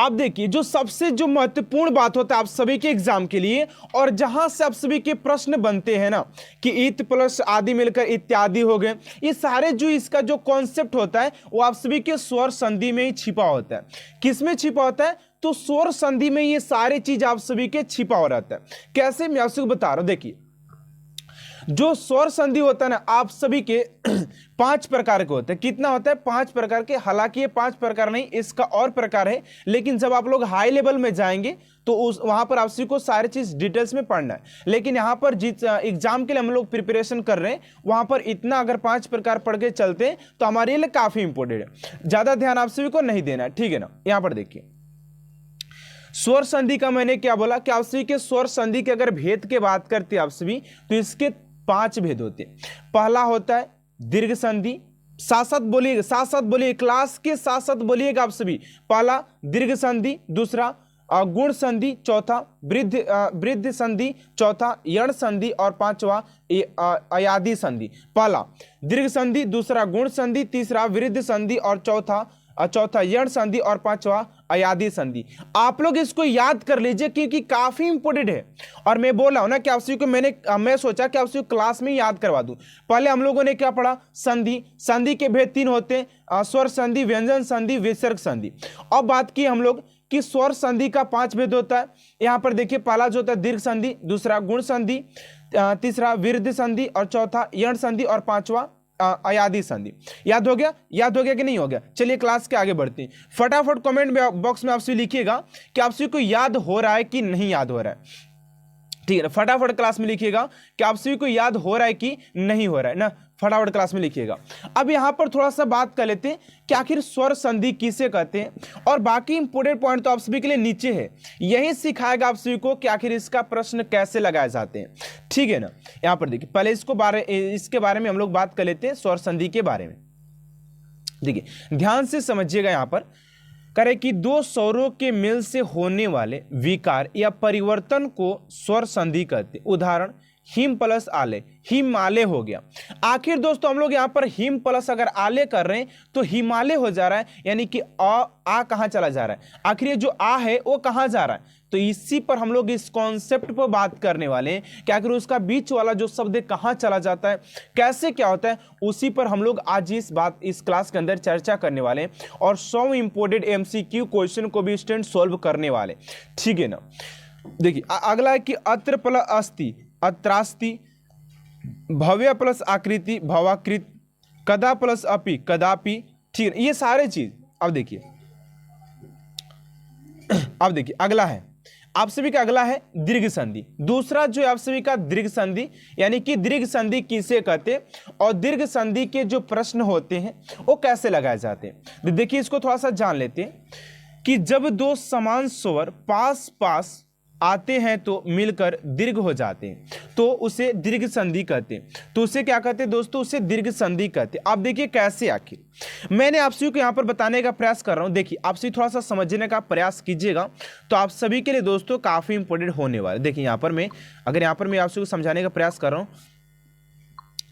आप देखिए जो सबसे जो महत्वपूर्ण बात होता है आप सभी के एग्जाम के लिए और जहां से आप सभी के प्रश्न बनते हैं ना कि इत प्लस आदि मिलकर इत्यादि हो गए, ये सारे जो इसका जो कॉन्सेप्ट होता है वो आप सभी के स्वर संधि में ही छिपा होता है। किस में छिपा होता है? तो स्वर संधि में ये सारी चीज आप सभी के छिपा हो रहता है। कैसे, मैं आपको बता रहा हूं। देखिए जो स्वर संधि होता है ना आप सभी के 5 प्रकार के होते हैं। कितना होता है? 5 प्रकार के। हालांकि ये 5 प्रकार नहीं, इसका और प्रकार है, लेकिन जब आप लोग हाई लेवल में जाएंगे तो वहां पर आप सभी को सारी चीज डिटेल्स में पढ़ना है। लेकिन यहां पर जिस एग्जाम के लिए हम लोग प्रिपरेशन कर रहे हैं वहां पर इतना अगर 5 प्रकार पढ़ के चलते हैं तो हमारे लिए काफी इंपॉर्टेंट है, ज्यादा ध्यान आप सभी को नहीं देना है, ठीक है ना। यहां पर देखिए स्वर संधि का मैंने क्या बोला कि आप सभी के स्वर संधि के अगर भेद के बात करते हैं आप सभी तो इसके 5 भेद होते हैं। पहला होता है दीर्घ संधि। साथ साथ बोलिए क्लास के साथ साथ बोलिएगा आप सभी। पहला दीर्घ संधि, दूसरा गुण संधि, चौथा वृद्ध संधि, चौथा यण संधि और पांचवा अयादि संधि। पहला दीर्घ संधि, दूसरा गुण संधि, तीसरा वृद्ध संधि और चौथा यण संधि और पांचवा अयादि संधि। आप लोग इसको याद कर लीजिए क्योंकि काफी इंपोर्टेंट है। और मैं बोल रहा हूं ना कि आप सभी को मैं सोचा कि आप सभी क्लास में याद करवा दूं। पहले हम लोगों ने क्या पढ़ा? संधि के भेद 3 होते हैं, स्वर संधि, व्यंजन संधि, विसर्ग संधि। अब बात की हम लोग कि स्वर संधि का 5 भेद होता है। यहां पर देखिए पहला जो होता है दीर्घ संधि, दूसरा गुण संधि, तीसरा वृद्ध संधि और चौथा यण संधि और पांचवा अयादि संधि। याद हो गया कि नहीं हो गया? चलिए क्लास के आगे बढ़ते हैं। फटाफट कमेंट बॉक्स में आपसे लिखिएगा कि आप सभी को याद हो रहा है कि नहीं याद हो रहा है, ठीक है। फटाफट क्लास में लिखिएगा कि आप सभी को याद हो रहा है कि नहीं हो रहा है ना, फटाफट क्लास में लिखिएगा। अब यहां पर थोड़ा सा बात कर लेते हैं कि आखिर स्वर संधि किसे कहते हैं, और बाकी इंपोर्टेंट पॉइंट तो आप सभी के लिए नीचे है, यही सिखाएगा आप सभी को कि आखिर इसका प्रश्न कैसे लगाए जाते हैं, ठीक है ना। यहां पर देखिए पहले इसके बारे में हम लोग बात कर लेते हैं, स्वर संधि के बारे में। देखिए ध्यान से समझिएगा, यहां पर करें कि 2 स्वरों के मेल से होने वाले विकार या परिवर्तन को स्वर संधि कहते हैं। उदाहरण हिम प्लस आले, हिमालय हो गया। आखिर दोस्तों हम लोग यहां पर हिम प्लस अगर आले कर रहे हैं तो हिमालय हो जा रहा है, यानी कि आ कहां चला जा रहा है? आखिर ये जो आ है वो कहां जा रहा है? तो इसी पर हम लोग इस कॉन्सेप्ट पर बात करने वाले हैं कि आखिर उसका बीच वाला जो शब्द कहां चला जाता है, कैसे क्या होता है, उसी पर हम लोग आज इस क्लास के अंदर चर्चा करने वाले हैं और 100 इंपोर्टेंट MCQ क्वेश्चन को भी स्टूडेंट सॉल्व करने वाले, ठीक है ना। देखिए अगला है कि अत्र प्लस अस्ति, अत्रास्ति, भव्य प्लस आकृति, भवाकृत, कदा प्लस अपि, कदापि, ठीक है। ये सारे चीज अब देखिए अगला है आप सभी का, अगला है दीर्घ संधि। दूसरा जो है आप सभी का दीर्घ संधि, यानी कि दीर्घ संधि किसे कहते हैं और दीर्घ संधि के जो प्रश्न होते हैं वो कैसे लगाए जाते हैं। देखिए इसको थोड़ा सा जान लेते हैं कि जब दो समान स्वर पास पास आते हैं तो मिलकर दीर्घ हो जाते हैं तो उसे दीर्घ संधि कहते हैं। तो उसे क्या कहते हैं दोस्तों, उसे दीर्घ संधि कहते हैं। आप देखिए कैसे, आखिर मैंने आप सभी को यहां पर बताने का प्रयास कर रहा हूं। देखिए आप सभी थोड़ा सा समझने का प्रयास कीजिएगा तो आप सभी के लिए दोस्तों काफी इंपॉर्टेंट होने वाला है। देखिए यहां पर मैं आप सभी को समझाने का प्रयास कर रहा हूं,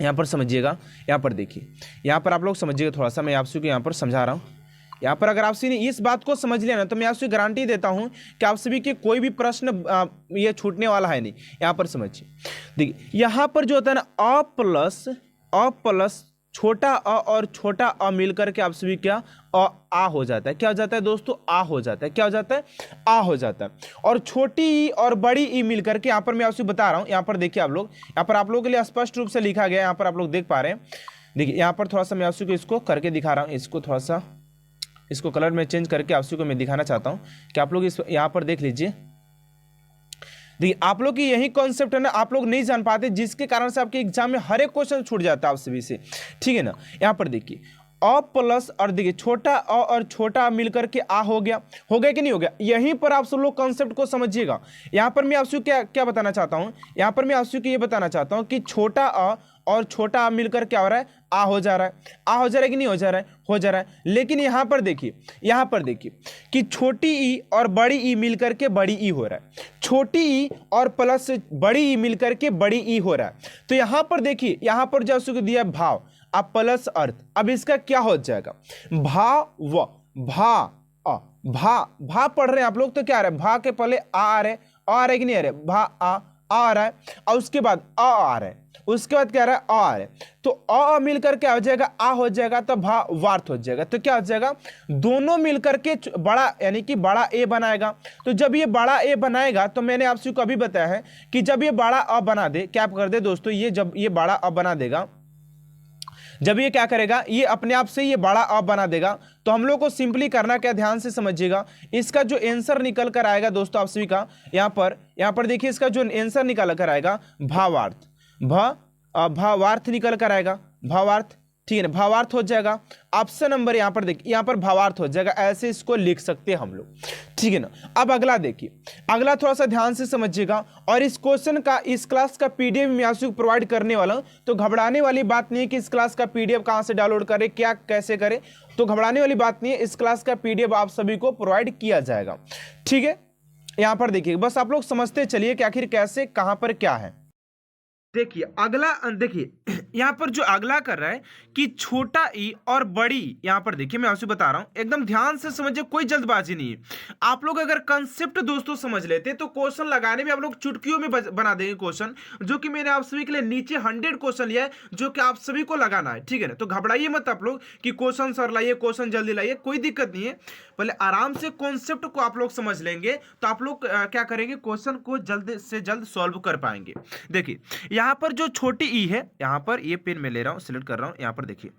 यहां पर समझिएगा। यहां पर देखिए, यहां पर आप लोग समझिएगा थोड़ा सा, मैं आप सभी को यहां पर समझा रहा हूं। यहाँ पर अगर आप सभी ने इस बात को समझ लिया ना तो मैं आपसे गारंटी देता हूं कि आप सभी के कोई भी प्रश्न ये छूटने वाला है नहीं। यहाँ पर समझिए, देखिए यहाँ पर जो होता है ना अ प्लस छोटा अ और छोटा अ मिलकर के आप सभी क्या आ हो जाता है। क्या हो जाता है दोस्तों, आ हो जाता है। क्या हो जाता है, आ हो जाता है। और छोटी ई और बड़ी ई मिलकर के, यहाँ पर मैं आपसे बता रहा हूँ, यहाँ पर देखिए आप लोग, यहाँ पर आप लोगों के लिए स्पष्ट रूप से लिखा गया, यहाँ पर आप लोग देख पा रहे हैं। देखिए यहाँ पर थोड़ा सा मैं आपसे इसको करके दिखा रहा हूँ, इसको थोड़ा सा इसको कलर में चेंज करके आप सभी को मैं दिखाना चाहता हूं कि आप लोग इस यहां पर देख लीजिए। देखिए आप लोग की यही कॉन्सेप्ट है ना, आप लोग नहीं जान पाते जिसके कारण से आपके एग्जाम में हर एक क्वेश्चन छूट जाता है आप सभी से, ठीक है ना। यहां पर देखिए अ प्लस, और देखिए छोटा अ और छोटा अ मिलकर के आ हो गया कि नहीं हो गया। यहीं पर आप सब लोग कॉन्सेप्ट को समझिएगा। यहां पर मैं आपसे क्या क्या बताना चाहता हूं, यहां पर मैं आपसे ये बताना चाहता हूं कि छोटा अ और छोटा आ मिलकर क्या हो रहा है, आ हो जा रहा है। आ हो जा रहा है कि नहीं हो जा रहा है, हो जा रहा है। लेकिन यहां पर देखिए कि छोटी ई और बड़ी ई मिलकर के बड़ी ई हो रहा है, छोटी ई और प्लस बड़ी ई मिलकर के बड़ी ई हो रहा है। तो यहां पर देखिए, यहां पर जो उसको दिया भाव, अब प्लस अर्थ, अब इसका क्या हो जाएगा, भाव, भा अ, भा पढ़ रहे हैं आप लोग तो क्या आ रहा है, भा के पहले आ रहे, आ रहे कि नहीं आ रहे, भा आ रहा है, और उसके बाद आ रहा है, उसके बाद क्या आ रहा है, आ रहा है। तो अ मिलकर क्या हो जाएगा, आ हो जाएगा, तो भा वार्थ हो जाएगा। तो क्या हो जाएगा, दोनों मिलकर के बड़ा, यानी कि बड़ा ए बनाएगा। तो जब ये बड़ा ए बनाएगा तो मैंने आपसे को अभी बताया है कि जब ये बड़ा अ बना दे, क्या कर दे दोस्तों, ये जब ये बड़ा अ बना देगा, जब ये क्या करेगा, ये अपने आप से ये बड़ा अ बना देगा, तो हम लोग को सिंपली करना क्या, ध्यान से समझिएगा। इसका जो आंसर निकल कर आएगा दोस्तों आप सभी का, यहाँ पर देखिए इसका जो आंसर निकल कर आएगा भावार्थ, भावार्थ निकल कर आएगा, भावार्थ, ठीक है ना, भावार्थ हो जाएगा। ऑप्शन नंबर यहाँ पर देखिए, यहाँ पर भावार्थ हो जाएगा, ऐसे इसको लिख सकते हैं हम लोग, ठीक है ना। अब अगला देखिए, अगला थोड़ा सा ध्यान से समझिएगा। और इस क्वेश्चन का, इस क्लास का पीडीएफ मैं आपको प्रोवाइड करने वाला हूं, तो घबराने वाली बात नहीं है कि इस क्लास का पीडीएफ कहां से डाउनलोड करें, क्या कैसे करें, तो घबराने वाली बात नहीं है। इस क्लास का पीडीएफ आप सभी को प्रोवाइड किया जाएगा, ठीक है। यहां पर देखिए, बस आप लोग समझते चलिए कि आखिर कैसे, कहां पर क्या है। देखिए अगला, देखिए यहां पर जो अगला कर रहा है कि छोटा ई और बड़ी, यहां पर देखिए मैं आपसे बता रहा हूं, एकदम ध्यान से समझिए, कोई जल्दबाजी नहीं है। आप लोग अगर कंसेप्ट दोस्तों समझ लेते तो क्वेश्चन लगाने में आप लोग चुटकियों में बना देंगे क्वेश्चन, जो कि मैंने आप सभी के लिए नीचे 100 क्वेश्चन लिया है जो कि आप सभी को लगाना है, ठीक है ना। तो घबराइए मत आप लोग कि क्वेश्चन सर लाइए, क्वेश्चन जल्दी लाइए, कोई दिक्कत नहीं है। पहले आराम से कॉन्सेप्ट को आप लोग समझ लेंगे तो आप लोग क्या करेंगे, क्वेश्चन को जल्द से जल्द सॉल्व कर पाएंगे। देखिए यहां पर जो छोटी ई है, यहां पर ये पेन में ले रहा हूं, सिलेक्ट कर रहा हूं, यहां पर देखिए,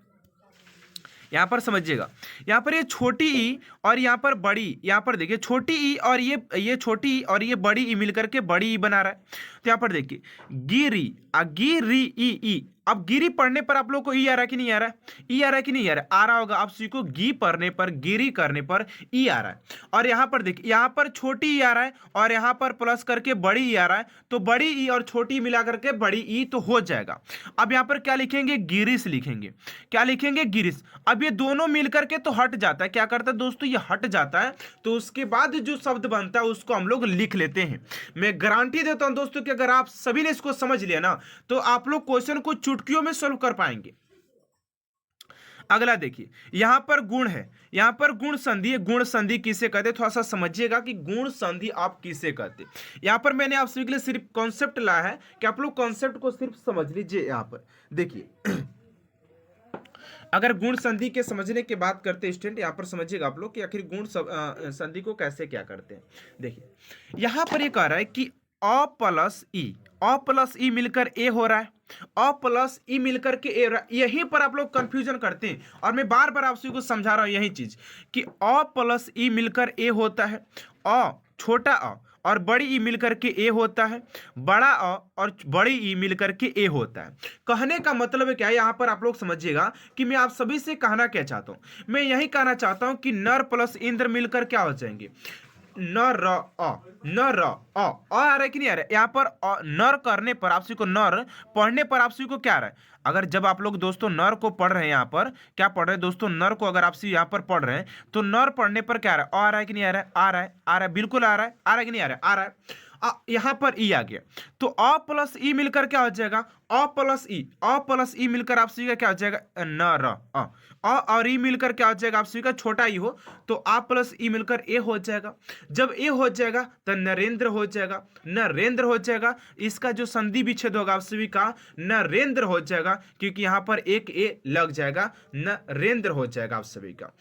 यहां पर समझिएगा, यहां पर ये छोटी ई और यहां पर बड़ी, यहां पर देखिए छोटी ई और ये छोटी ई और ये बड़ी ई मिलकर के बड़ी ई बना रहा है। तो यहां पर देखिए गिरी, गिरी ई, अब गिरी पढ़ने पर आप लोग को ई आ रहा है कि नहीं आ रहा है, ई आ रहा है कि नहीं आ रहा है, आ रहा होगा। आप सीखो गी पढ़ने पर, गिरी करने पर ई आ रहा है। और यहां पर देखिए, यहां पर छोटी ई आ रहा है और यहां पर प्लस करके बड़ी ई आ रहा है, तो बड़ी ई और छोटी मिला करके बड़ी ई तो हो जाएगा। अब यहां पर क्या लिखेंगे, गिरीश लिखेंगे, क्या लिखेंगे, गिरीश। अब ये दोनों मिलकर के तो हट जाता है, क्या करता है दोस्तों, ये हट जाता है, तो उसके बाद जो शब्द बनता है उसको हम लोग लिख लेते हैं। मैं गारंटी देता हूं दोस्तों कि अगर आप सभी ने इसको समझ लिया ना तो आप लोग क्वेश्चन को चुटकियों में सॉल्व कर पाएंगे। अगला देखिए, यहां पर गुण है, यहां पर गुण संधि है। गुण संधि किसे कहते हैं, थोड़ा सा समझिएगा कि गुण संधि आप किसे कहते हैं। यहां पर मैंने आप सभी के लिए सिर्फ कॉन्सेप्ट लाया है कि आप लोग कॉन्सेप्ट को सिर्फ समझ लीजिए। यहां पर देखिए अगर गुण संधि के समझने की बात करते हैं स्टूडेंट, यहां पर समझिएगा आप लोग कि आखिर गुण संधि को कैसे क्या करते हैं। देखिए यहां पर ये कह रहा है कि अ प्लस ई, अ प्लस ई मिलकर ए हो रहा है, अ प्लस ई मिलकर के ए हो रहा है। यहीं पर आप लोग कंफ्यूजन करते हैं, और मैं बार बार आप सभी को समझा रहा हूं यही चीज कि अ प्लस ई मिलकर ए होता है, अ छोटा अ और बड़ी ई मिलकर के ए होता है, बड़ा अ और बड़ी ई मिलकर के ए होता है। कहने का मतलब है क्या है, यहां पर आप लोग समझिएगा कि मैं आप सभी से कहना क्या चाहता हूं। मैं यही कहना चाहता हूं कि नर प्लस इंद्र मिलकर क्या हो जाएंगे, नर अ, नर अ आ रहा है कि नहीं आ रहा है। यहाँ पर नर करने पर आप सभी को, नर पढ़ने पर आप सभी को क्या आ रहा है, अगर जब आप लोग दोस्तों नर को पढ़ रहे हैं, यहाँ पर क्या पढ़ रहे हैं दोस्तों, नर को अगर आप सभी यहाँ पर पढ़ रहे हैं तो नर पढ़ने पर क्या आ रहा है, आ रहा है कि नहीं आ रहा है, आ रहा है, आ रहा है, बिल्कुल आ रहा है, आ रहा है कि नहीं आ रहा है, आ रहा है। यहाँ पर ई आ गया, तो अ प्लस ई मिलकर क्या हो जाएगा, अ प्लस ई, अ प्लस ई मिलकर आप सभी का क्या हो जाएगा, न र अ और ई मिलकर क्या हो जाएगा, आप सभी का छोटा ई हो तो आ प्लस ई मिलकर ए हो जाएगा। जब ए हो जाएगा तो नरेंद्र हो जाएगा, नरेंद्र हो जाएगा। इसका जो संधि विच्छेद होगा आप सभी का नरेंद्र हो जाएगा, क्योंकि यहां पर एक ए लग जाएगा, नरेंद्र हो जाएगा आप सभी का।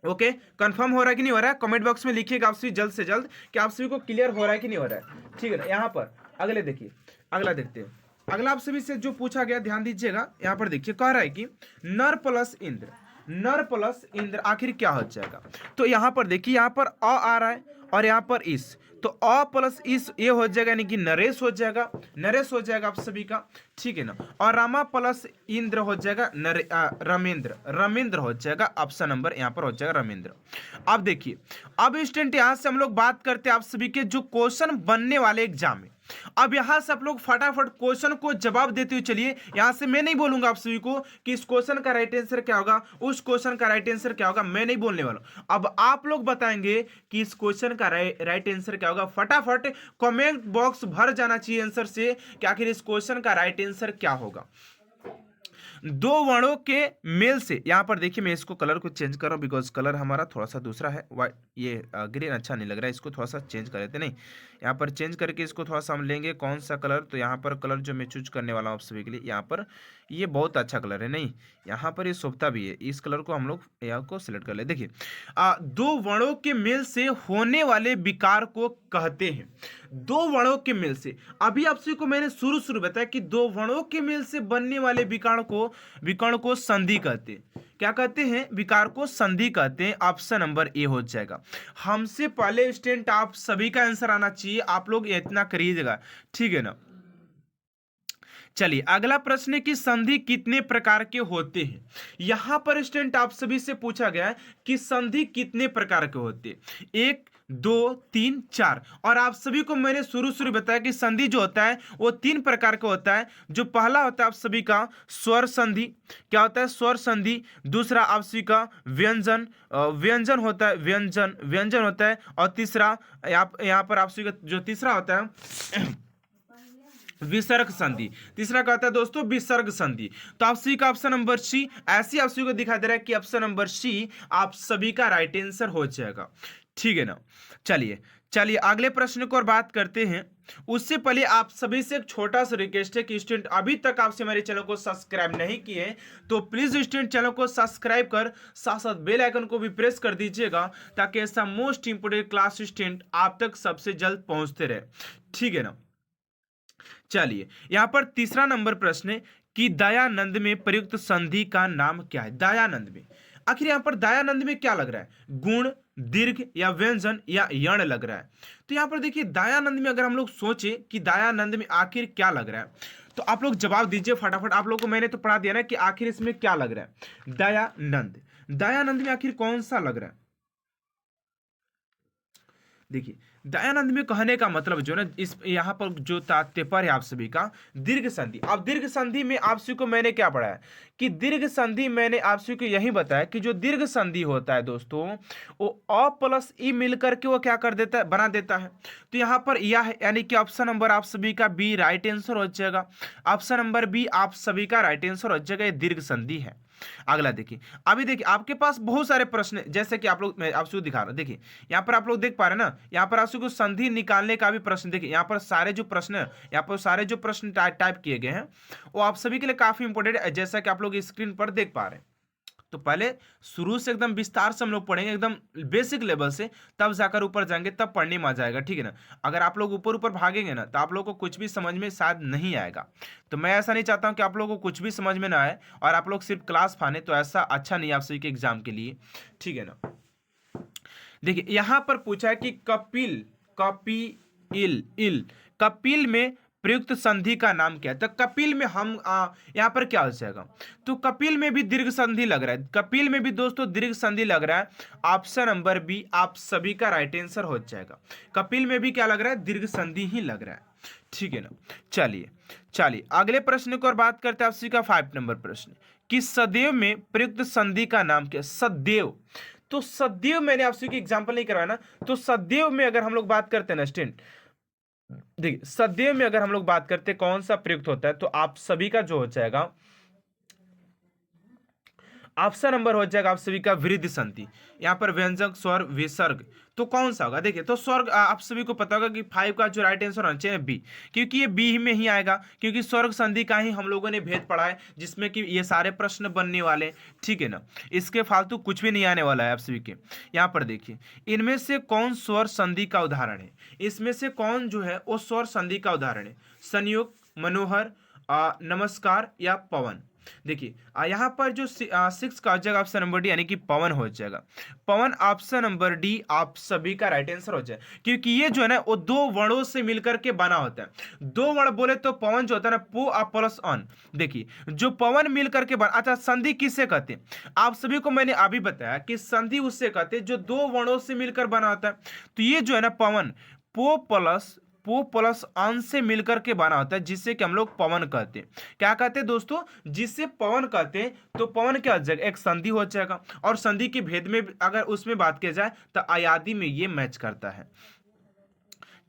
ओके, कंफर्म हो रहा है कि नहीं हो रहा है, कमेंट बॉक्स में लिखिएगा आप सभी जल्द से जल्द कि आप सभी को क्लियर हो रहा है कि नहीं हो रहा है। ठीक है ना, यहाँ पर अगले देखिए, अगला देखते हैं। अगला आप सभी से जो पूछा गया ध्यान दीजिएगा, यहाँ पर देखिए कह रहा है कि नर प्लस इंद्र, नर प्लस इंद्र आखिर क्या हो जाएगा। तो यहाँ पर देखिए, यहाँ पर अ आ रहा है और यहाँ पर इस, तो अ प्लस इस ये हो जाएगा, यानी कि नरेश हो जाएगा, नरेश हो जाएगा आप सभी का। ठीक है ना, और रामा प्लस इंद्र हो जाएगा रमेंद्र, रमेंद्र हो जाएगा। ऑप्शन नंबर यहाँ पर हो जाएगा रमेंद्र। अब देखिए, अब स्टूडेंट यहाँ से हम लोग बात करते हैं आप सभी के जो क्वेश्चन बनने वाले एग्जाम में। अब यहां से आप लोग फटाफट क्वेश्चन को जवाब देते हुए चलिए। यहां से मैं नहीं बोलूंगा आप सभी को कि इस क्वेश्चन का राइट आंसर क्या होगा, उस क्वेश्चन का राइट आंसर क्या होगा, मैं नहीं बोलने वाला। अब आप लोग बताएंगे कि इस क्वेश्चन का राइट आंसर क्या होगा। फटाफट कमेंट बॉक्स भर जाना चाहिए आंसर से कि आखिर इस क्वेश्चन का राइट आंसर क्या होगा। दो वर्णों के मेल से, यहां पर देखिए मैं इसको कलर को चेंज कर रहा हूं बिकॉज कलर हमारा थोड़ा सा दूसरा है, वाइट ये ग्रीन अच्छा नहीं लग रहा है, इसको थोड़ा सा चेंज कर लेते। नहीं, यहाँ पर चेंज करके इसको थोड़ा सा हम लेंगे कौन सा कलर, तो यहाँ पर कलर जो मैं चूज करने वाला हूँ आप सभी के लिए, यहाँ पर ये बहुत अच्छा कलर है। नहीं, यहाँ पर ये शोभता भी है, इस कलर को हम लोग यहाँ को सिलेक्ट कर ले। देखिए, दो वर्णों के मेल से होने वाले विकार को कहते हैं, दो वर्णों के मेल से। अभी आप सभी को मैंने शुरू बताया कि दो वर्णों के मेल से बनने वाले विकर्ण को संधि कहते हैं। क्या कहते हैं, विकार को संधि कहते हैं। ऑप्शन नंबर ए हो जाएगा। हमसे पहले स्टूडेंट आप सभी का आंसर आना चाहिए, आप लोग इतना करिएगा, ठीक है ना। चलिए अगला प्रश्न है कि संधि कितने प्रकार के होते हैं। यहां पर स्टूडेंट आप सभी से पूछा गया है कि संधि कितने प्रकार के होते हैं, 1 2 3 4। और आप सभी को मैंने शुरू बताया कि संधि जो होता है वो 3 प्रकार का होता है। जो पहला होता है आप सभी का स्वर संधि, क्या होता है, स्वर संधि। दूसरा आप सभी का व्यंजन, व्यंजन होता है, व्यंजन होता है। और तीसरा यहाँ पर आप सभी का जो तीसरा होता है विसर्ग संधि, तीसरा कहता है दोस्तों विसर्ग संधि। तो आप सभी का ऑप्शन नंबर सी, ऐसे आप सभी को दिखाई दे रहा है कि ऑप्शन नंबर सी आप सभी का राइट आंसर हो जाएगा, ठीक है ना। चलिए अगले प्रश्न को और बात करते हैं। उससे पहले आप सभी से एक छोटा सा रिक्वेस्ट है कि स्टूडेंट अभी तक आपसे हमारे चैनल को सब्सक्राइब नहीं किए तो प्लीज स्टूडेंट चैनल को सब्सक्राइब कर साथ साथ बेल आइकन को भी प्रेस कर दीजिएगा, ताकि ऐसा मोस्ट इंपोर्टेंट क्लास स्टूडेंट आप तक सबसे जल्द पहुंचते रहे, ठीक है ना। चलिए यहां पर तीसरा नंबर प्रश्न है कि दयानंद में प्रयुक्त संधि का नाम क्या है। दयानंद में, आखिर यहां पर दयानंद में क्या लग रहा है, गुण, दीर्घ या व्यंजन या यण लग रहा है। तो यहां पर देखिए दयानंद में अगर हम लोग सोचे कि दयानंद में आखिर क्या लग रहा है, तो आप लोग जवाब दीजिए फटाफट। आप लोग को मैंने तो पढ़ा दिया ना कि आखिर इसमें क्या लग रहा है। दयानंद, दयानंद में आखिर कौन सा लग रहा है। देखिए दयानंद में कहने का मतलब जो ना, इस यहाँ पर जो तात्पर्य है आप सभी का दीर्घ संधि। अब दीर्घ संधि में आप सभी को मैंने क्या पढ़ाया कि दीर्घ संधि मैंने आप सभी को यही बताया कि जो दीर्घ संधि होता है दोस्तों वो अ प्लस ई मिलकर के वो क्या कर देता है, बना देता है। तो यहाँ पर यह है, यानी कि ऑप्शन नंबर आप सभी का बी राइट आंसर हो जाएगा। ऑप्शन नंबर बी आप सभी का राइट आंसर हो जाएगा, ये दीर्घ संधि है। अगला देखिए, अभी देखिए आपके पास बहुत सारे प्रश्न, जैसे कि आप लोग, मैं आपको दिखा रहा हूं, देखिए यहाँ पर आप लोग देख पा रहे हैं ना, यहाँ पर आपको संधि निकालने का भी प्रश्न। देखिए यहाँ पर सारे जो प्रश्न है, यहाँ पर सारे जो प्रश्न टाइप किए गए हैं वो आप सभी के लिए काफी इंपॉर्टेंट है, जैसा कि आप लोग स्क्रीन पर देख पा रहे हैं। तो पहले शुरू से एकदम विस्तार से हम लोग पढ़ेंगे, एकदम बेसिक लेवल से, तब जाकर ऊपर जाएंगे, तब पढ़ने में आ जाएगा, ठीक है ना। अगर आप लोग ऊपर ऊपर भागेंगे ना तो आप लोग को कुछ भी समझ में शायद नहीं आएगा। तो मैं ऐसा नहीं चाहता हूँ कि आप लोगों को कुछ भी समझ में ना आए और आप लोग सिर्फ क्लास फाने, तो ऐसा अच्छा नहीं है आप सभी के एग्जाम के लिए, ठीक है ना। देखिए यहाँ पर पूछा है कि कपिल, कपिल इल, कपिल में प्रयुक्त संधि का नाम क्या है। तो कपिल में हम यहाँ पर क्या हो जाएगा, तो कपिल में भी दीर्घ संधि लग रहा है, कपिल में भी दोस्तों दीर्घ संधि लग रहा है। ऑप्शन नंबर बी आप सभी का राइट आंसर हो जाएगा। कपिल में भी क्या लग रहा है, दीर्घ संधि ही लग रहा है, ठीक है ना। चलिए चलिए अगले प्रश्न को और बात करते हैं आप सभी का 5 नंबर प्रश्न, कि सदैव में प्रयुक्त संधि का नाम क्या है। सदैव, तो सदैव मैंने आप सभी की एग्जांपल नहीं करवाया ना, तो सदैव में अगर हम लोग बात करते हैं ना स्टूडेंट, देखिए सदैव में अगर हम लोग बात करते हैं कौन सा प्रयुक्त होता है, तो आप सभी का जो हो जाएगा ऑप्शन नंबर हो जाएगा आप सभी का वृद्धि संधि। यहाँ पर व्यंजक स्वर विसर्ग, तो कौन सा होगा, देखिए तो स्वर्ग आप सभी को पता होगा कि 5 का जो राइट आंसर होना चाहिए बी, क्योंकि ये बी में ही आएगा, क्योंकि स्वर्ग संधि का ही हम लोगों ने भेद पढ़ा है, जिसमें कि ये सारे प्रश्न बनने वाले, ठीक है ना। इसके फालतू कुछ भी नहीं आने वाला है आप सभी के। यहाँ पर देखिए इनमें से कौन स्वर संधि का उदाहरण है, इसमें से कौन जो है वो स्वर संधि का उदाहरण है। संयोग, मनोहर, नमस्कार या पवन। देखिए यहाँ पर जो 6 का हो जाएगा ऑप्शन नंबर डी, यानी कि पवन हो जाएगा। पवन ऑप्शन नंबर डी आप सभी का राइट आंसर हो जाए, क्योंकि ये जो है ना वो 2 वर्णों से मिलकर के बना होता है। 2 वर्ण बोले तो पवन जो होता है ना पो प्लस अन, देखिए जो पवन मिलकर के बना। अच्छा संधि किसे कहते हैं, आप सभी को मैंने अभी बताया कि संधि उससे कहते हैं जो 2 वर्णों से मिलकर बना होता है। तो ये जो है ना पवन पो प्लस अन से मिलकर के बना होता है, जिससे कि हम लोग पवन कहते हैं। क्या कहते हैं दोस्तों, जिससे पवन कहते हैं, तो पवन क्या हो जाएगा, एक संधि हो जाएगा। और संधि के भेद में अगर उसमें बात की जाए तो अयादी में ये मैच करता है।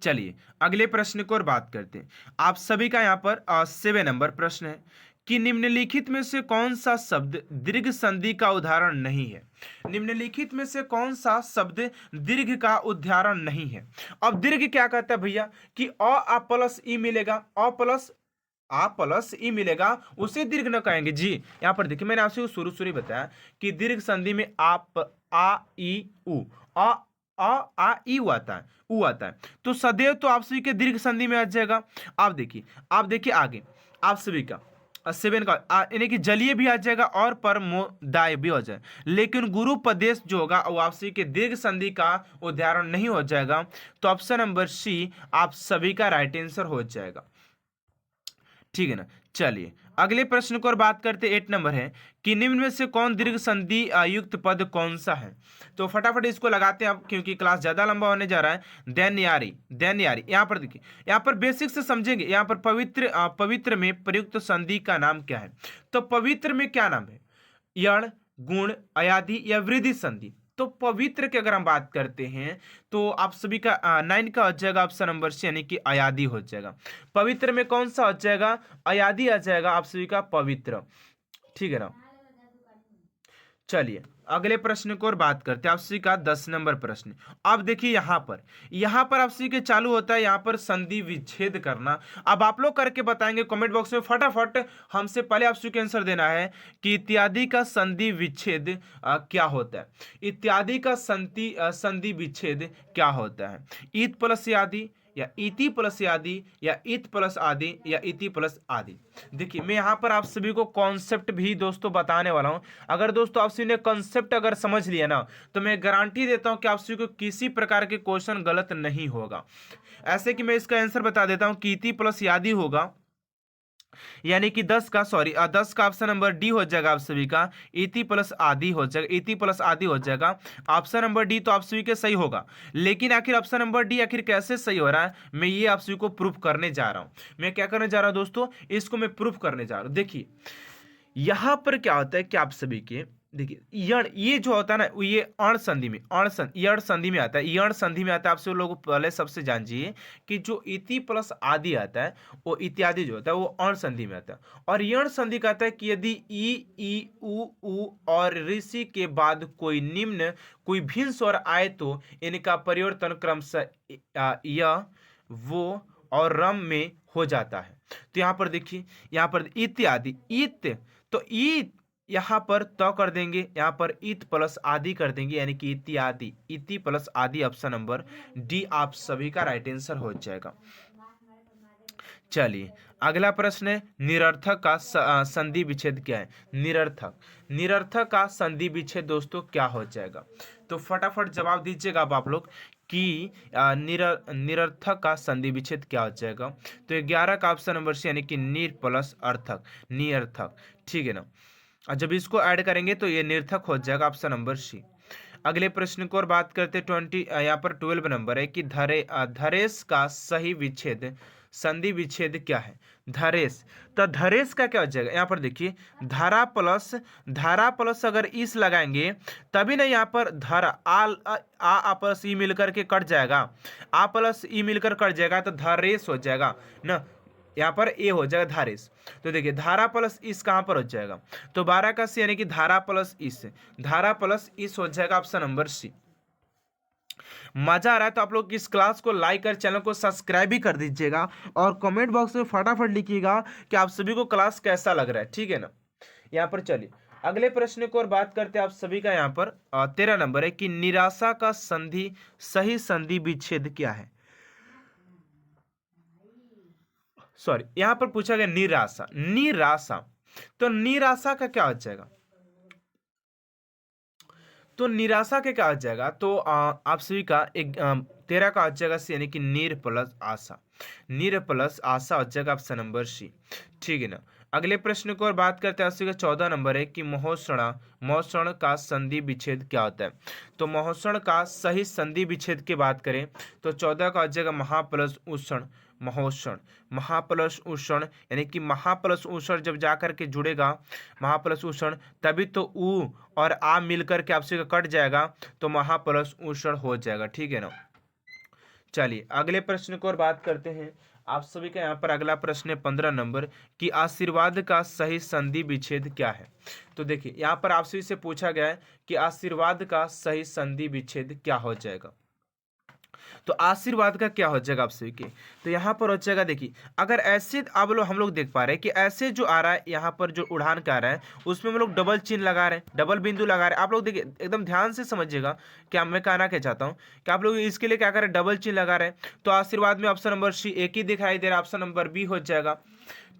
चलिए अगले प्रश्न को और बात करते हैं। आप सभी का यहाँ पर 7 नंबर प्रश्न है कि निम्नलिखित में से कौन सा शब्द दीर्घ संधि का उदाहरण नहीं है। निम्नलिखित में से कौन सा शब्द दीर्घ का उदाहरण नहीं है। अब दीर्घ क्या कहता है भैया, कि अ प्लस ई मिलेगा, अ प्लस ई मिलेगा, उसे दीर्घ न कहेंगे जी। यहाँ पर देखिए मैंने आपसे शुरू बताया कि दीर्घ संधि में आप आ ई उ, आ ई उ आता है, उ आता है। तो सदैव तो आप सभी के दीर्घ संधि में आ जाएगा। आप देखिए आगे आप सभी का 7 का यानी कि जलीय भी आ जाएगा और परमोदाय भी हो जाए, लेकिन गुरुपदेश जो होगा वो आपसी के दीर्घ संधि का उदाहरण नहीं हो जाएगा। तो ऑप्शन नंबर सी आप सभी का राइट आंसर हो जाएगा, ठीक है ना। चलिए अगले प्रश्न को और बात करते 8 नंबर है कि निम्न में से कौन दीर्घ संधि युक्त पद कौन सा है। तो फटाफट इसको लगाते हैं आप, क्योंकि क्लास ज्यादा लंबा होने जा रहा है। दैन्यारी, दैन्यारी, यहाँ पर देखिए, यहाँ पर बेसिक से समझेंगे। यहाँ पर पवित्र में प्रयुक्त संधि का नाम क्या है। तो पवित्र में क्या नाम है, यण, गुण, अयादि या वृद्धि संधि। तो पवित्र की अगर हम बात करते हैं तो आप सभी का 9 का हो जाएगा ऑप्शन नंबर सी, यानी कि अयादि हो जाएगा। पवित्र में कौन सा हो जाएगा, अयादि आ जाएगा आप सभी का पवित्र, ठीक है ना। चलिए अगले प्रश्न को और बात करते हैं आप सभी का 10 नंबर प्रश्न। अब देखिए यहाँ पर आप सभी के चालू होता है यहाँ पर संधि विच्छेद करना। अब आप लोग करके बताएंगे कमेंट बॉक्स में फटाफट। हमसे पहले आप सभी को आंसर देना है कि इत्यादि का संधि विच्छेद क्या होता है। इत्यादि का संधि विच्छेद क्या होता है। ईत प्लस आदि या इति प्लस आदि या इत प्लस आदि या इति प्लस आदि। देखिए मैं यहाँ पर आप सभी को कॉन्सेप्ट भी दोस्तों बताने वाला हूँ। अगर दोस्तों आप सभी ने कॉन्सेप्ट अगर समझ लिया ना, तो मैं गारंटी देता हूँ कि आप सभी को किसी प्रकार के क्वेश्चन गलत नहीं होगा। ऐसे कि मैं इसका आंसर बता देता हूँ कि इति प्लस आदि होगा, यानी कि 10 का ऑप्शन नंबर डी हो जाएगा आप सभी का। इति प्लस आदि हो जाएगा, इति प्लस आदि हो जाएगा ऑप्शन नंबर डी। तो आप सभी के सही होगा, लेकिन आखिर ऑप्शन नंबर डी आखिर कैसे सही हो रहा है, मैं ये आप सभी को प्रूफ करने जा रहा हूं। मैं क्या करने जा रहा हूं दोस्तों, इसको मैं प्रूफ करने जा रहा हूं। देखिए यहां पर क्या होता है कि आप सभी के देखिए यण, ये जो होता है ना ये अण संधि में, यण संधि में आता है, यण संधि में आता है। आपसे लोग पहले सबसे जानिए कि जो इति प्लस आदि आता है वो इत्यादि जो होता है वो अण संधि में आता है। और यण संधि कहता है कि यदि ई उ और ऋषि के बाद कोई निम्न कोई भिन्न स्वर आए तो इनका परिवर्तन क्रमशः य, वो और रम में हो जाता है। तो यहाँ पर देखिए, यहाँ पर इत्यादि, इत, तो ईत यहाँ पर त कर देंगे, यहाँ पर इत प्लस आदि कर देंगे, यानी कि इत्यादि, इति प्लस आदि। ऑप्शन नंबर डी आप सभी का राइट आंसर हो जाएगा। चलिए अगला प्रश्न है, निरर्थक का संधि विच्छेद क्या है? निरर्थक, निरर्थक का संधि विच्छेद दोस्तों क्या हो जाएगा? तो फटाफट जवाब दीजिएगा आप लोग कि निरर्थक का संधि विच्छेद क्या हो जाएगा? तो 11 का ऑप्शन नंबर सी, यानी कि निर प्लस अर्थक, निरर्थक। ठीक है ना, और जब इसको ऐड करेंगे तो ये निरर्थक हो जाएगा, ऑप्शन नंबर सी। अगले प्रश्न को और बात करते 20, यहाँ पर 12 नंबर है कि धरेश का सही विच्छेद संधि विच्छेद क्या है? धरेश, तो धरेश का क्या हो जाएगा? यहाँ पर देखिए, धारा प्लस अगर इस लगाएंगे तभी ना यहाँ पर धारा आ प्लस ई मिलकर के कट जाएगा, आ प्लस ई मिलकर कट जाएगा तो धरेश हो जाएगा ना, यहाँ पर ए हो जाएगा धारेश। तो देखिए धारा प्लस इस कहाँ पर हो जाएगा? तो 12 का सी, यानी कि धारा प्लस इस, धारा प्लस इस हो जाएगा, ऑप्शन नंबर सी। मजा आ रहा है तो आप लोग इस क्लास को लाइक कर, चैनल को सब्सक्राइब भी कर दीजिएगा और कमेंट बॉक्स में फटाफट लिखिएगा कि आप सभी को क्लास कैसा लग रहा है। ठीक है ना, यहाँ पर चलिए अगले प्रश्न को और बात करते हैं आप सभी का। यहाँ पर 13 नंबर है कि निराशा का सही संधि विच्छेद क्या है? सॉरी, यहाँ पर पूछा गया निराशा, निराशा, तो निराशा का क्या हो जाएगा? तो निराशा के क्या हो जाएगा? तो आप सभी का 13 का हो जाएगा सी, यानी कि नीर प्लस आशा, नीर प्लस आशा हो जाएगा, ऑप्शन नंबर सी। ठीक है ना, अगले प्रश्न को और बात करते हैं। आपसे 14 नंबर है कि महोषण का संधि विच्छेद क्या होता है? तो महोषण का सही संधि विच्छेद की बात करें तो 14 का हो जाएगा महा प्लस उषण, महोषण, महा प्लस उषण, यानी कि महा प्लस उषण जब जाकर के जुड़ेगा, महा प्लस उषण, तभी तो उ और आ मिलकर के आपसे कट जाएगा तो महा प्लस उषण हो जाएगा। ठीक है ना, चलिए अगले प्रश्न को और बात करते हैं आप सभी का। यहाँ पर अगला प्रश्न है 15 नंबर कि आशीर्वाद का सही संधि विच्छेद क्या है? तो देखिए यहाँ पर आपसे से पूछा गया है कि आशीर्वाद का सही संधि विच्छेद क्या हो जाएगा? तो आशीर्वाद का क्या हो जाएगा आप सभी के? तो यहाँ पर हो जाएगा, देखिए अगर ऐसे अब हम लोग देख पा रहे हैं कि ऐसे जो आ रहा है, यहाँ पर जो उड़ान का आ रहा है उसमें हम लोग डबल चिन्ह लगा रहे हैं, डबल बिंदु लगा रहे हैं। आप लोग देखिए एकदम ध्यान से समझिएगा क्या मैं कहना क्या चाहता हूँ कि आप लोग इसके लिए क्या करें, डबल चिन्ह लगा रहे हैं। तो आशीर्वाद में ऑप्शन नंबर सी एक ही दिखाई दे रहा है, ऑप्शन नंबर बी हो जाएगा।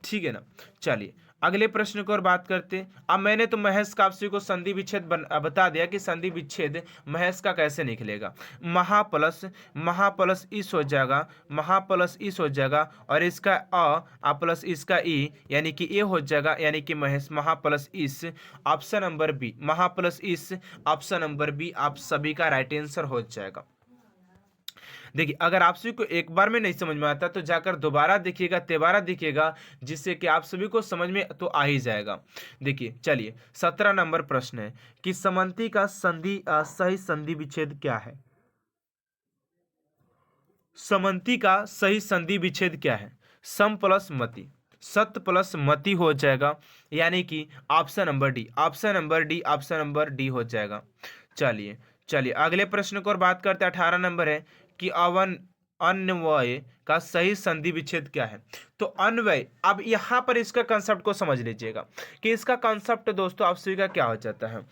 ठीक है ना, चलिए अगले प्रश्न को और बात करते हैं। अब मैंने तो महेश कापसी को संधि विच्छेद बता दिया कि संधि विच्छेद महेश का कैसे निकलेगा। महा प्लस इस हो जाएगा, महा प्लस इस हो जाएगा और इसका आ प्लस इसका ई, यानी कि ए हो जाएगा, यानी कि महेश महा प्लस इस, ऑप्शन नंबर बी, महा प्लस इस, ऑप्शन नंबर बी आप सभी का राइट आंसर हो जाएगा। देखिए अगर आप सभी को एक बार में नहीं समझ में आता तो जाकर दोबारा देखिएगा, तिबारा देखिएगा, जिससे कि आप सभी को समझ में तो आ ही जाएगा। देखिए चलिए 17 नंबर प्रश्न है कि समंती का सही संधि विच्छेद क्या है? समंती का सही संधि विच्छेद क्या है? सम प्लस मति, सत प्लस मति हो जाएगा, यानी कि option number D, option number D, option number D हो जाएगा। चलिए अगले प्रश्न को और बात करते हैं। 18 नंबर है कि अन्वय का सही संधि विच्छेद क्या है? तो अन्वय, अब यहां पर इसका कंसेप्ट को समझ लीजिएगा कि इसका कंसेप्ट दोस्तों आप सभी का क्या हो जाता है।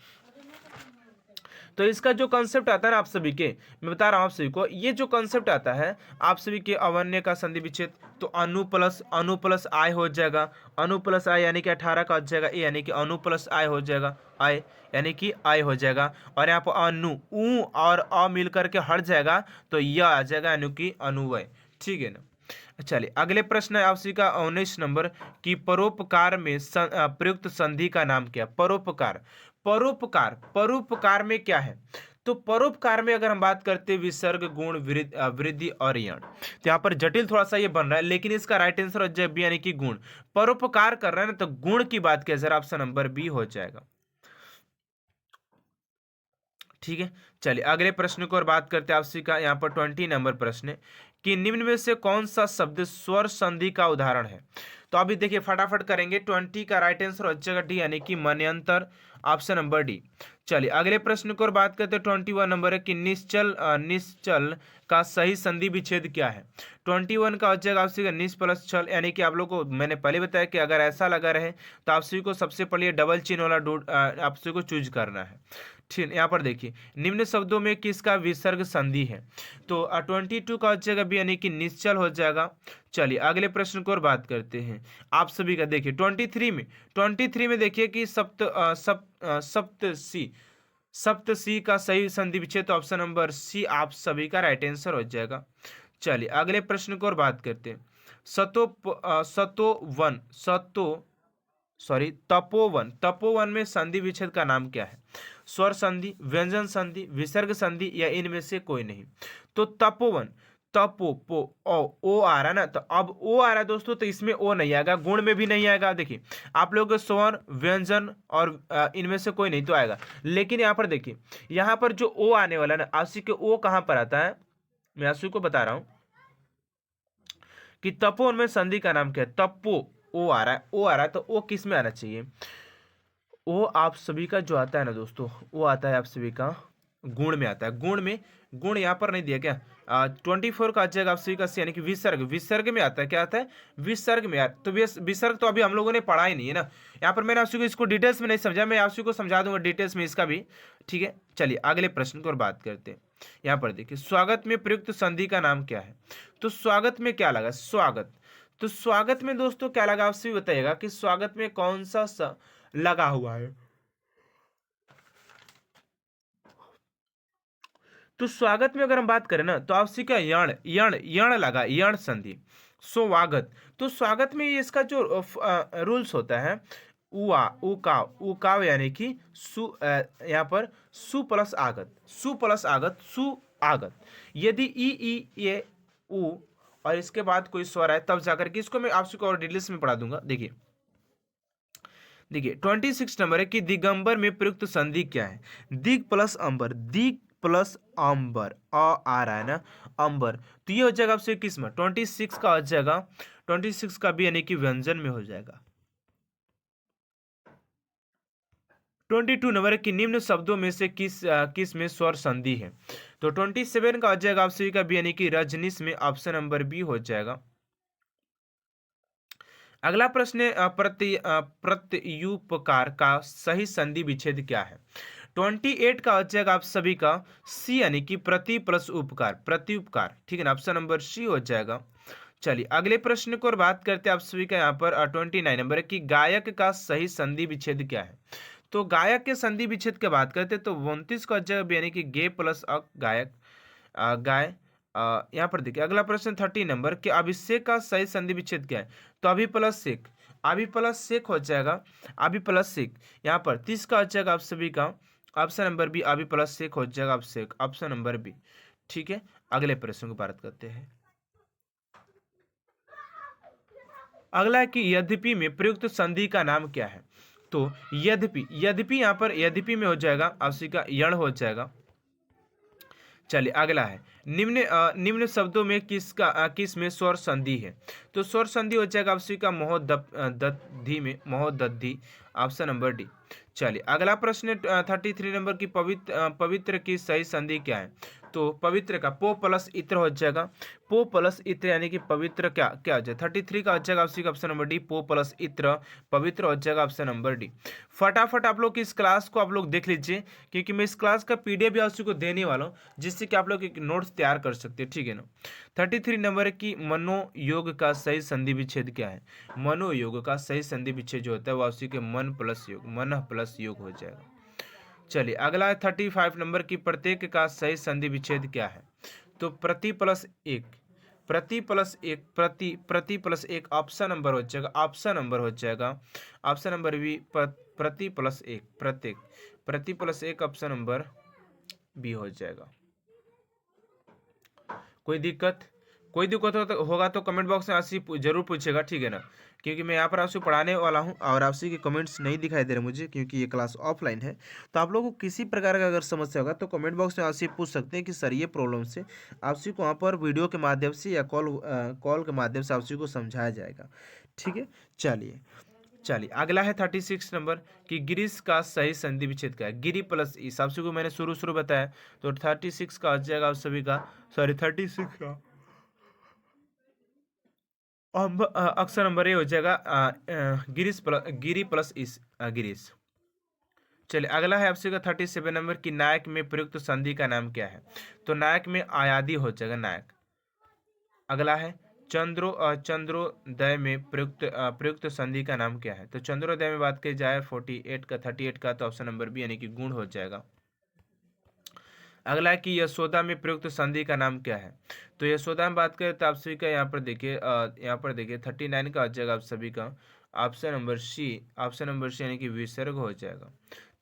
तो इसका जो कंसेप्ट आता है ना आप सभी के, मैं बता रहा हूँ आप सभी को, ये जो कंसेप्ट आता है आप सभी के अवन्य का संधि विच्छेद, तो अनु प्लस आई हो जाएगा, अनु प्लस आई यानी कि 18 का हो जाएगा ए, यानी कि अनु प्लस आई हो जाएगा, आई यानी कि आई हो जाएगा, और यहाँ पर अनु ऊ और अ मिल करके हट जाएगा तो यह आ जाएगा, यानी कि अनुवय। ठीक है ना, चलिए अगले प्रश्न है आपसी का 19 नंबर कि परोपकार में प्रयुक्त संधि का नाम क्या? परोपकार, परोपकार में क्या है? तो परोपकार में अगर हम बात करते हैं विसर्ग, गुण, वृद्धि और यण, तो यहाँ पर जटिल थोड़ा सा ये बन रहा है, लेकिन इसका राइट आंसर हो जाए बी, यानी कि गुण। परोपकार कर रहे हैं ना तो गुण की बात किया जरा, ऑप्शन नंबर बी हो जाएगा। ठीक है, चलिए अगले प्रश्न को और बात करते हैं आपसी का। यहाँ पर 20 नंबर प्रश्न है कि निम्न में से कौन सा शब्द स्वर संधि का उदाहरण है? तो अभी देखिए फटाफट करेंगे। 20 का राइट आंसर हो जाएगा डी, यानी कि मनयंत्र, ऑप्शन नंबर डी। चलिए अगले प्रश्न को और बात करते हैं। 21 नंबर है कि निश्चल का सही संधि विच्छेद क्या है। 21 का हो जाएगा आप सभी का निस प्लस छल, यानी कि आप लोग को मैंने पहले बताया कि अगर ऐसा लगा रहे तो आप सभी को सबसे पहले डबल चिन्ह वाला आप सभी को चूज करना है। ठीक, यहाँ पर देखिए निम्न शब्दों में किसका विसर्ग संधि है। तो 22 का हो जाएगा बी, यानी कि निश्चल हो जाएगा। चलिए अगले प्रश्न को और बात करते हैं आप सभी का। देखिए 23 में देखिए कि सप्तसी का सही संधि विच्छेद, तो ऑप्शन नंबर सी आप सभी का राइट आंसर हो जाएगा। चलिए अगले प्रश्न को और बात करते हैं। तपोवन में संधि विच्छेद का नाम क्या है। स्वर संधि, व्यंजन संधि, विसर्ग संधि या इनमें से कोई नहीं। तो तपोवन, ओ आ रहा है ना, तो अब ओ आ रहा है दोस्तों, तो इसमें ओ नहीं आएगा, गुण में भी नहीं आएगा। देखिए आप लोग स्वर, व्यंजन और इनमें से कोई नहीं तो आएगा। लेकिन यहाँ पर देखिए, यहाँ पर जो ओ आने वाला है ना, आशी के ओ कहाँ पर आता है, मैं आशी को बता रहा हूं कि तपोवन में संधि का नाम क्या है। तपो, ओ आ रहा है, तो ओ किस में आना चाहिए। ओ आप सभी का जो आता है ना दोस्तों, वो आता है आप सभी का गुण में आता है। गुण यहाँ पर नहीं दिया क्या। 24 का आ जाएगा आप सभी का सी, यानी कि विसर्ग में आता है। क्या आता है, विसर्ग में। यार तो विसर्ग तो अभी हम लोगों ने पढ़ा ही नहीं है ना। यहाँ पर मैंने आप सभी को इसको डिटेल्स में नहीं समझा, मैं आप सभी को समझा दूंगा डिटेल्स में इसका भी। ठीक है, चलिए अगले प्रश्न को और बात करते हैं। यहाँ पर देखिए स्वागत में प्रयुक्त संधि का नाम क्या है। तो स्वागत में क्या लगा, तो स्वागत में दोस्तों क्या लगा, आप सभी बताइएगा कि स्वागत में कौन सा लगा हुआ है। तो स्वागत में अगर हम बात करें ना, तो आपसे क्या यण लगा, यण संधि। स्वागत, तो स्वागत में इसका जो रूल्स होता है, उकाव यानी कि यहाँ पर सु प्लस आगत यदि ई ये उ और इसके बाद कोई स्वर है तब जाकर के, इसको मैं आपको और डिटेल्स में पढ़ा दूंगा। देखिए 26 नंबर है कि दिगंबर में प्रयुक्त संधि क्या है। दिग प्लस अंबर आ रहा है ना, अंबर, तो ये हो जाएगा आपसे किस में, 26 का हो जाएगा, 26 का भी यानी कि व्यंजन में हो जाएगा। 22 नंबर है कि निम्न शब्दों में से किस में स्वर संधि है। तो 27 का हो जाएगा आपसे का भी, यानी कि रजनीश में ऑप्शन नंबर बी हो जाएगा। अगला प्रश्न है प्रत्युपकार का सही संधि विच्छेद क्या है। 28 का हो जाएगा आप सभी का सी, यानी कि प्रति प्लस उपकार, प्रत्युपकार। ठीक है ना, ऑप्शन नंबर सी हो जाएगा। चलिए अगले प्रश्न को और बात करते हैं आप सभी का। यहाँ पर 29 नंबर है कि गायक का सही संधि विच्छेद क्या है। तो गायक के संधि विच्छेद की बात करते हैं तो 29 का हो जाएगा यानी कि गे प्लस गायक, गाय। यहाँ पर देखिए अगला प्रश्न 30 नंबर कि अभिषेक का सही संधि विच्छेद क्या है। तो अभी प्लस सेक हो जाएगा, अभी प्लस सेक। यहाँ पर 30 का हो जाएगा आप सभी का ऑप्शन नंबर बी, अभी प्लस सेक हो जाएगा अभिषेक, ऑप्शन नंबर बी। ठीक है, अगले प्रश्न को बात करते हैं। अगला है कि यद्यपि में प्रयुक्त संधि का नाम क्या है। तो यद्यपि यहाँ पर यद्यपि में हो जाएगा आप सभी का यण हो जाएगा। चलिए अगला है निम्न शब्दों में किस में स्वर संधि है। तो स्वर संधि हो जाएगा आपसी का महोदधि में, महोदधि, ऑप्शन नंबर डी। चलिए अगला प्रश्न 33 नंबर की पवित्र की सही संधि क्या है। तो पवित्र का पो प्लस इत्र हो जाएगा, पो प्लस इत्र यानी कि पवित्र क्या क्या हो जाएगा। 33 का हो जाएगा आपसी का ऑप्शन नंबर डी, पो प्लस इत्र पवित्र हो जाएगा, ऑप्शन नंबर डी। फटाफट आप लोग इस क्लास को आप लोग देख लीजिए, क्योंकि मैं इस क्लास का पीडीएफ भी आपसी को देने वाला हूँ, जिससे कि आप लोग एक नोट्स तैयार कर सकते हैं। ठीक है ना। 33 नंबर की मनोयोग का सही संधि विच्छेद क्या है। मनोयोग का सही संधि विच्छेद जो होता है वो आपसी के मन प्लस योग हो जाएगा। चलिए अगला है 35 नंबर की प्रत्येक का सही संधि विच्छेद क्या है। तो प्रति प्लस एक ऑप्शन नंबर हो जाएगा, ऑप्शन नंबर बी, प्रति प्लस एक ऑप्शन नंबर बी हो जाएगा। कोई दिक्कत होगा तो कमेंट बॉक्स में आपसे जरूर पूछेगा। ठीक है ना, क्योंकि मैं यहाँ पर आपसे पढ़ाने वाला हूँ और आपसे के कमेंट्स नहीं दिखाई दे रहे मुझे, क्योंकि ये क्लास ऑफलाइन है। तो आप लोगों को किसी प्रकार का अगर समस्या होगा तो कमेंट बॉक्स में आपसे पूछ सकते हैं कि सर ये प्रॉब्लम से आपसे को वहाँ पर वीडियो के माध्यम से या कॉल के माध्यम से आपसे को समझाया जाएगा। ठीक है, चलिए चलिए अगला है 36 नंबर कि गिरीश का सही संधि विच्छेद क्या है। गिरी प्लस ई सबसे को मैंने शुरू बताया, तो 36 का हो जाएगा आप सभी का, सॉरी 36 का अक्सर नंबर ए हो जाएगा गिरी प्लस इस गिरीश। चलिए अगला है आपसे का 37 नंबर कि नायक में प्रयुक्त संधि का नाम क्या है। तो नायक में आयादी हो जाएगा नायक। अगला है चंद्रोदय में प्रयुक्त संधि का नाम क्या है। तो चंद्रोदय में बात की जाए 38 का तो ऑप्शन नंबर बी यानी कि गुण हो जाएगा। अगला है कि यशोदा में प्रयुक्त संधि का नाम क्या है। तो यशोदा में बात करें तो आप सभी का यहाँ पर देखिए 39 का हो जाएगा आप सभी का ऑप्शन नंबर सी यानी कि विसर्ग हो जाएगा।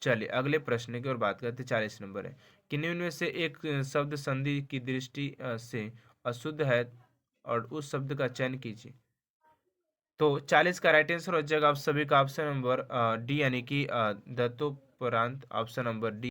चलिए अगले प्रश्न की ओर बात करते 40 नंबर है कि निम्न में से एक शब्द संधि की दृष्टि से अशुद्ध है और उस शब्द का चयन कीजिए। तो 40 का राइट आंसर हो जाएगा आप सभी का ऑप्शन नंबर डी यानी कि दत्तोपरांत, ऑप्शन नंबर डी।